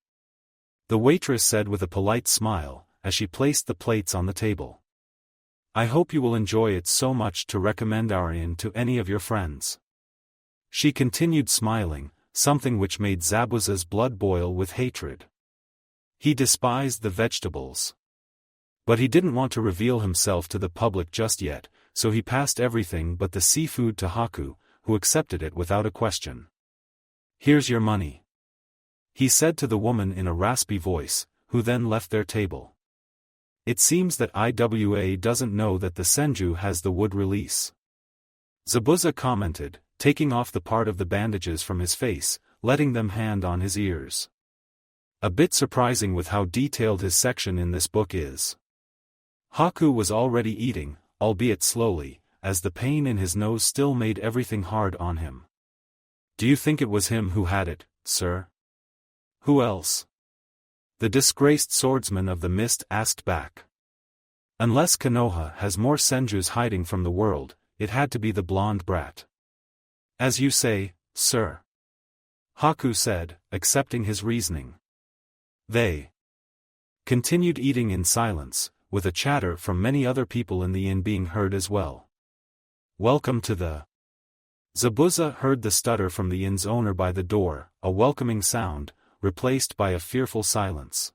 The waitress said with a polite smile, as she placed the plates on the table. I hope you will enjoy it so much to recommend our inn to any of your friends. She continued smiling, something which made Zabuza's blood boil with hatred. He despised the vegetables. But he didn't want to reveal himself to the public just yet, so he passed everything but the seafood to Haku, who accepted it without a question. Here's your money. He said to the woman in a raspy voice, who then left their table. It seems that IWA doesn't know that the Senju has the wood release. Zabuza commented, taking off the part of the bandages from his face, letting them hand on his ears. A bit surprising with how detailed his section in this book is. Haku was already eating, albeit slowly, as the pain in his nose still made everything hard on him. Do you think it was him who had it, sir? Who else? The disgraced swordsman of the mist asked back. Unless Konoha has more Senjus hiding from the world, it had to be the blonde brat. As you say, sir. Haku said, accepting his reasoning. They continued eating in silence, with a chatter from many other people in the inn being heard as well. Welcome to the... Zabuza heard the stutter from the inn's owner by the door, a welcoming sound, replaced by a fearful silence.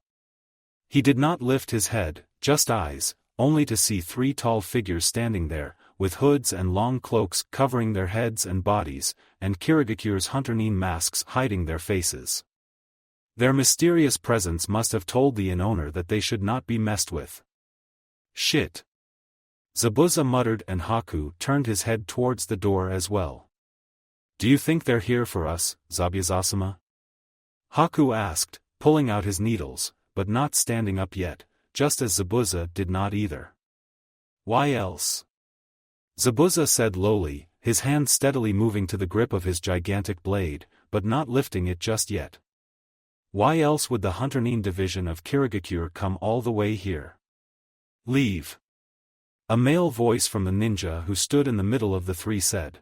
He did not lift his head, just eyes, only to see three tall figures standing there, with hoods and long cloaks covering their heads and bodies, and Kirigakure's hunter-nin masks hiding their faces. Their mysterious presence must have told the inn owner that they should not be messed with. Shit. Zabuza muttered, and Haku turned his head towards the door as well. Do you think they're here for us, Zabuza-sama? Haku asked, pulling out his needles, but not standing up yet, just as Zabuza did not either. Why else? Zabuza said lowly, his hand steadily moving to the grip of his gigantic blade, but not lifting it just yet. Why else would the hunter-nin division of Kirigakure come all the way here? Leave. A male voice from the ninja who stood in the middle of the three said.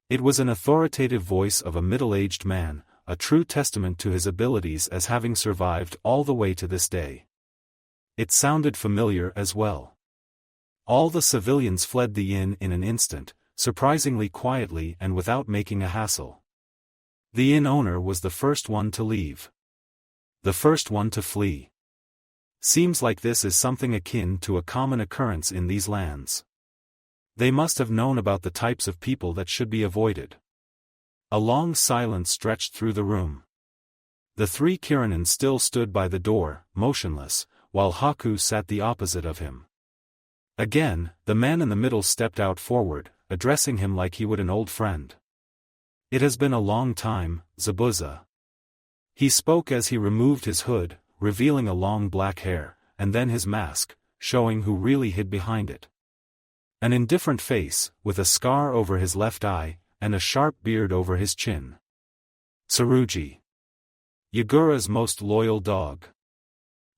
It was an authoritative voice of a middle-aged man, a true testament to his abilities as having survived all the way to this day. It sounded familiar as well. All the civilians fled the inn in an instant, surprisingly quietly and without making a hassle. The inn owner was the first one to leave. The first one to flee. Seems like this is something akin to a common occurrence in these lands. They must have known about the types of people that should be avoided. A long silence stretched through the room. The three Kirinans still stood by the door, motionless, while Haku sat the opposite of him. Again, the man in the middle stepped out forward, addressing him like he would an old friend. It has been a long time, Zabuza. He spoke as he removed his hood, revealing a long black hair, and then his mask, showing who really hid behind it. An indifferent face, with a scar over his left eye, and a sharp beard over his chin. Tsurugi. Yagura's most loyal dog.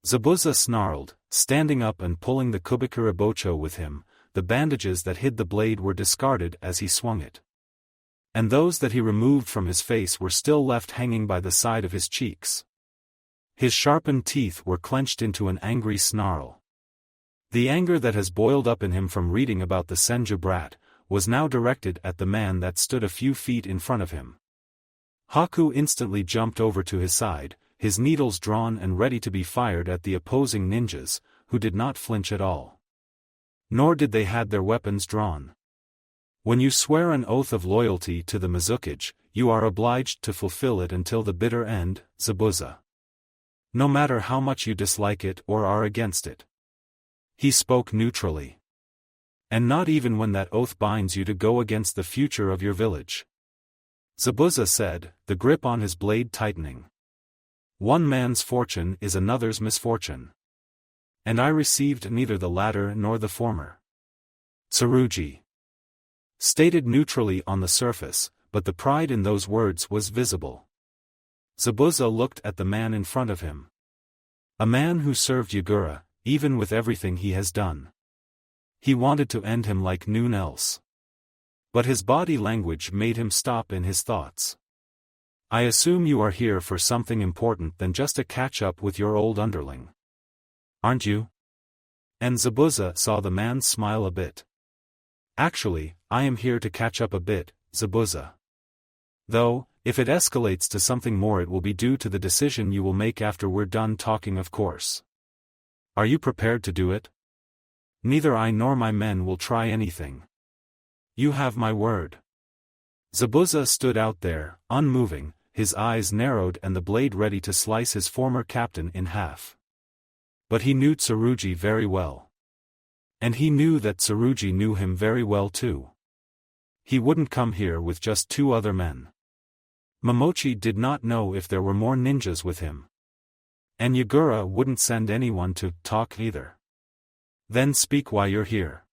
Zabuza snarled, standing up and pulling the Kubikura Bocho with him. The bandages that hid the blade were discarded as he swung it. And those that he removed from his face were still left hanging by the side of his cheeks. His sharpened teeth were clenched into an angry snarl. The anger that has boiled up in him from reading about the Senju brat, was now directed at the man that stood a few feet in front of him. Haku instantly jumped over to his side, his needles drawn and ready to be fired at the opposing ninjas, who did not flinch at all. Nor did they had their weapons drawn. When you swear an oath of loyalty to the Mizukage, you are obliged to fulfill it until the bitter end, Zabuza. No matter how much you dislike it or are against it. He spoke neutrally. And not even when that oath binds you to go against the future of your village. Zabuza said, the grip on his blade tightening. One man's fortune is another's misfortune. And I received neither the latter nor the former. Tsurugi. Stated neutrally on the surface, but the pride in those words was visible. Zabuza looked at the man in front of him. A man who served Yagura, even with everything he has done. He wanted to end him like noon else. But his body language made him stop in his thoughts. I assume you are here for something important than just to catch up with your old underling. Aren't you? And Zabuza saw the man smile a bit. Actually, I am here to catch up a bit, Zabuza. Though, if it escalates to something more it will be due to the decision you will make after we're done talking, of course. Are you prepared to do it? Neither I nor my men will try anything. You have my word. Zabuza stood out there, unmoving, his eyes narrowed and the blade ready to slice his former captain in half. But he knew Tsurugi very well. And he knew that Tsurugi knew him very well too. He wouldn't come here with just two other men. Momochi did not know if there were more ninjas with him. And Yagura wouldn't send anyone to talk either. Then speak why you're here.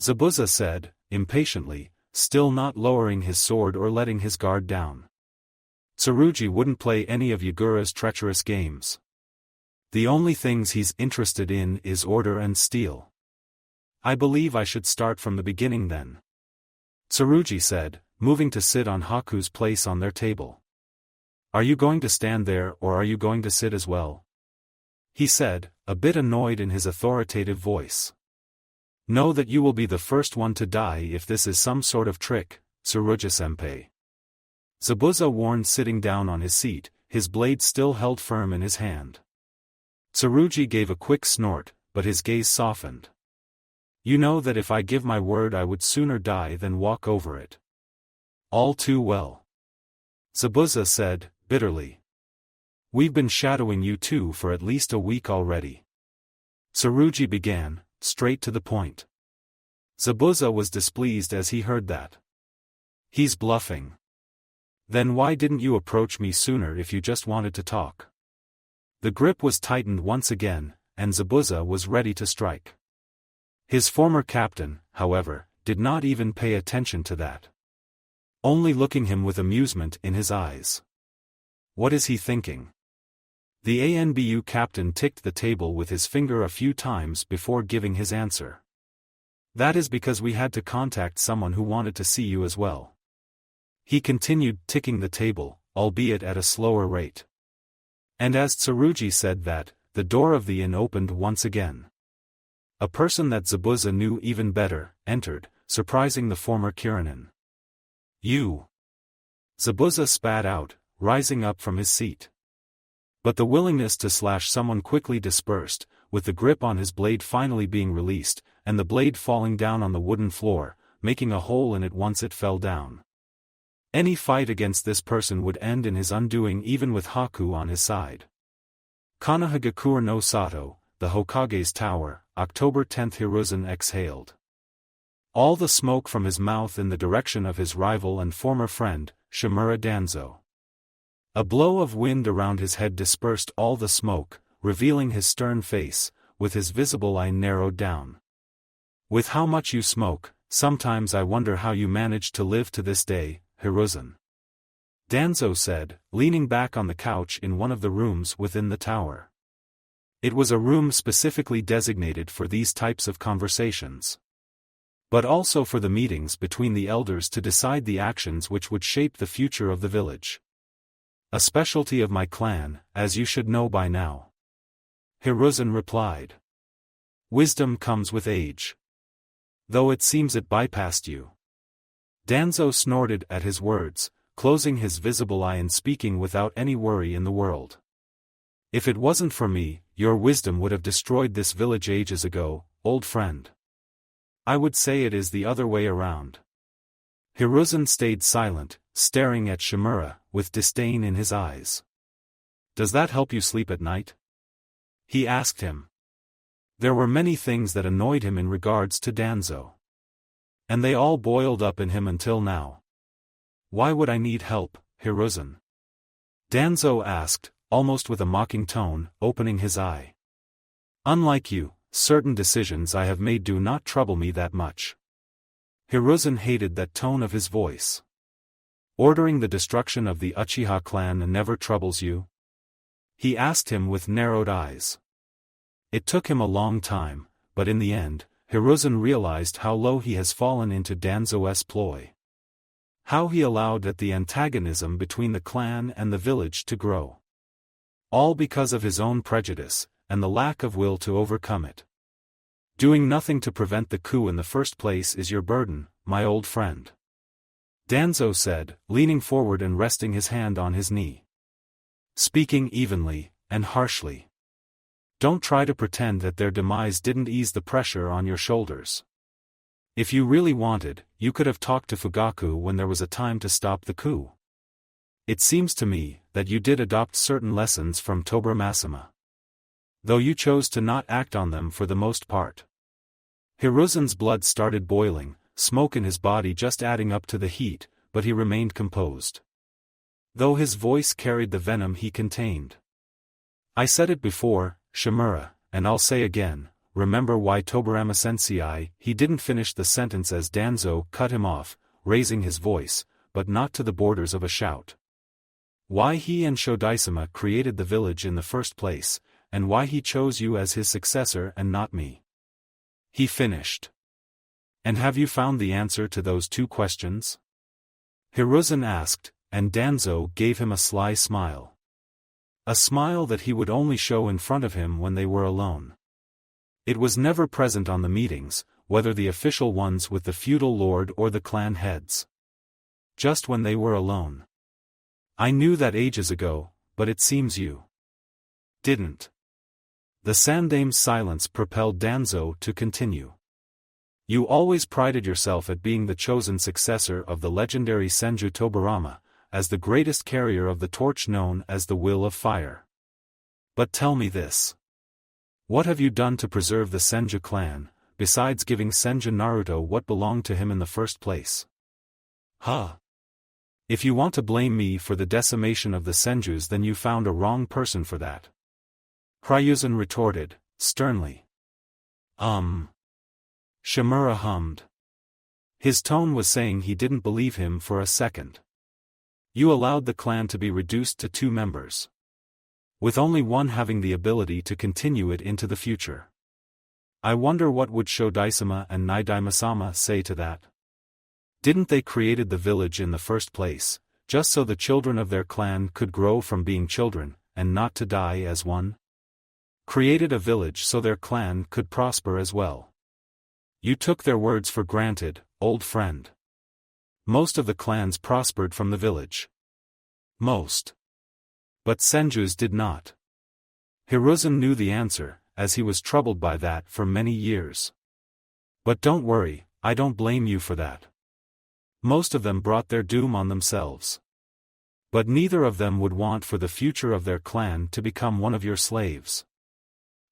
Zabuza said, impatiently, still not lowering his sword or letting his guard down. Tsurugi wouldn't play any of Yagura's treacherous games. The only things he's interested in is order and steel. I believe I should start from the beginning then. Tsurugi said, moving to sit on Haku's place on their table. Are you going to stand there or are you going to sit as well? He said, a bit annoyed in his authoritative voice. Know that you will be the first one to die if this is some sort of trick, Tsurugi-senpai. Zabuza warned, sitting down on his seat, his blade still held firm in his hand. Tsurugi gave a quick snort, but his gaze softened. You know that if I give my word I would sooner die than walk over it. All too well. Zabuza said, bitterly. We've been shadowing you two for at least a week already. Tsurugi began, straight to the point. Zabuza was displeased as he heard that. He's bluffing. Then why didn't you approach me sooner if you just wanted to talk? The grip was tightened once again, and Zabuza was ready to strike. His former captain, however, did not even pay attention to that. Only looking him with amusement in his eyes. What is he thinking? The ANBU captain ticked the table with his finger a few times before giving his answer. That is because we had to contact someone who wanted to see you as well. He continued ticking the table, albeit at a slower rate. And as Tsurugi said that, the door of the inn opened once again. A person that Zabuza knew even better, entered, surprising the former Kiranin. You! Zabuza spat out, rising up from his seat. But the willingness to slash someone quickly dispersed, with the grip on his blade finally being released, and the blade falling down on the wooden floor, making a hole in it once it fell down. Any fight against this person would end in his undoing even with Haku on his side. Konohagakure no Sato, the Hokage's tower, October 10. Hiruzen exhaled. All the smoke from his mouth in the direction of his rival and former friend, Shimura Danzo. A blow of wind around his head dispersed all the smoke, revealing his stern face, with his visible eye narrowed down. With how much you smoke, sometimes I wonder how you manage to live to this day, Hiruzen. Danzo said, leaning back on the couch in one of the rooms within the tower. It was a room specifically designated for these types of conversations. But also for the meetings between the elders to decide the actions which would shape the future of the village. A specialty of my clan, as you should know by now. Hiruzen replied. Wisdom comes with age. Though it seems it bypassed you. Danzo snorted at his words, closing his visible eye and speaking without any worry in the world. If it wasn't for me, your wisdom would have destroyed this village ages ago, old friend. I would say it is the other way around. Hiruzen stayed silent, staring at Shimura, with disdain in his eyes. Does that help you sleep at night? He asked him. There were many things that annoyed him in regards to Danzo. And they all boiled up in him until now. Why would I need help, Hiruzen? Danzo asked, almost with a mocking tone, opening his eye. Unlike you, certain decisions I have made do not trouble me that much. Hiruzen hated that tone of his voice. Ordering the destruction of the Uchiha clan never troubles you? He asked him with narrowed eyes. It took him a long time, but in the end, Hiruzen realized how low he has fallen into Danzo's ploy. How he allowed that the antagonism between the clan and the village to grow. All because of his own prejudice, and the lack of will to overcome it. Doing nothing to prevent the coup in the first place is your burden, my old friend. Danzo said, leaning forward and resting his hand on his knee. Speaking evenly, and harshly. Don't try to pretend that their demise didn't ease the pressure on your shoulders. If you really wanted, you could have talked to Fugaku when there was a time to stop the coup. It seems to me that you did adopt certain lessons from Tobirama. Though you chose to not act on them for the most part. Hiruzen's blood started boiling, smoke in his body just adding up to the heat, but he remained composed. Though his voice carried the venom he contained. I said it before, Shimura, and I'll say again, remember why Tobirama sensei? He didn't finish the sentence as Danzo cut him off, raising his voice, but not to the borders of a shout. Why he and Shodaisama created the village in the first place, and why he chose you as his successor and not me. He finished. And have you found the answer to those two questions? Hiruzen asked, and Danzo gave him a sly smile. A smile that he would only show in front of him when they were alone. It was never present on the meetings, whether the official ones with the feudal lord or the clan heads. Just when they were alone. I knew that ages ago, but it seems you didn't. The Sandame's silence propelled Danzo to continue. You always prided yourself at being the chosen successor of the legendary Senju Tobirama, as the greatest carrier of the torch known as the Will of Fire. But tell me this. What have you done to preserve the Senju clan, besides giving Senju Naruto what belonged to him in the first place? Huh? If you want to blame me for the decimation of the Senjus, then you found a wrong person for that. Ryuzen retorted, sternly. Shimura hummed. His tone was saying he didn't believe him for a second. You allowed the clan to be reduced to 2 members. With only one having the ability to continue it into the future. I wonder what would Shodaisama and Nidaimasama say to that. Didn't they created the village in the first place, just so the children of their clan could grow from being children, and not to die as one? Created a village so their clan could prosper as well. You took their words for granted, old friend. Most of the clans prospered from the village. Most. But Senju's did not. Hiruzen knew the answer, as he was troubled by that for many years. But don't worry, I don't blame you for that. Most of them brought their doom on themselves. But neither of them would want for the future of their clan to become one of your slaves.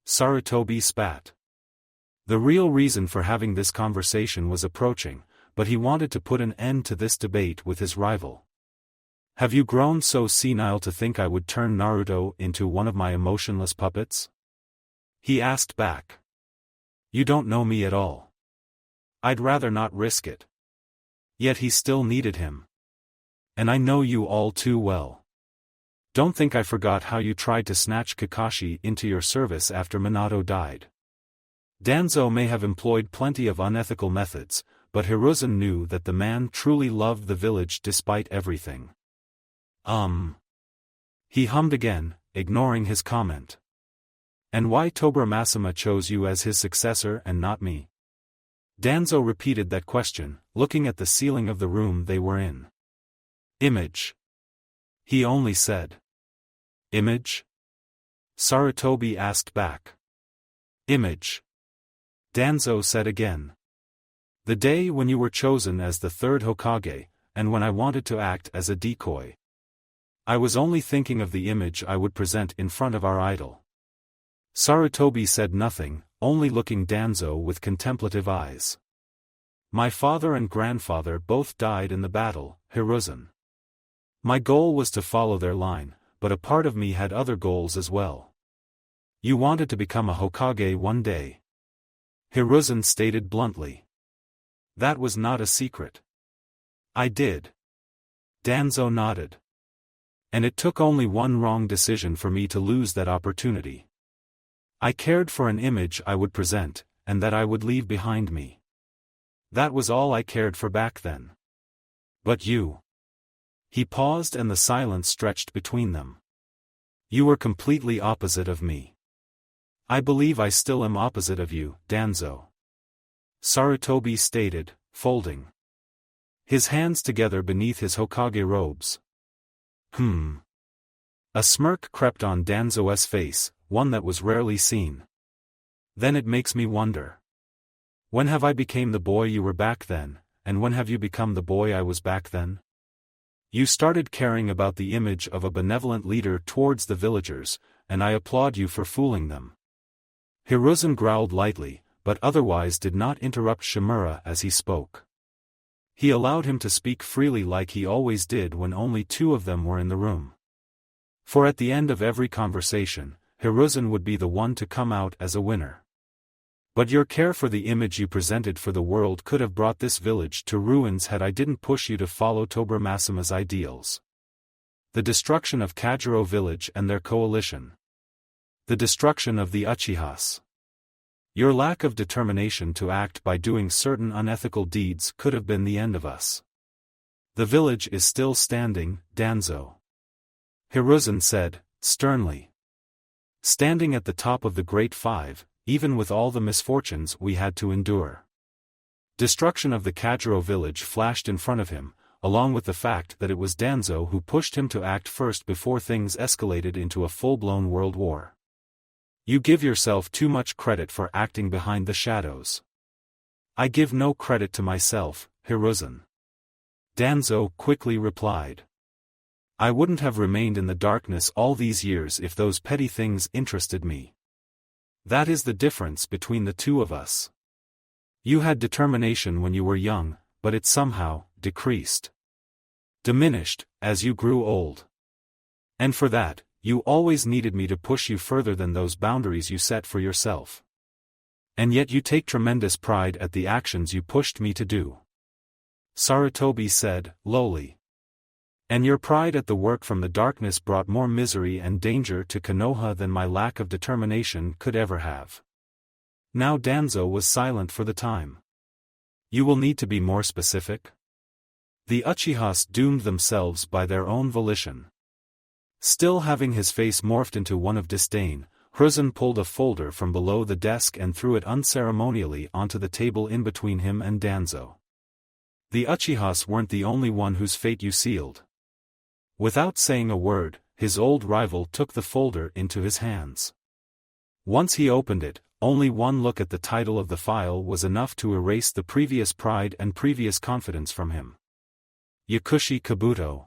Sarutobi spat. The real reason for having this conversation was approaching, but he wanted to put an end to this debate with his rival. Have you grown so senile to think I would turn Naruto into one of my emotionless puppets? He asked back. You don't know me at all. I'd rather not risk it. Yet he still needed him. And I know you all too well. Don't think I forgot how you tried to snatch Kakashi into your service after Minato died. Danzo may have employed plenty of unethical methods, but Hiruzen knew that the man truly loved the village despite everything. He hummed again, ignoring his comment. And why Tobirama chose you as his successor and not me? Danzo repeated that question, looking at the ceiling of the room they were in. Image. He only said. Image? Sarutobi asked back. Image. Danzo said again. The day when you were chosen as the 3rd Hokage, and when I wanted to act as a decoy. I was only thinking of the image I would present in front of our idol. Sarutobi said nothing, only looking Danzo with contemplative eyes. My father and grandfather both died in the battle, Hiruzen. My goal was to follow their line, but a part of me had other goals as well. You wanted to become a Hokage one day. Hiruzen stated bluntly. That was not a secret. I did. Danzo nodded. And it took only one wrong decision for me to lose that opportunity. I cared for an image I would present, and that I would leave behind me. That was all I cared for back then. But you. He paused and the silence stretched between them. You were completely opposite of me. I believe I still am opposite of you, Danzo. Sarutobi stated, folding his hands together beneath his Hokage robes. A smirk crept on Danzo's face, one that was rarely seen. Then it makes me wonder. When have I became the boy you were back then, and when have you become the boy I was back then? You started caring about the image of a benevolent leader towards the villagers, and I applaud you for fooling them. Hiruzen growled lightly, but otherwise did not interrupt Shimura as he spoke. He allowed him to speak freely like he always did when only 2 of them were in the room. For at the end of every conversation, Hiruzen would be the one to come out as a winner. But your care for the image you presented for the world could have brought this village to ruins had I didn't push you to follow Tobiramasuma's ideals. The destruction of Kajiro village and their coalition. The destruction of the Uchihas. Your lack of determination to act by doing certain unethical deeds could have been the end of us. The village is still standing, Danzo. Hiruzen said, sternly. Standing at the top of the Great Five, even with all the misfortunes we had to endure. Destruction of the Kajiro village flashed in front of him, along with the fact that it was Danzo who pushed him to act first before things escalated into a full-blown world war. You give yourself too much credit for acting behind the shadows. I give no credit to myself, Hiruzen. Danzo quickly replied. I wouldn't have remained in the darkness all these years if those petty things interested me. That is the difference between the two of us. You had determination when you were young, but it somehow diminished, as you grew old. And for that, you always needed me to push you further than those boundaries you set for yourself. And yet you take tremendous pride at the actions you pushed me to do. Sarutobi said, lowly. And your pride at the work from the darkness brought more misery and danger to Konoha than my lack of determination could ever have. Now Danzo was silent for the time. You will need to be more specific? The Uchihas doomed themselves by their own volition. Still having his face morphed into one of disdain, Hiruzen pulled a folder from below the desk and threw it unceremonially onto the table in between him and Danzo. The Uchihas weren't the only one whose fate you sealed. Without saying a word, his old rival took the folder into his hands. Once he opened it, only one look at the title of the file was enough to erase the previous pride and previous confidence from him. Yakushi Kabuto.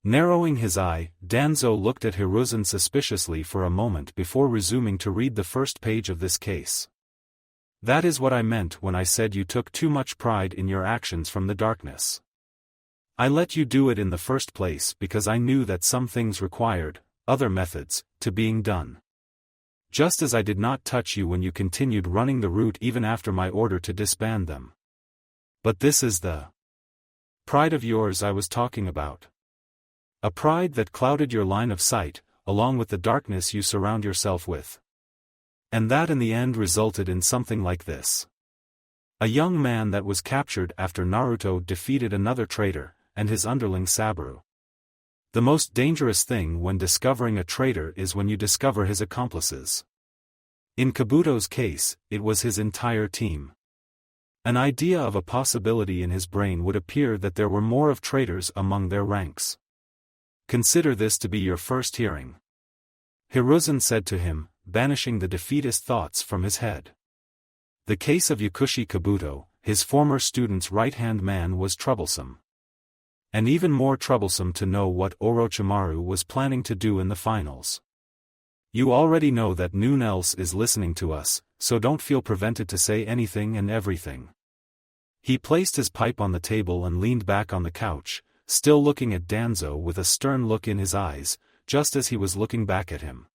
Narrowing his eye, Danzo looked at Hiruzen suspiciously for a moment before resuming to read the first page of this case. That is what I meant when I said you took too much pride in your actions from the darkness. I let you do it in the first place because I knew that some things required other methods to being done. Just as I did not touch you when you continued running the route even after my order to disband them. But this is the pride of yours I was talking about. A pride that clouded your line of sight, along with the darkness you surround yourself with. And that in the end resulted in something like this. A young man that was captured after Naruto defeated another traitor, and his underling Saburo. The most dangerous thing when discovering a traitor is when you discover his accomplices. In Kabuto's case, it was his entire team. An idea of a possibility in his brain would appear that there were more of traitors among their ranks. Consider this to be your first hearing. Hiruzen said to him, banishing the defeatist thoughts from his head. The case of Yakushi Kabuto, his former student's right-hand man, was troublesome. And even more troublesome to know what Orochimaru was planning to do in the finals. You already know that noon else is listening to us, so don't feel prevented to say anything and everything. He placed his pipe on the table and leaned back on the couch, still looking at Danzo with a stern look in his eyes, just as he was looking back at him.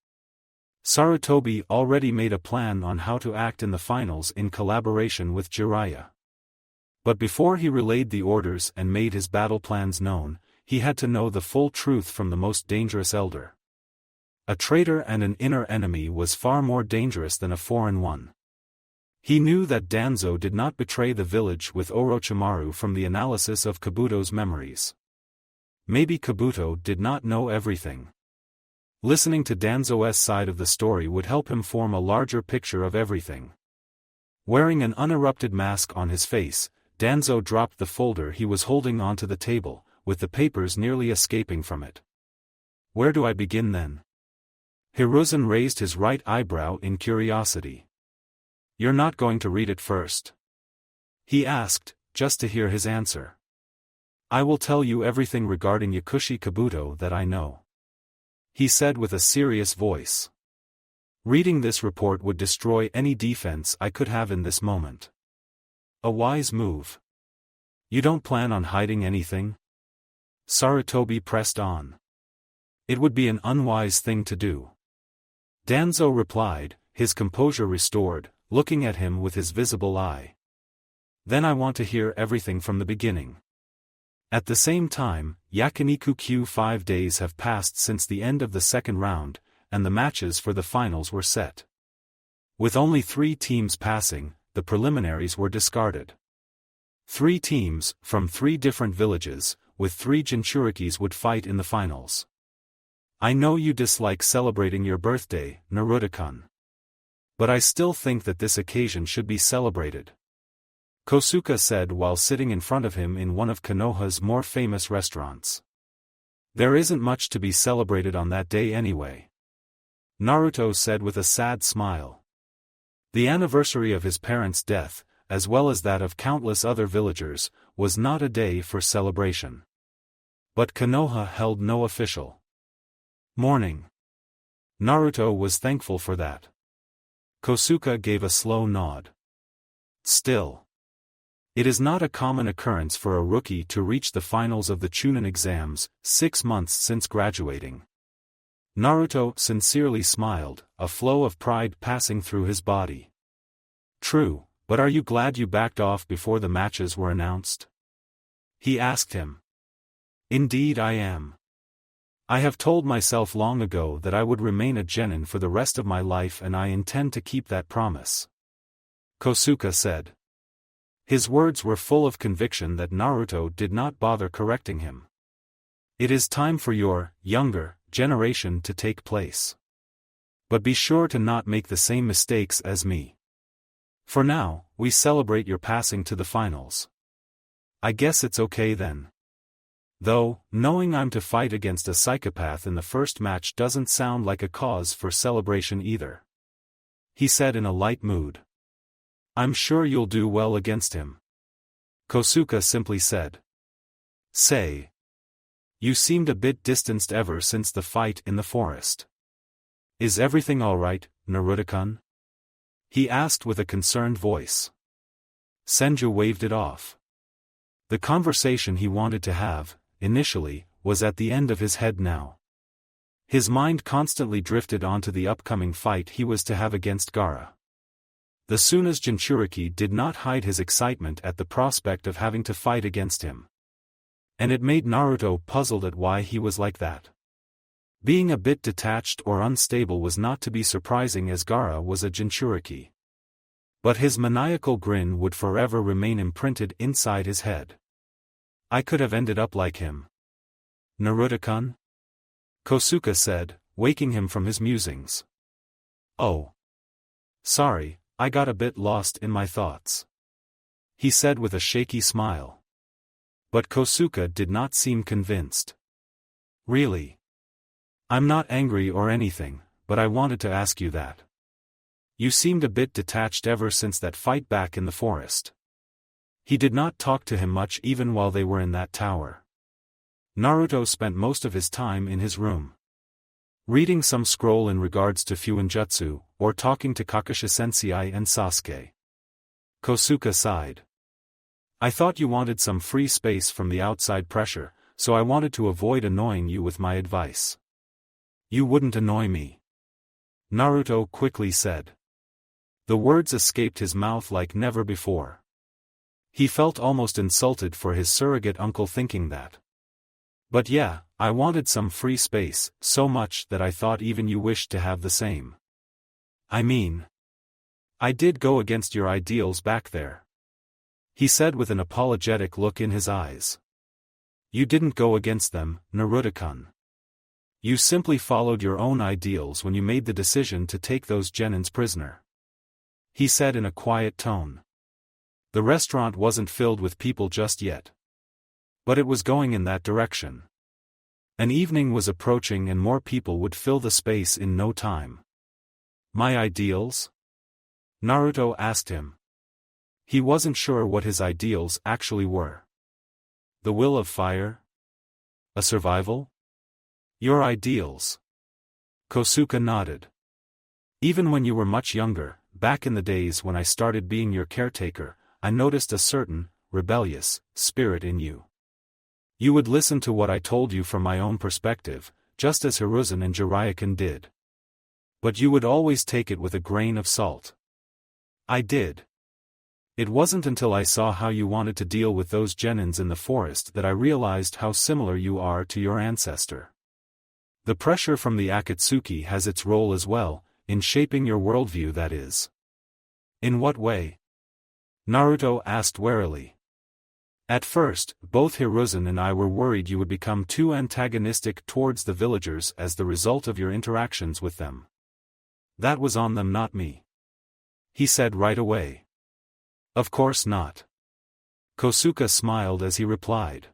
Sarutobi already made a plan on how to act in the finals in collaboration with Jiraiya. But before he relayed the orders and made his battle plans known, he had to know the full truth from the most dangerous elder. A traitor and an inner enemy was far more dangerous than a foreign one. He knew that Danzo did not betray the village with Orochimaru from the analysis of Kabuto's memories. Maybe Kabuto did not know everything. Listening to Danzo's side of the story would help him form a larger picture of everything. Wearing an unerupted mask on his face, Danzo dropped the folder he was holding onto the table, with the papers nearly escaping from it. Where do I begin then? Hiruzen raised his right eyebrow in curiosity. You're not going to read it first? He asked, just to hear his answer. I will tell you everything regarding Yakushi Kabuto that I know. He said with a serious voice. Reading this report would destroy any defense I could have in this moment. A wise move. You don't plan on hiding anything? Sarutobi pressed on. It would be an unwise thing to do. Danzo replied, his composure restored, looking at him with his visible eye. Then I want to hear everything from the beginning. At the same time, Yakiniku Q 5 days have passed since the end of the second round, and the matches for the finals were set. With only 3 teams passing, the preliminaries were discarded. 3 teams, from 3 different villages, with 3 Jinchurikis would fight in the finals. I know you dislike celebrating your birthday, Naruto-kun. But I still think that this occasion should be celebrated. Kosuke said while sitting in front of him in one of Konoha's more famous restaurants. There isn't much to be celebrated on that day anyway. Naruto said with a sad smile. The anniversary of his parents' death, as well as that of countless other villagers, was not a day for celebration. But Konoha held no official mourning. Naruto was thankful for that. Kosuke gave a slow nod. Still, it is not a common occurrence for a rookie to reach the finals of the Chunin exams, 6 months since graduating. Naruto sincerely smiled, a flow of pride passing through his body. True, but are you glad you backed off before the matches were announced? He asked him. Indeed I am. I have told myself long ago that I would remain a genin for the rest of my life, and I intend to keep that promise. Kosuke said. His words were full of conviction that Naruto did not bother correcting him. It is time for your younger generation to take place. But be sure to not make the same mistakes as me. For now, we celebrate your passing to the finals. I guess it's okay then. Though, knowing I'm to fight against a psychopath in the first match doesn't sound like a cause for celebration either. He said in a light mood. I'm sure you'll do well against him. Kosuke simply said. Say. You seemed a bit distanced ever since the fight in the forest. Is everything alright, Naruto-kun? He asked with a concerned voice. Senju waved it off. The conversation he wanted to have, initially, was at the end of his head now. His mind constantly drifted onto the upcoming fight he was to have against Gaara. The Tsuna's Jinchuriki did not hide his excitement at the prospect of having to fight against him. And it made Naruto puzzled at why he was like that. Being a bit detached or unstable was not to be surprising, as Gaara was a Jinchuriki. But his maniacal grin would forever remain imprinted inside his head. I could have ended up like him. Naruto-kun? Kosuke said, waking him from his musings. Oh. Sorry, I got a bit lost in my thoughts. He said with a shaky smile. But Kosuke did not seem convinced. Really? I'm not angry or anything, but I wanted to ask you that. You seemed a bit detached ever since that fight back in the forest. He did not talk to him much even while they were in that tower. Naruto spent most of his time in his room, reading some scroll in regards to Fuinjutsu, or talking to Kakashi-sensei and Sasuke. Kosuke sighed. I thought you wanted some free space from the outside pressure, so I wanted to avoid annoying you with my advice. You wouldn't annoy me. Naruto quickly said. The words escaped his mouth like never before. He felt almost insulted for his surrogate uncle thinking that. But yeah, I wanted some free space, so much that I thought even you wished to have the same. I mean, I did go against your ideals back there. He said with an apologetic look in his eyes. You didn't go against them, Naruto-kun. You simply followed your own ideals when you made the decision to take those genins prisoner. He said in a quiet tone. The restaurant wasn't filled with people just yet. But it was going in that direction. An evening was approaching and more people would fill the space in no time. My ideals? Naruto asked him. He wasn't sure what his ideals actually were. The will of fire? A survival? Your ideals. Kosuke nodded. Even when you were much younger, back in the days when I started being your caretaker, I noticed a certain, rebellious, spirit in you. You would listen to what I told you from my own perspective, just as Hiruzen and Jiraiya did. But you would always take it with a grain of salt. I did. It wasn't until I saw how you wanted to deal with those genins in the forest that I realized how similar you are to your ancestor. The pressure from the Akatsuki has its role as well, in shaping your worldview, that is. In what way? Naruto asked warily. At first, both Hiruzen and I were worried you would become too antagonistic towards the villagers as the result of your interactions with them. That was on them, not me. He said right away. Of course not. Kosuke smiled as he replied.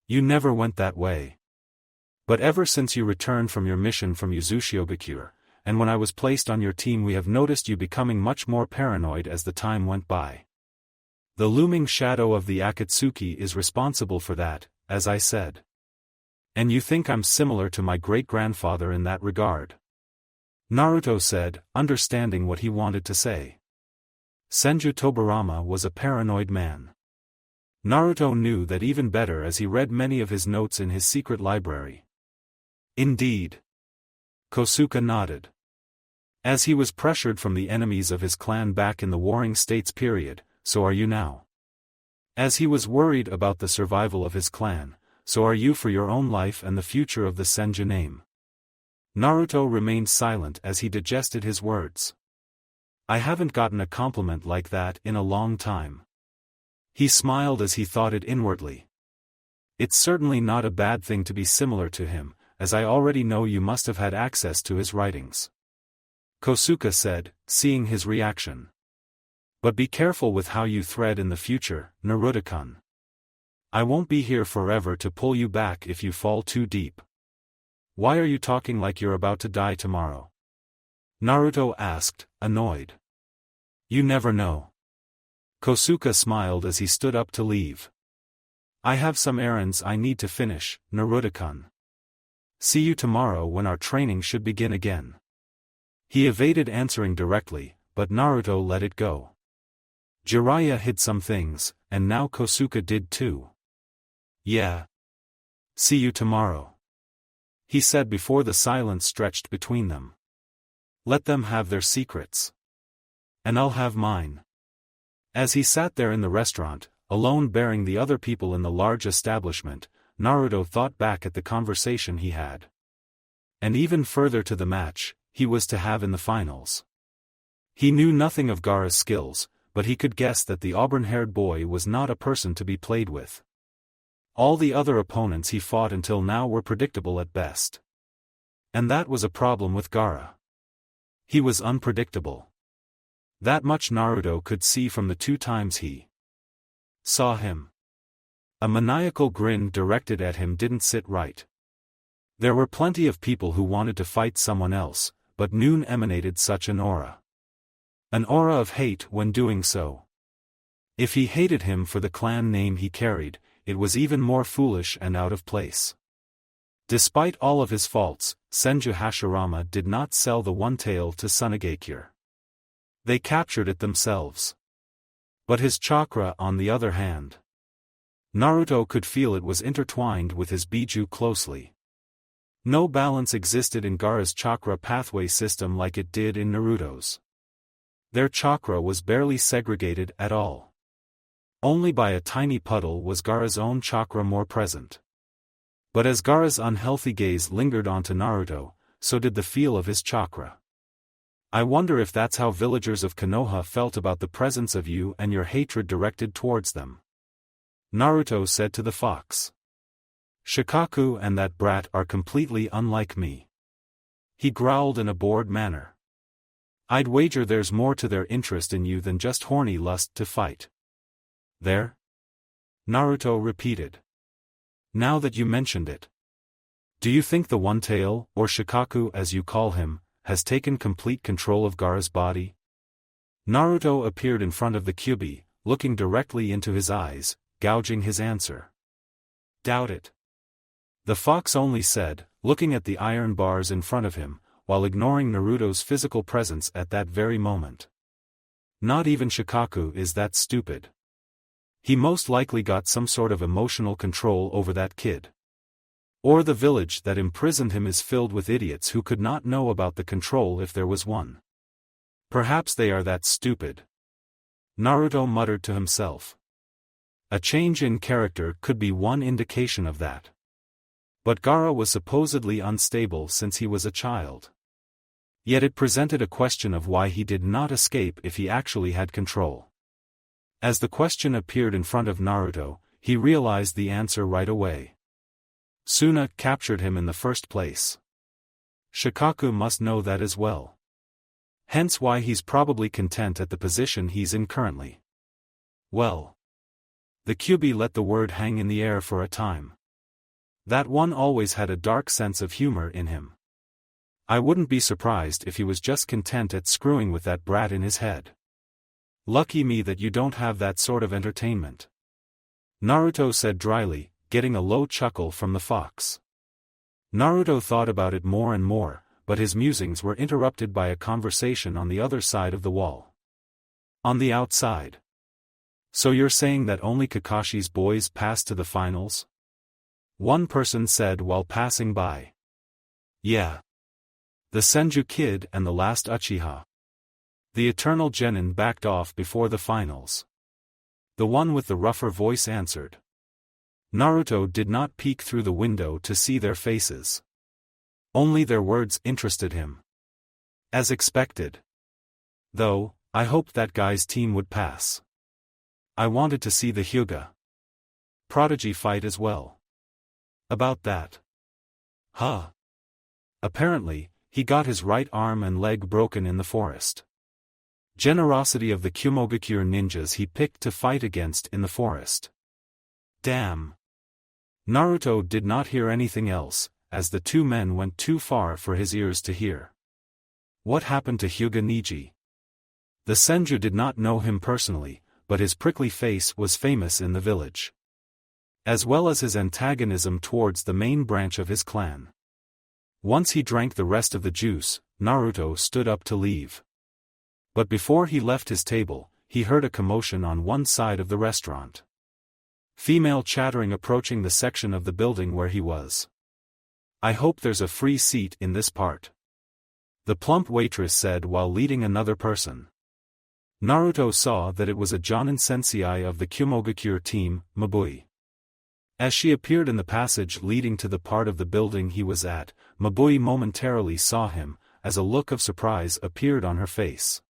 You never went that way. But ever since you returned from your mission from Uzushiobikure, and when I was placed on your team we have noticed you becoming much more paranoid as the time went by. The looming shadow of the Akatsuki is responsible for that, as I said. And you think I'm similar to my great-grandfather in that regard? Naruto said, understanding what he wanted to say. Senju Tobirama was a paranoid man. Naruto knew that even better as he read many of his notes in his secret library. Indeed. Kosuke nodded. As he was pressured from the enemies of his clan back in the Warring States period, so are you now. As he was worried about the survival of his clan, so are you for your own life and the future of the Senju name. Naruto remained silent as he digested his words. I haven't gotten a compliment like that in a long time. He smiled as he thought it inwardly. It's certainly not a bad thing to be similar to him, as I already know you must have had access to his writings. Kosuke said, seeing his reaction. But be careful with how you thread in the future, Naruto-kun. I won't be here forever to pull you back if you fall too deep. Why are you talking like you're about to die tomorrow? Naruto asked, annoyed. You never know. Kosuke smiled as he stood up to leave. I have some errands I need to finish, Naruto-kun. See you tomorrow when our training should begin again. He evaded answering directly, but Naruto let it go. Jiraiya hid some things, and now Kosuke did too. Yeah. See you tomorrow. He said before the silence stretched between them. Let them have their secrets. And I'll have mine. As he sat there in the restaurant, alone bearing the other people in the large establishment, Naruto thought back at the conversation he had. And even further to the match he was to have in the finals. He knew nothing of Gaara's skills, but he could guess that the auburn-haired boy was not a person to be played with. All the other opponents he fought until now were predictable at best. And that was a problem with Gaara. He was unpredictable. That much Naruto could see from the 2 times he saw him. A maniacal grin directed at him didn't sit right. There were plenty of people who wanted to fight someone else, but Noon emanated such an aura. An aura of hate when doing so. If he hated him for the clan name he carried, it was even more foolish and out of place. Despite all of his faults, Senju Hashirama did not sell the One Tail to Tsunagakure. They captured it themselves. But his chakra on the other hand. Naruto could feel it was intertwined with his Biju closely. No balance existed in Gaara's chakra pathway system like it did in Naruto's. Their chakra was barely segregated at all. Only by a tiny puddle was Gaara's own chakra more present. But as Gaara's unhealthy gaze lingered onto Naruto, so did the feel of his chakra. I wonder if that's how villagers of Konoha felt about the presence of you and your hatred directed towards them. Naruto said to the fox. Shikaku and that brat are completely unlike me. He growled in a bored manner. I'd wager there's more to their interest in you than just horny lust to fight. There? Naruto repeated. Now that you mentioned it. Do you think the One Tail, or Shikaku as you call him, has taken complete control of Gaara's body? Naruto appeared in front of the Kyuubi, looking directly into his eyes, gouging his answer. Doubt it. The fox only said, looking at the iron bars in front of him, while ignoring Naruto's physical presence at that very moment. Not even Shikaku is that stupid. He most likely got some sort of emotional control over that kid. Or the village that imprisoned him is filled with idiots who could not know about the control if there was one. Perhaps they are that stupid. Naruto muttered to himself. A change in character could be one indication of that. But Gaara was supposedly unstable since he was a child. Yet it presented a question of why he did not escape if he actually had control. As the question appeared in front of Naruto, he realized the answer right away. Suna captured him in the first place. Shikaku must know that as well. Hence why he's probably content at the position he's in currently. Well. The Kyuubi let the word hang in the air for a time. That one always had a dark sense of humor in him. I wouldn't be surprised if he was just content at screwing with that brat in his head. Lucky me that you don't have that sort of entertainment. Naruto said dryly, getting a low chuckle from the fox. Naruto thought about it more and more, but his musings were interrupted by a conversation on the other side of the wall. On the outside. So you're saying that only Kakashi's boys passed to the finals? One person said while passing by. Yeah. The Senju kid and the last Uchiha. The eternal genin backed off before the finals. The one with the rougher voice answered. Naruto did not peek through the window to see their faces. Only their words interested him. As expected. Though, I hoped that guy's team would pass. I wanted to see the Hyuga prodigy fight as well. About that. Huh. Apparently, he got his right arm and leg broken in the forest. Generosity of the Kumogakure ninjas he picked to fight against in the forest. Damn. Naruto did not hear anything else, as the two men went too far for his ears to hear. What happened to Hyuga Niji? The Senju did not know him personally, but his prickly face was famous in the village. As well as his antagonism towards the main branch of his clan. Once he drank the rest of the juice, Naruto stood up to leave. But before he left his table, he heard a commotion on one side of the restaurant. Female chattering approaching the section of the building where he was. I hope there's a free seat in this part. The plump waitress said while leading another person. Naruto saw that it was a Jonin sensei of the Kumogakure team, Mabui. As she appeared in the passage leading to the part of the building he was at, Mabui momentarily saw him, as a look of surprise appeared on her face.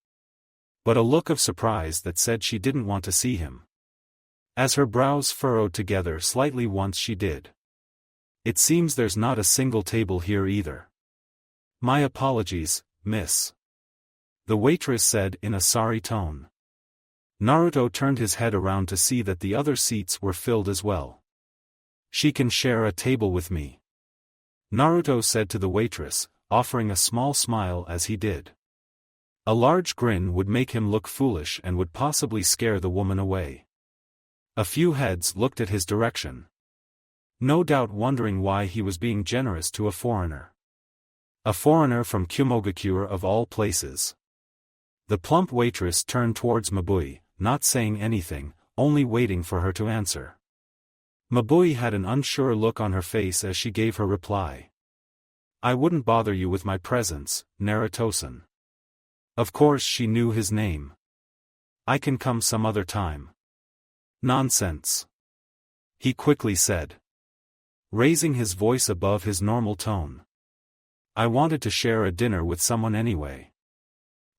But a look of surprise that said she didn't want to see him. As her brows furrowed together slightly once she did. It seems there's not a single table here either. My apologies, miss. The waitress said in a sorry tone. Naruto turned his head around to see that the other seats were filled as well. She can share a table with me. Naruto said to the waitress, offering a small smile as he did. A large grin would make him look foolish and would possibly scare the woman away. A few heads looked at his direction. No doubt wondering why he was being generous to a foreigner. A foreigner from Kumogakure of all places. The plump waitress turned towards Mabui, not saying anything, only waiting for her to answer. Mabui had an unsure look on her face as she gave her reply. I wouldn't bother you with my presence, Naruto-san. Of course she knew his name. I can come some other time. Nonsense. He quickly said. Raising his voice above his normal tone. I wanted to share a dinner with someone anyway.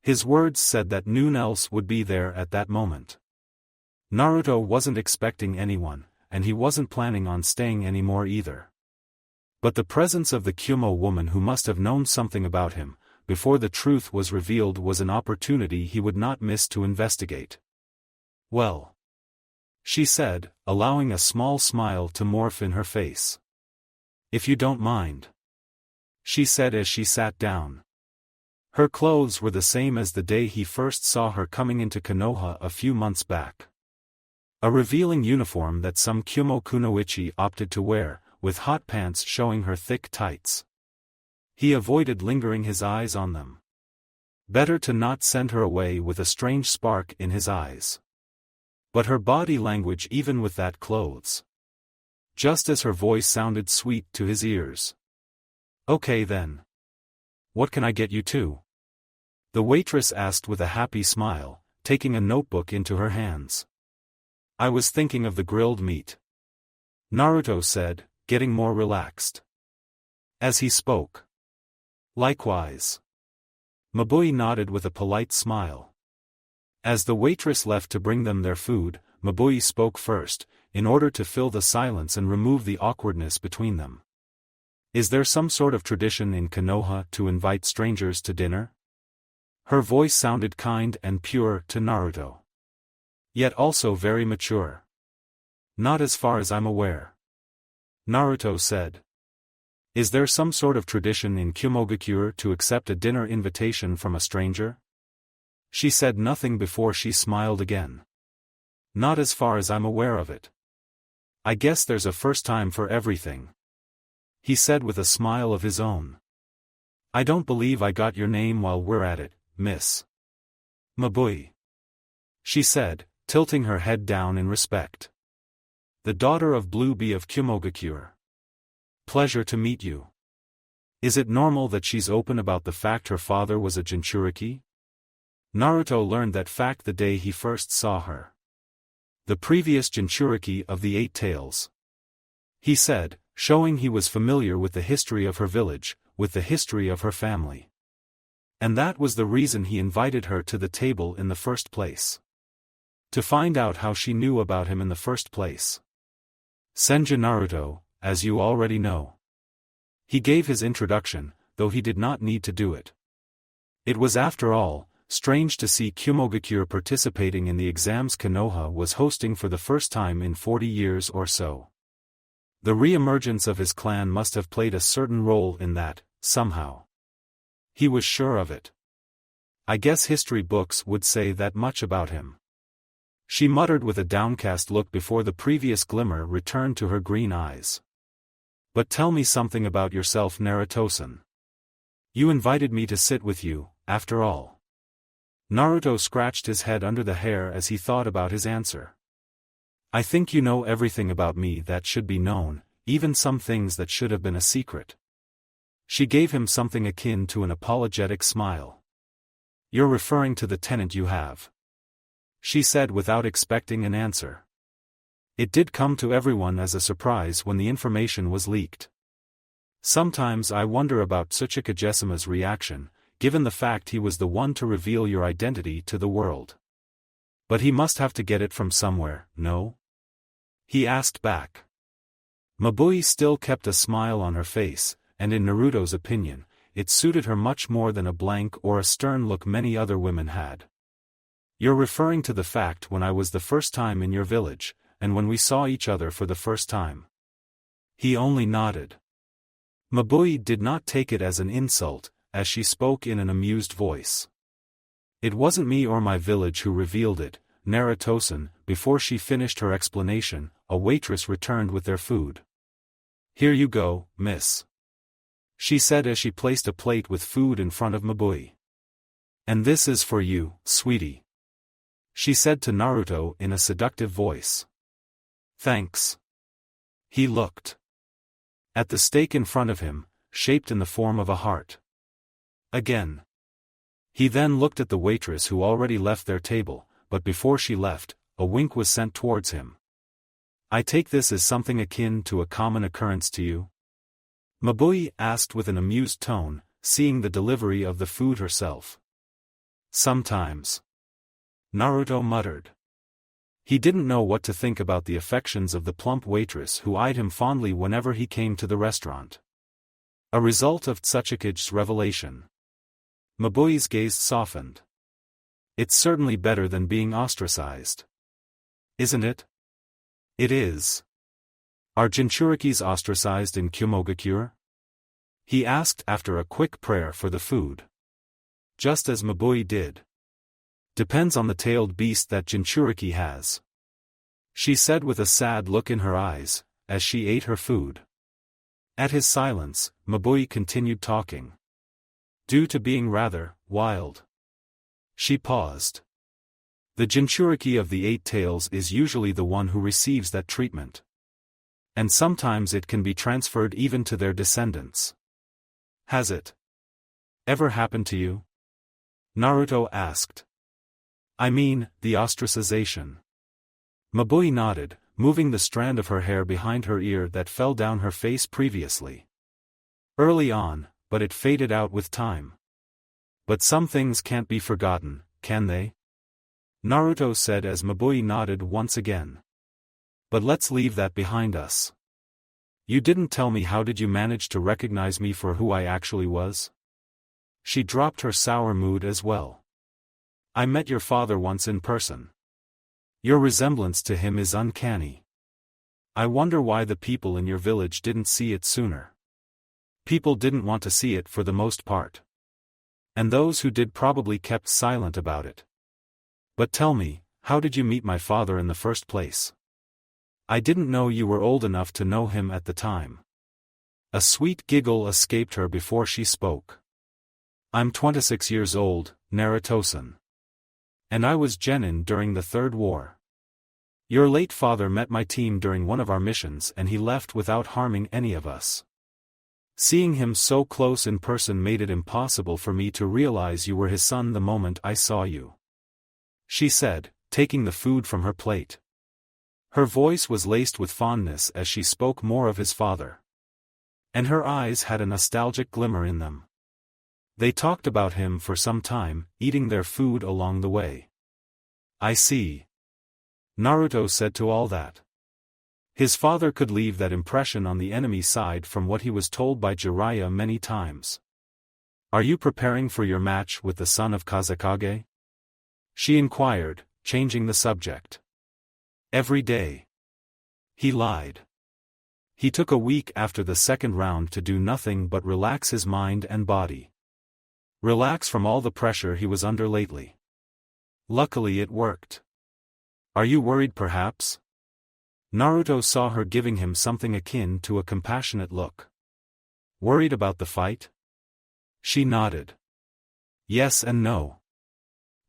His words said that no one else would be there at that moment. Naruto wasn't expecting anyone, and he wasn't planning on staying anymore either. But the presence of the Kumo woman who must have known something about him, before the truth was revealed, was an opportunity he would not miss to investigate. Well. She said, allowing a small smile to morph in her face. If you don't mind. She said as she sat down. Her clothes were the same as the day he first saw her coming into Konoha a few months back. A revealing uniform that some Kumo kunoichi opted to wear, with hot pants showing her thick tights. He avoided lingering his eyes on them. Better to not send her away with a strange spark in his eyes. But her body language, even with that clothes. Just as her voice sounded sweet to his ears. Okay then. What can I get you too? The waitress asked with a happy smile, taking a notebook into her hands. I was thinking of the grilled meat. Naruto said, getting more relaxed. As he spoke. Likewise. Mabui nodded with a polite smile. As the waitress left to bring them their food, Mabui spoke first, in order to fill the silence and remove the awkwardness between them. Is there some sort of tradition in Konoha to invite strangers to dinner? Her voice sounded kind and pure to Naruto. Yet also very mature. Not as far as I'm aware. Naruto said. Is there some sort of tradition in Kumogakure to accept a dinner invitation from a stranger? She said nothing before she smiled again. Not as far as I'm aware of it. I guess there's a first time for everything. He said with a smile of his own. I don't believe I got your name while we're at it, Miss Mabui. She said, tilting her head down in respect. The daughter of Blue Bee of Kumogakure. Pleasure to meet you. Is it normal that she's open about the fact her father was a Jinchuriki? Naruto learned that fact the day he first saw her. The previous Jinchuriki of the Eight Tails. He said, showing he was familiar with the history of her village, with the history of her family. And that was the reason he invited her to the table in the first place. To find out how she knew about him in the first place. Senju Naruto, as you already know. He gave his introduction, though he did not need to do it. It was after all, strange to see Kumogakure participating in the exams Konoha was hosting for the first time in 40 years or so. The re-emergence of his clan must have played a certain role in that, somehow. He was sure of it. I guess history books would say that much about him. She muttered with a downcast look before the previous glimmer returned to her green eyes. But tell me something about yourself, Naruto-san. You invited me to sit with you, after all. Naruto scratched his head under the hair as he thought about his answer. I think you know everything about me that should be known, even some things that should have been a secret. She gave him something akin to an apologetic smile. You're referring to the tenant you have. She said without expecting an answer. It did come to everyone as a surprise when the information was leaked. Sometimes I wonder about Tsuchikage-sama's reaction, given the fact he was the one to reveal your identity to the world. But he must have to get it from somewhere, no? He asked back. Mabui still kept a smile on her face, and in Naruto's opinion, it suited her much more than a blank or a stern look many other women had. You're referring to the fact when I was the first time in your village, and when we saw each other for the first time. He only nodded. Mabui did not take it as an insult, as she spoke in an amused voice. It wasn't me or my village who revealed it, Naruto-san. Before she finished her explanation, a waitress returned with their food. Here you go, miss. She said as she placed a plate with food in front of Mabui. And this is for you, sweetie. She said to Naruto in a seductive voice. Thanks. He looked at the steak in front of him, shaped in the form of a heart. Again. He then looked at the waitress who already left their table, but before she left, a wink was sent towards him. I take this as something akin to a common occurrence to you? Mabui asked with an amused tone, seeing the delivery of the food herself. Sometimes. Naruto muttered. He didn't know what to think about the affections of the plump waitress who eyed him fondly whenever he came to the restaurant. A result of Tsuchikage's revelation. Mabui's gaze softened. It's certainly better than being ostracized. Isn't it? It is. Are Jinchurikis ostracized in Kumogakure? He asked after a quick prayer for the food. Just as Mabui did. Depends on the tailed beast that Jinchuriki has. She said with a sad look in her eyes, as she ate her food. At his silence, Mabui continued talking. Due to being rather wild. She paused. The Jinchuriki of the Eight Tails is usually the one who receives that treatment. And sometimes it can be transferred even to their descendants. Has it ever happened to you? Naruto asked. I mean, the ostracization. Mabui nodded, moving the strand of her hair behind her ear that fell down her face previously. Early on, but it faded out with time. But some things can't be forgotten, can they? Naruto said as Mabui nodded once again. But let's leave that behind us. You didn't tell me how did you manage to recognize me for who I actually was? She dropped her sour mood as well. I met your father once in person. Your resemblance to him is uncanny. I wonder why the people in your village didn't see it sooner. People didn't want to see it for the most part. And those who did probably kept silent about it. But tell me, how did you meet my father in the first place? I didn't know you were old enough to know him at the time. A sweet giggle escaped her before she spoke. I'm 26 years old, Naruto-san. And I was genin during the Third War. Your late father met my team during one of our missions and he left without harming any of us. Seeing him so close in person made it impossible for me to realize you were his son the moment I saw you. She said, taking the food from her plate. Her voice was laced with fondness as she spoke more of his father. And her eyes had a nostalgic glimmer in them. They talked about him for some time, eating their food along the way. I see. Naruto said to all that. His father could leave that impression on the enemy side from what he was told by Jiraiya many times. Are you preparing for your match with the son of Kazekage? She inquired, changing the subject. Every day. He lied. He took a week after the second round to do nothing but relax his mind and body. Relax from all the pressure he was under lately. Luckily it worked. Are you worried perhaps? Naruto saw her giving him something akin to a compassionate look. Worried about the fight? She nodded. Yes and no.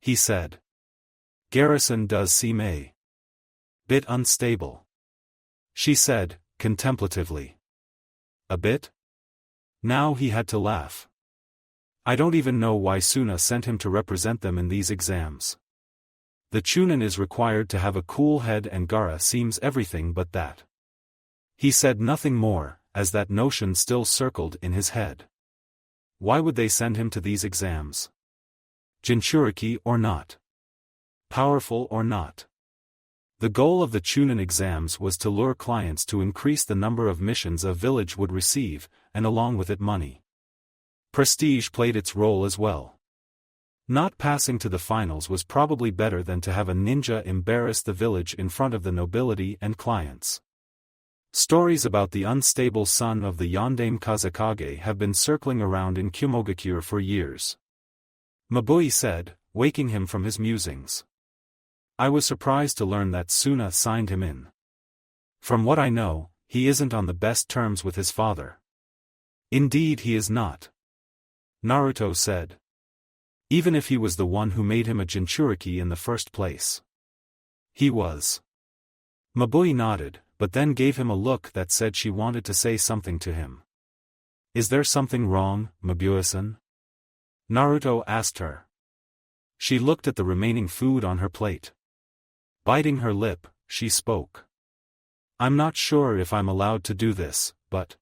He said. Garrison does seem a bit unstable. She said, contemplatively. A bit? Now he had to laugh. I don't even know why Suna sent him to represent them in these exams. The Chunin is required to have a cool head and Gaara seems everything but that. He said nothing more, as that notion still circled in his head. Why would they send him to these exams? Jinchuriki or not? Powerful or not? The goal of the Chunin exams was to lure clients to increase the number of missions a village would receive, and along with it money. Prestige played its role as well. Not passing to the finals was probably better than to have a ninja embarrass the village in front of the nobility and clients. Stories about the unstable son of the Yondaime Kazekage have been circling around in Kumogakure for years. Mabui said, waking him from his musings. I was surprised to learn that Suna signed him in. From what I know, he isn't on the best terms with his father. Indeed he is not. Naruto said. Even if he was the one who made him a Jinchuriki in the first place. He was. Mabui nodded, but then gave him a look that said she wanted to say something to him. Is there something wrong, Mabui-san? Naruto asked her. She looked at the remaining food on her plate. Biting her lip, she spoke. I'm not sure if I'm allowed to do this, but...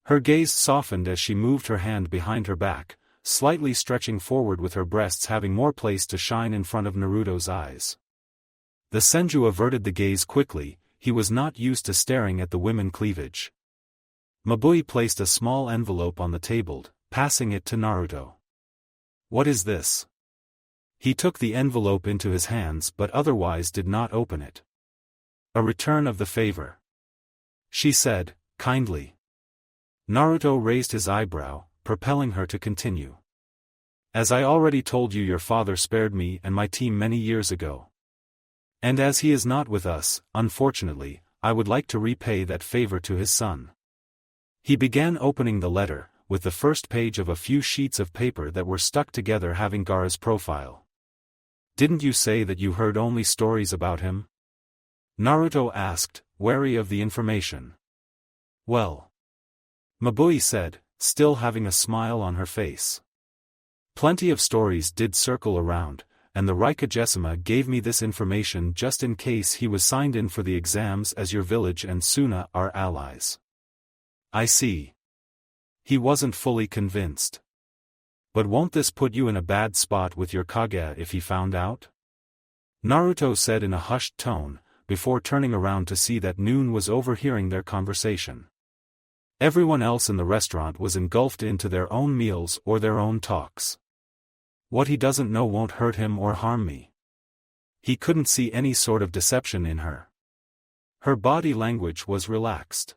Her gaze softened as she moved her hand behind her back, slightly stretching forward with her breasts having more place to shine in front of Naruto's eyes. The Senju averted the gaze quickly, he was not used to staring at the women cleavage. Mabui placed a small envelope on the table, passing it to Naruto. What is this? He took the envelope into his hands but otherwise did not open it. A return of the favor. She said, kindly. Naruto raised his eyebrow, propelling her to continue. As I already told you, your father spared me and my team many years ago. And as he is not with us, unfortunately, I would like to repay that favor to his son. He began opening the letter, with the first page of a few sheets of paper that were stuck together having Gaara's profile. Didn't you say that you heard only stories about him? Naruto asked, wary of the information. Well. Mabui said, still having a smile on her face. Plenty of stories did circle around, and the Raikage gave me this information just in case he was signed in for the exams as your village and Suna are allies. I see. He wasn't fully convinced. But won't this put you in a bad spot with your Kage if he found out? Naruto said in a hushed tone, before turning around to see that Noon was overhearing their conversation. Everyone else in the restaurant was engulfed into their own meals or their own talks. What he doesn't know won't hurt him or harm me. He couldn't see any sort of deception in her. Her body language was relaxed.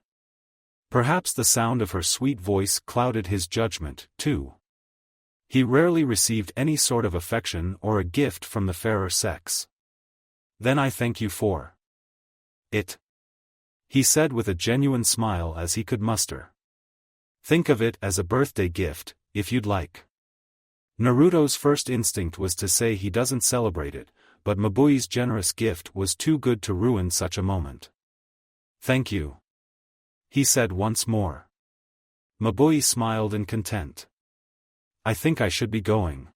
Perhaps the sound of her sweet voice clouded his judgment, too. He rarely received any sort of affection or a gift from the fairer sex. "Then I thank you for it," he said with a genuine smile as he could muster. "Think of it as a birthday gift, if you'd like." Naruto's first instinct was to say he doesn't celebrate it, but Mabui's generous gift was too good to ruin such a moment. "Thank you," he said once more. Mabui smiled in content. "I think I should be going.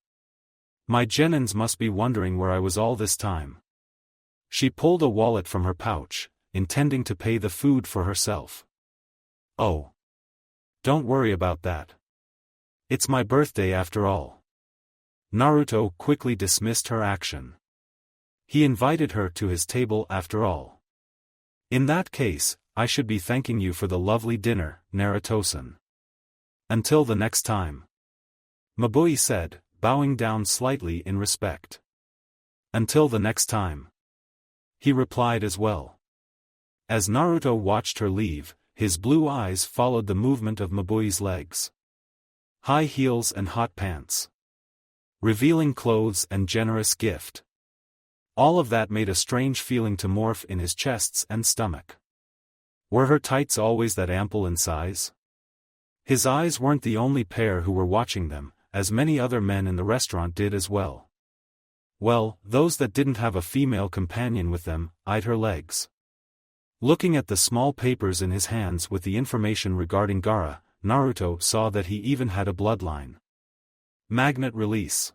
My genins must be wondering where I was all this time." She pulled a wallet from her pouch, intending to pay the food for herself. "Oh. Don't worry about that. It's my birthday after all." Naruto quickly dismissed her action. He invited her to his table after all. "In that case, I should be thanking you for the lovely dinner, Naruto-san. Until the next time," Mabui said, bowing down slightly in respect. "Until the next time," he replied as well. As Naruto watched her leave, his blue eyes followed the movement of Mabui's legs. High heels and hot pants. Revealing clothes and generous gift. All of that made a strange feeling to morph in his chests and stomach. Were her tights always that ample in size? His eyes weren't the only pair who were watching them, as many other men in the restaurant did as well. Well, those that didn't have a female companion with them, eyed her legs. Looking at the small papers in his hands with the information regarding Gaara, Naruto saw that he even had a bloodline. Magnet release.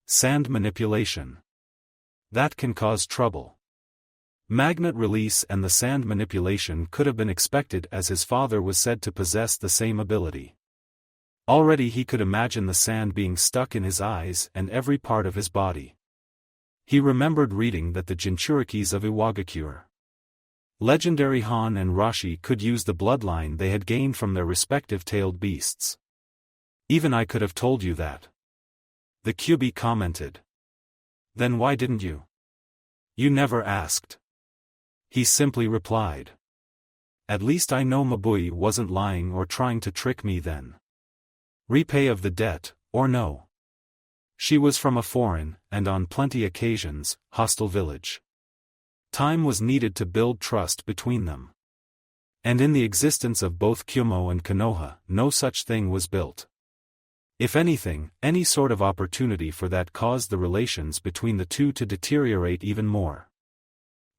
Sand manipulation. That can cause trouble. Magnet release and the sand manipulation could have been expected as his father was said to possess the same ability. Already he could imagine the sand being stuck in his eyes and every part of his body. He remembered reading that the Jinchurikis of Iwagakure, legendary Han and Rashi, could use the bloodline they had gained from their respective tailed beasts. "Even I could have told you that," the Kyuubi commented. "Then why didn't you?" "You never asked," he simply replied. "At least I know Mabui wasn't lying or trying to trick me then. Repay of the debt, or no. She was from a foreign, and on plenty occasions, hostile village. Time was needed to build trust between them. And in the existence of both Kyumo and Konoha, no such thing was built. If anything, any sort of opportunity for that caused the relations between the two to deteriorate even more.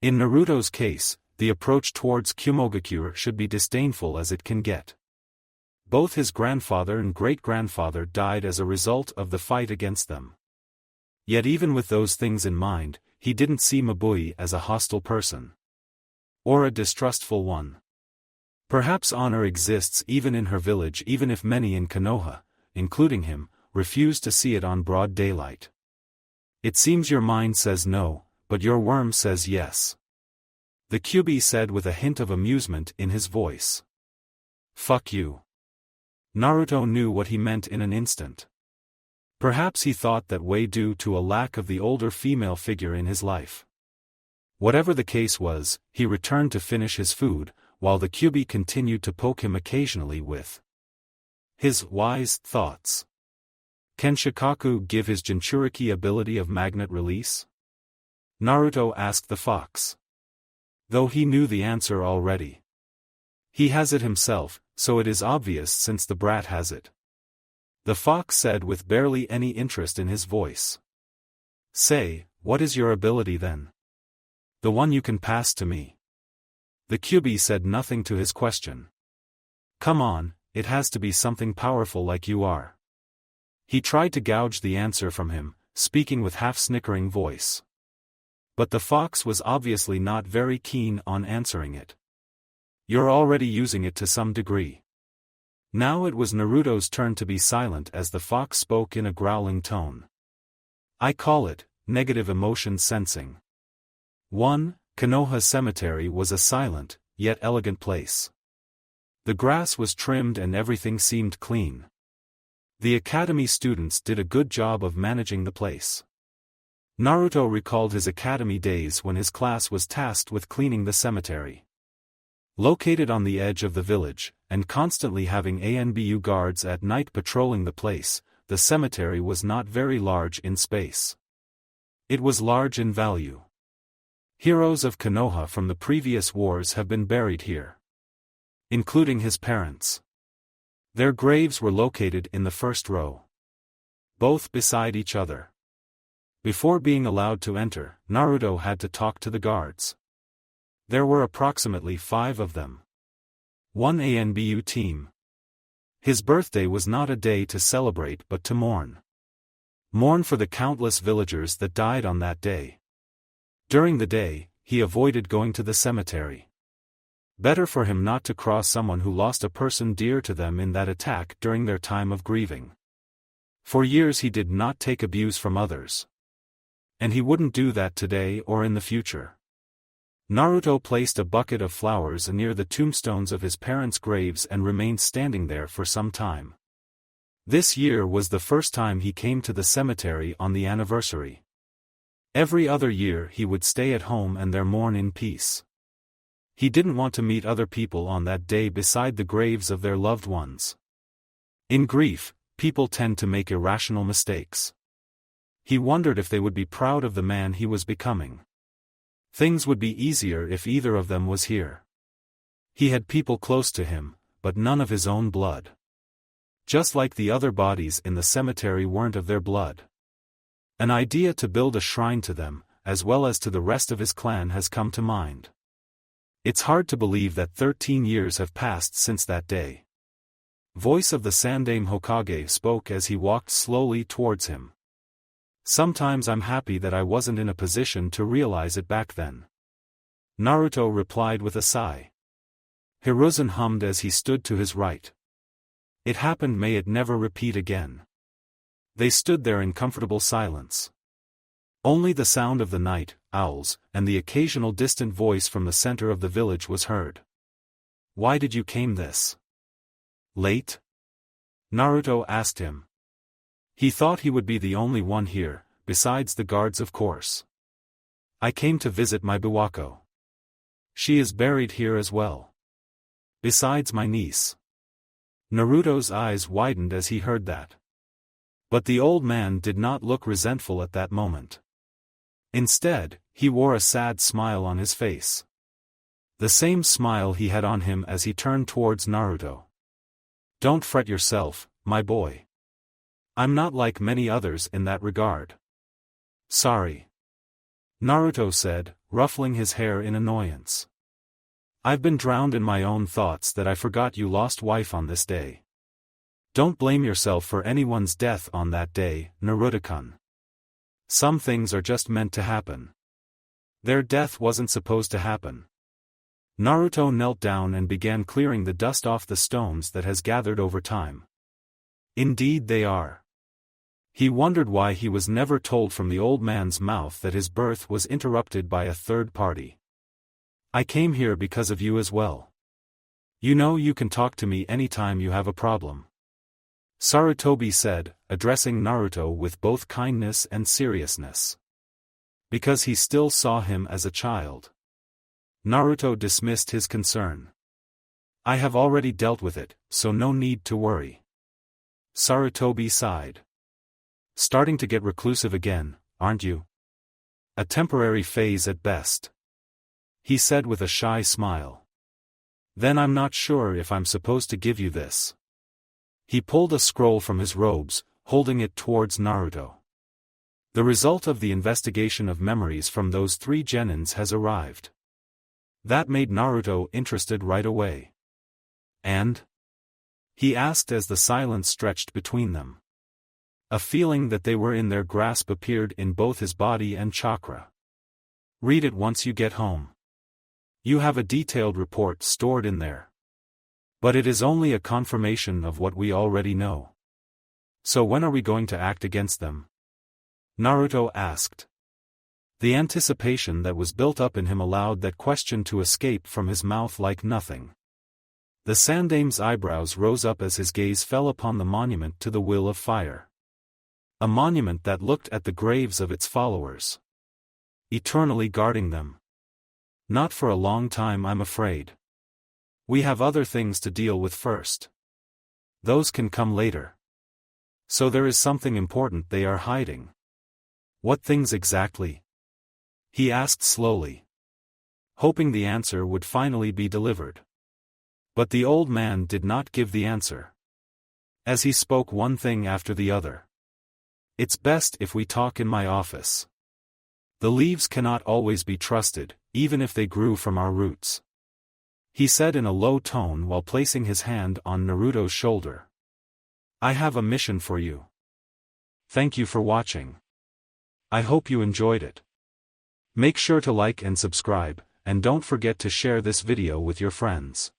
In Naruto's case, the approach towards Kyumogakure should be disdainful as it can get. Both his grandfather and great-grandfather died as a result of the fight against them. Yet even with those things in mind, he didn't see Mabui as a hostile person. Or a distrustful one. Perhaps honor exists even in her village, even if many in Konoha, including him, refuse to see it on broad daylight. "It seems your mind says no, but your worm says yes," the Kyuubi said with a hint of amusement in his voice. "Fuck you." Naruto knew what he meant in an instant. Perhaps he thought that way due to a lack of the older female figure in his life. Whatever the case was, he returned to finish his food, while the Kyuubi continued to poke him occasionally with his wise thoughts. Can Shikaku give his Jinchuriki ability of magnet release? Naruto asked the fox. Though he knew the answer already. He has it himself, so it is obvious since the brat has it. The fox said with barely any interest in his voice. "Say, what is your ability then?" "The one you can pass to me." The Kyuubi said nothing to his question. "Come on, it has to be something powerful like you are." He tried to gouge the answer from him, speaking with half-snickering voice. But the fox was obviously not very keen on answering it. "You're already using it to some degree." Now it was Naruto's turn to be silent as the fox spoke in a growling tone. "I call it, negative emotion sensing." 1. Konoha Cemetery was a silent, yet elegant place. The grass was trimmed and everything seemed clean. The academy students did a good job of managing the place. Naruto recalled his academy days when his class was tasked with cleaning the cemetery. Located on the edge of the village, and constantly having ANBU guards at night patrolling the place, the cemetery was not very large in space. It was large in value. Heroes of Konoha from the previous wars have been buried here, including his parents. Their graves were located in the first row, both beside each other. Before being allowed to enter, Naruto had to talk to the guards. There were approximately 5 of them. One ANBU team. His birthday was not a day to celebrate but to mourn. Mourn for the countless villagers that died on that day. During the day, he avoided going to the cemetery. Better for him not to cross someone who lost a person dear to them in that attack during their time of grieving. For years he did not take abuse from others. And he wouldn't do that today or in the future. Naruto placed a bucket of flowers near the tombstones of his parents' graves and remained standing there for some time. This year was the first time he came to the cemetery on the anniversary. Every other year he would stay at home and there mourn in peace. He didn't want to meet other people on that day beside the graves of their loved ones. In grief, people tend to make irrational mistakes. He wondered if they would be proud of the man he was becoming. Things would be easier if either of them was here. He had people close to him, but none of his own blood. Just like the other bodies in the cemetery weren't of their blood. An idea to build a shrine to them, as well as to the rest of his clan, has come to mind. It's hard to believe that 13 years have passed since that day. Voice of the Second Hokage spoke as he walked slowly towards him. Sometimes I'm happy that I wasn't in a position to realize it back then. Naruto replied with a sigh. Hiruzen hummed as he stood to his right. It happened, may it never repeat again. They stood there in comfortable silence. Only the sound of the night, owls, and the occasional distant voice from the center of the village was heard. Why did you came this late? Naruto asked him. He thought he would be the only one here, besides the guards of course. I came to visit my Biwako. She is buried here as well. Besides my niece. Naruto's eyes widened as he heard that. But the old man did not look resentful at that moment. Instead, he wore a sad smile on his face. The same smile he had on him as he turned towards Naruto. Don't fret yourself, my boy. I'm not like many others in that regard. Sorry. Naruto said, ruffling his hair in annoyance. I've been drowned in my own thoughts that I forgot you lost wife on this day. Don't blame yourself for anyone's death on that day, Naruto-kun. Some things are just meant to happen. Their death wasn't supposed to happen. Naruto knelt down and began clearing the dust off the stones that has gathered over time. Indeed they are. He wondered why he was never told from the old man's mouth that his birth was interrupted by a third party. I came here because of you as well. You know you can talk to me anytime you have a problem. Sarutobi said, addressing Naruto with both kindness and seriousness. Because he still saw him as a child. Naruto dismissed his concern. I have already dealt with it, so no need to worry. Sarutobi sighed. Starting to get reclusive again, aren't you? A temporary phase at best. He said with a shy smile. Then I'm not sure if I'm supposed to give you this. He pulled a scroll from his robes, holding it towards Naruto. The result of the investigation of memories from those 3 genins has arrived. That made Naruto interested right away. And? He asked as the silence stretched between them. A feeling that they were in their grasp appeared in both his body and chakra. Read it once you get home. You have a detailed report stored in there. But it is only a confirmation of what we already know. So when are we going to act against them? Naruto asked. The anticipation that was built up in him allowed that question to escape from his mouth like nothing. The Sandame's eyebrows rose up as his gaze fell upon the monument to the will of fire. A monument that looked at the graves of its followers. Eternally guarding them. Not for a long time, I'm afraid. We have other things to deal with first. Those can come later. So there is something important they are hiding. What things exactly? He asked slowly, hoping the answer would finally be delivered. But the old man did not give the answer. As he spoke one thing after the other. It's best if we talk in my office. The leaves cannot always be trusted, even if they grew from our roots. He said in a low tone while placing his hand on Naruto's shoulder. I have a mission for you. Thank you for watching. I hope you enjoyed it. Make sure to like and subscribe, and don't forget to share this video with your friends.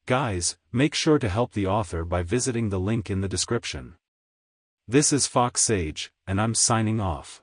Guys, make sure to help the author by visiting the link in the description. This is Fox Sage, and I'm signing off.